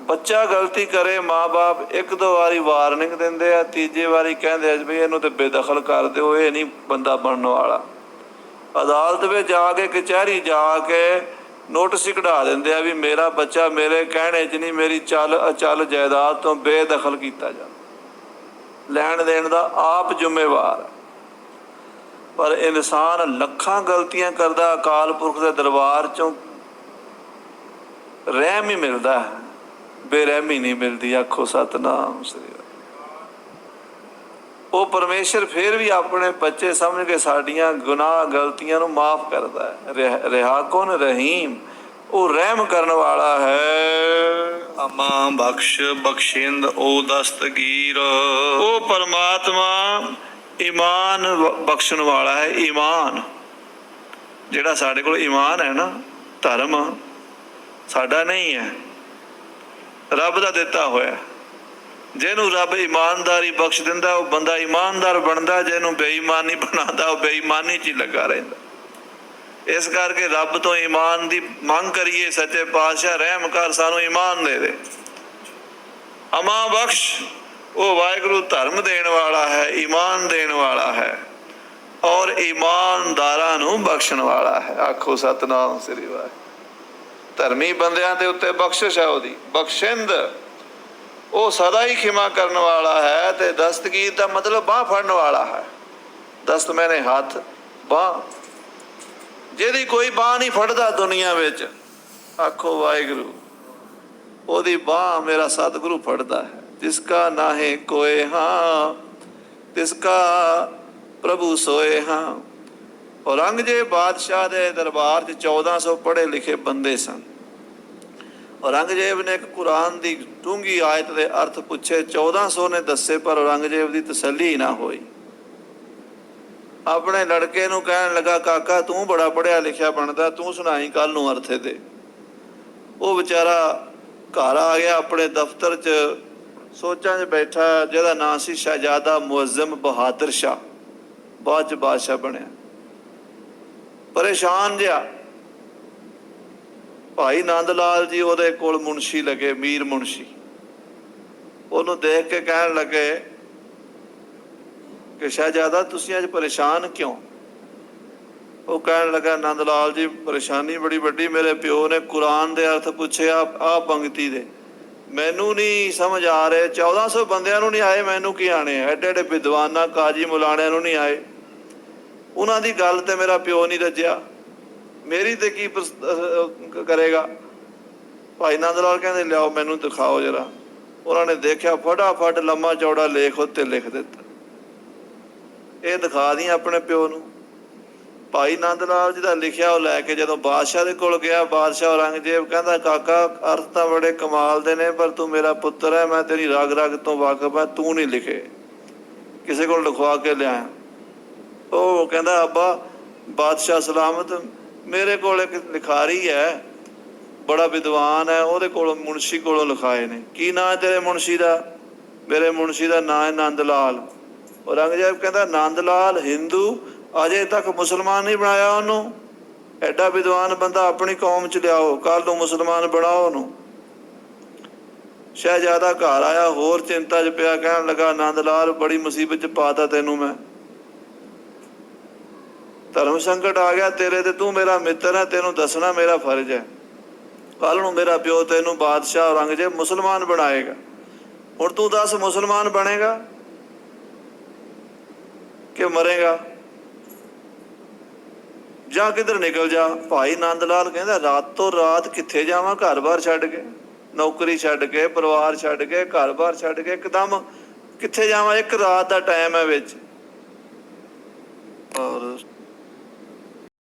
ਬੱਚਾ ਗਲਤੀ ਕਰੇ, ਮਾਂ-ਬਾਪ 1-2 ਵਾਰੀ ਵਾਰਨਿੰਗ ਦਿੰਦੇ ਆ, ਤੀਜੇ ਵਾਰੀ ਕਹਿੰਦੇ ਆ ਵੀ ਇਹਨੂੰ ਤੇ ਬੇਦਖਲ ਕਰ ਦਿਓ, ਇਹ ਨਹੀਂ ਬੰਦਾ ਬਣਨ ਵਾਲਾ। ਅਦਾਲਤ ਵਿੱਚ ਜਾ ਕੇ, ਕਚਹਿਰੀ ਜਾ ਕੇ ਨੋਟਿਸ ਹੀ ਕਢਾ ਦਿੰਦੇ ਆ ਵੀ ਮੇਰਾ ਬੱਚਾ ਮੇਰੇ ਕਹਿਣੇ 'ਚ ਨਹੀਂ, ਮੇਰੀ ਚੱਲ ਅਚਲ ਜਾਇਦਾਦ ਤੋਂ ਬੇਦਖਲ ਕੀਤਾ ਜਾ। ਲੈਣ ਦੇਣ ਦਾ ਆਪ ਜ਼ਿੰਮੇਵਾਰ। ਪਰ ਇਨਸਾਨ ਲੱਖਾਂ ਗਲਤੀਆਂ ਕਰਦਾ, ਅਕਾਲ ਪੁਰਖ ਦੇ ਦਰਬਾਰ 'ਚੋਂ ਰਹਿਮ ਹੀ ਮਿਲਦਾ ਹੈ, ਬੇਰਹਿਮੀ ਨਹੀਂ ਮਿਲਦੀ। ਆਖੋ ਸਤਿਨਾਮ ਸ੍ਰੀ ਵਾਹਿਗੁਰੂ। ਉਹ ਪਰਮੇਸ਼ਰ ਫਿਰ ਵੀ ਆਪਣੇ ਬੱਚੇ ਸਮਝ ਕੇ ਸਾਡੀਆਂ ਗੁਨਾਹ ਗਲਤੀਆਂ ਨੂੰ ਮਾਫ ਕਰਦਾ ਹੈ। ਰਿਹਾ ਕੁਨ ਰਹੀਮ, ਉਹ ਰਹਿਮ ਕਰਨ ਵਾਲਾ ਹੈ। ਅਮਾ ਬਖਸ਼ ਬਖਸ਼ਿੰਦ ਓ ਦਸਤਗੀਰ, ਉਹ ਪਰਮਾਤਮਾ ਈਮਾਨ ਬਖਸ਼ਣ ਵਾਲਾ ਹੈ। ਈਮਾਨ ਜਿਹੜਾ ਸਾਡੇ ਕੋਲ ਈਮਾਨ ਹੈ ਨਾ, ਧਰਮ ਸਾਡਾ ਨਹੀਂ ਹੈ, ਰੱਬ ਦਾ ਦਿੱਤਾ ਹੋਇਆ। ਜਿਹਨੂੰ ਰੱਬ ਇਮਾਨਦਾਰੀ ਬਖਸ਼ ਦਿੰਦਾ ਉਹ ਬੰਦਾ ਇਮਾਨਦਾਰ ਬਣਦਾ, ਜਿਹਨੂੰ ਬੇਈਮਾਨੀ ਬਣਾਉਂਦਾ ਉਹ ਬੇਈਮਾਨੀ 'ਚ ਹੀ ਲੱਗਾ ਰਹਿੰਦਾ। ਇਸ ਕਰਕੇ ਰੱਬ ਤੋਂ ਈਮਾਨ ਦੀ ਮੰਗ ਕਰੀਏ, ਸੱਚੇ ਪਾਤਸ਼ਾਹ ਰਹਿਮ ਕਰ, ਸਾਨੂੰ ਈਮਾਨ ਦੇ ਦੇ। ਅਮਾ ਬਖਸ਼, ਉਹ ਵਾਹਿਗੁਰੂ ਧਰਮ ਦੇਣ ਵਾਲਾ ਹੈ, ਈਮਾਨ ਦੇਣ ਵਾਲਾ ਹੈ, ਔਰ ਈਮਾਨਦਾਰਾਂ ਨੂੰ ਬਖਸ਼ਣ ਵਾਲਾ ਹੈ। ਆਖੋ ਸਤਿਨਾਮ ਸ੍ਰੀ ਵਾਹਿਗੁਰੂ। ਧਰਮੀ ਬੰਦਿਆਂ ਦੇ ਉੱਤੇ ਬਖਸ਼ਿਸ਼ ਹੈ ਉਹਦੀ। ਬਖਸ਼ਿੰਦ, ਉਹ ਸਦਾ ਹੀ ਖਿਮਾ ਕਰਨ ਵਾਲਾ ਹੈ। ਤੇ ਦਸਤਗੀਰ ਦਾ ਮਤਲਬ ਬਾਂਹ ਫੜਨ ਵਾਲਾ ਹੈ। ਦਸਤ ਮੈਨੇ ਹੱਥ, ਬਾਂਹ, ਜਿਹਦੀ ਕੋਈ ਬਾਂਹ ਨਹੀਂ ਫੜਦਾ ਦੁਨੀਆ ਵਿੱਚ, ਆਖੋ ਵਾਹਿਗੁਰੂ, ਉਹਦੀ ਬਾਂਹ ਮੇਰਾ ਸਤਿਗੁਰੂ ਫੜਦਾ ਹੈ। ਜਿਸਕਾ ਨਾਹੇ ਕੋਏ ਹਾਂ, ਤਿਸਕਾ ਪ੍ਰਭੂ ਸੋਏ ਹਾਂ। ਔਰੰਗਜ਼ੇਬ ਬਾਦਸ਼ਾਹ ਦੇ ਦਰਬਾਰ 'ਚ 1400 ਪੜ੍ਹੇ ਲਿਖੇ ਬੰਦੇ ਸਨ। ਔਰੰਗਜ਼ੇਬ ਨੇ ਇੱਕ ਕੁਰਾਨ ਦੀ ਡੂੰਘੀ ਆਇਤ ਦੇ ਅਰਥ ਪੁੱਛੇ, 1400 ਨੇ ਦੱਸੇ, ਪਰ ਔਰੰਗਜ਼ੇਬ ਦੀ ਤਸੱਲੀ ਨਾ ਹੋਈ। ਆਪਣੇ ਲੜਕੇ ਨੂੰ ਕਹਿਣ ਲੱਗਾ, ਕਾਕਾ ਤੂੰ ਬੜਾ ਪੜ੍ਹਿਆ ਲਿਖਿਆ ਬਣਦਾ, ਤੂੰ ਸੁਣਾਈ ਕੱਲ ਨੂੰ ਅਰਥੇ ਦੇ। ਉਹ ਵਿਚਾਰਾ ਘਰ ਆ ਗਿਆ, ਆਪਣੇ ਦਫ਼ਤਰ 'ਚ ਸੋਚਾਂ 'ਚ ਬੈਠਾ, ਜਿਹਦਾ ਨਾਂ ਸੀ ਸ਼ਹਿਜ਼ਾਦਾ ਮੁਅੱਜ਼ਮ ਬਹਾਦਰ ਸ਼ਾਹ, ਬਾਅਦ 'ਚ ਬਾਦਸ਼ਾਹ ਬਣਿਆ। ਪਰੇਸ਼ਾਨ ਜਿਹਾ। ਭਾਈ ਨੰਦ ਲਾਲ ਜੀ ਉਹਦੇ ਕੋਲ ਮੁਨਸ਼ੀ ਲੱਗੇ, ਮੀਰ ਮੁਨਸ਼ੀ। ਉਹਨੂੰ ਦੇਖ ਕੇ ਕਹਿਣ ਲੱਗੇ ਕਿ ਸ਼ਹਿਜ਼ਾਦਾ ਤੁਸੀਂ ਅੱਜ ਪਰੇਸ਼ਾਨ ਕਿਉਂ? ਉਹ ਕਹਿਣ ਲੱਗਾ, ਨੰਦ ਲਾਲ ਜੀ ਪਰੇਸ਼ਾਨੀ ਬੜੀ ਵੱਡੀ, ਮੇਰੇ ਪਿਓ ਨੇ ਕੁਰਾਨ ਦੇ ਅਰਥ ਪੁੱਛੇ ਆ ਪੰਕਤੀ ਦੇ, ਮੈਨੂੰ ਨਹੀਂ ਸਮਝ ਆ ਰਹੇ। 1400 ਬੰਦਿਆਂ ਨੂੰ ਨਹੀਂ ਆਏ, ਮੈਨੂੰ ਕੀ ਆਣੇ? ਐਡੇ ਐਡੇ ਵਿਦਵਾਨਾਂ ਕਾਜੀ ਮੁਲਾਣਿਆਂ ਨੂੰ ਨਹੀਂ ਆਏ, ਉਹਨਾਂ ਦੀ ਗੱਲ ਤੇ ਮੇਰਾ ਪਿਓ ਨਹੀਂ ਰੱਜਿਆ, ਮੇਰੀ ਤੇ ਕੀ ਕਰੇਗਾ? ਭਾਈ ਨੰਦ ਲਾਲ ਕਹਿੰਦੇ ਲਿਆਓ ਮੈਨੂੰ ਦਿਖਾਓ ਜਰਾ। ਉਹਨਾਂ ਨੇ ਦੇਖਿਆ, ਫਟਾਫਟ ਲੰਮਾ ਚੌੜਾ ਲੇਖ ਉੱਤੇ ਲਿਖ ਦਿੱਤਾ, ਇਹ ਦਿਖਾ ਦੀ ਆਪਣੇ ਪਿਓ ਨੂੰ। ਭਾਈ ਨੰਦ ਲਾਲ ਜੀ ਦਾ ਲਿਖਿਆ ਉਹ ਲੈ ਕੇ ਜਦੋਂ ਬਾਦਸ਼ਾਹ ਦੇ ਕੋਲ ਗਿਆ, ਬਾਦਸ਼ਾਹ ਔਰੰਗਜ਼ੇਬ ਕਹਿੰਦਾ, ਕਾਕਾ ਅਰਥ ਤਾਂ ਬੜੇ ਕਮਾਲ ਦੇ ਨੇ, ਪਰ ਤੂੰ ਮੇਰਾ ਪੁੱਤਰ ਹੈ, ਮੈਂ ਤੇਰੀ ਰਗ ਰਗ ਤੋਂ ਵਾਕਫ ਹੈ, ਤੂੰ ਨਹੀਂ ਲਿਖੇ, ਕਿਸੇ ਕੋਲ ਲਿਖਵਾ ਕੇ ਲਿਆਇਆ। ਉਹ ਕਹਿੰਦਾ, ਅੱਬਾ ਬਾਦਸ਼ਾਹ ਸਲਾਮਤ, ਮੇਰੇ ਕੋਲ ਇੱਕ ਲਿਖਾਰੀ ਹੈ, ਬੜਾ ਵਿਦਵਾਨ ਹੈ, ਉਹਦੇ ਕੋਲੋਂ ਮੁਨਸ਼ੀ ਕੋਲੋਂ ਲਿਖਾਏ ਨੇ। ਕੀ ਨਾਂ ਹੈ ਤੇਰੇ ਮੁਨਸ਼ੀ ਦਾ? ਮੇਰੇ ਮੁਨਸ਼ੀ ਦਾ ਨਾਂ ਹੈ ਨੰਦ ਲਾਲ। ਔਰੰਗਜ਼ੇਬ ਕਹਿੰਦਾ, ਨੰਦ ਲਾਲ ਹਿੰਦੂ, ਅਜੇ ਤੱਕ ਮੁਸਲਮਾਨ ਨਹੀਂ ਬਣਾਇਆ ਉਹਨੂੰ? ਐਡਾ ਵਿਦਵਾਨ ਬੰਦਾ ਆਪਣੀ ਕੌਮ 'ਚ ਲਿਆਓ, ਕੱਲ੍ਹ ਨੂੰ ਮੁਸਲਮਾਨ ਬਣਾਓ ਉਹਨੂੰ। ਸ਼ਹਿਜ਼ਾਦਾ ਘਰ ਆਇਆ, ਹੋਰ ਚਿੰਤਾ 'ਚ ਪਿਆ, ਕਹਿਣ ਲੱਗਾ, ਨੰਦ ਲਾਲ ਬੜੀ ਮੁਸੀਬਤ 'ਚ ਪਾਤਾ ਤੈਨੂੰ ਮੈਂ, ਧਰਮ ਸੰਕਟ ਆ ਗਿਆ ਤੇਰੇ ਤੇ, ਤੂੰ ਮੇਰਾ ਮਿੱਤਰ ਹੈ, ਤੈਨੂੰ ਦੱਸਣਾ ਮੇਰਾ ਫਰਜ਼ ਹੈ। ਕੱਲ੍ਹ ਨੂੰ ਮੇਰਾ ਪਿਓ ਤੈਨੂੰ ਬਾਦਸ਼ਾਹ ਔਰੰਗਜ਼ੇਬ ਮੁਸਲਮਾਨ ਬਣਾਏਗਾ, ਹੁਣ ਤੂੰ ਦੱਸ ਮੁਸਲਮਾਨ ਬਣੇਗਾ ਕਿ ਮਰੇਗਾ, ਜਾਂ ਕਿੱਧਰ ਨਿਕਲ ਜਾ। ਭਾਈ ਨੰਦ ਲਾਲ ਕਹਿੰਦਾ, ਰਾਤੋਂ ਰਾਤ ਕਿੱਥੇ ਜਾਵਾਂ, ਘਰ-ਬਾਰ ਛੱਡ ਕੇ, ਨੌਕਰੀ ਛੱਡ ਕੇ, ਪਰਿਵਾਰ ਛੱਡ ਕੇ, ਘਰ-ਬਾਰ ਛੱਡ ਕੇ, ਇੱਕਦਮ ਕਿੱਥੇ ਜਾਵਾਂ? ਇੱਕ ਰਾਤ ਦਾ ਟਾਈਮ ਹੈ ਵਿੱਚ। ਔਰ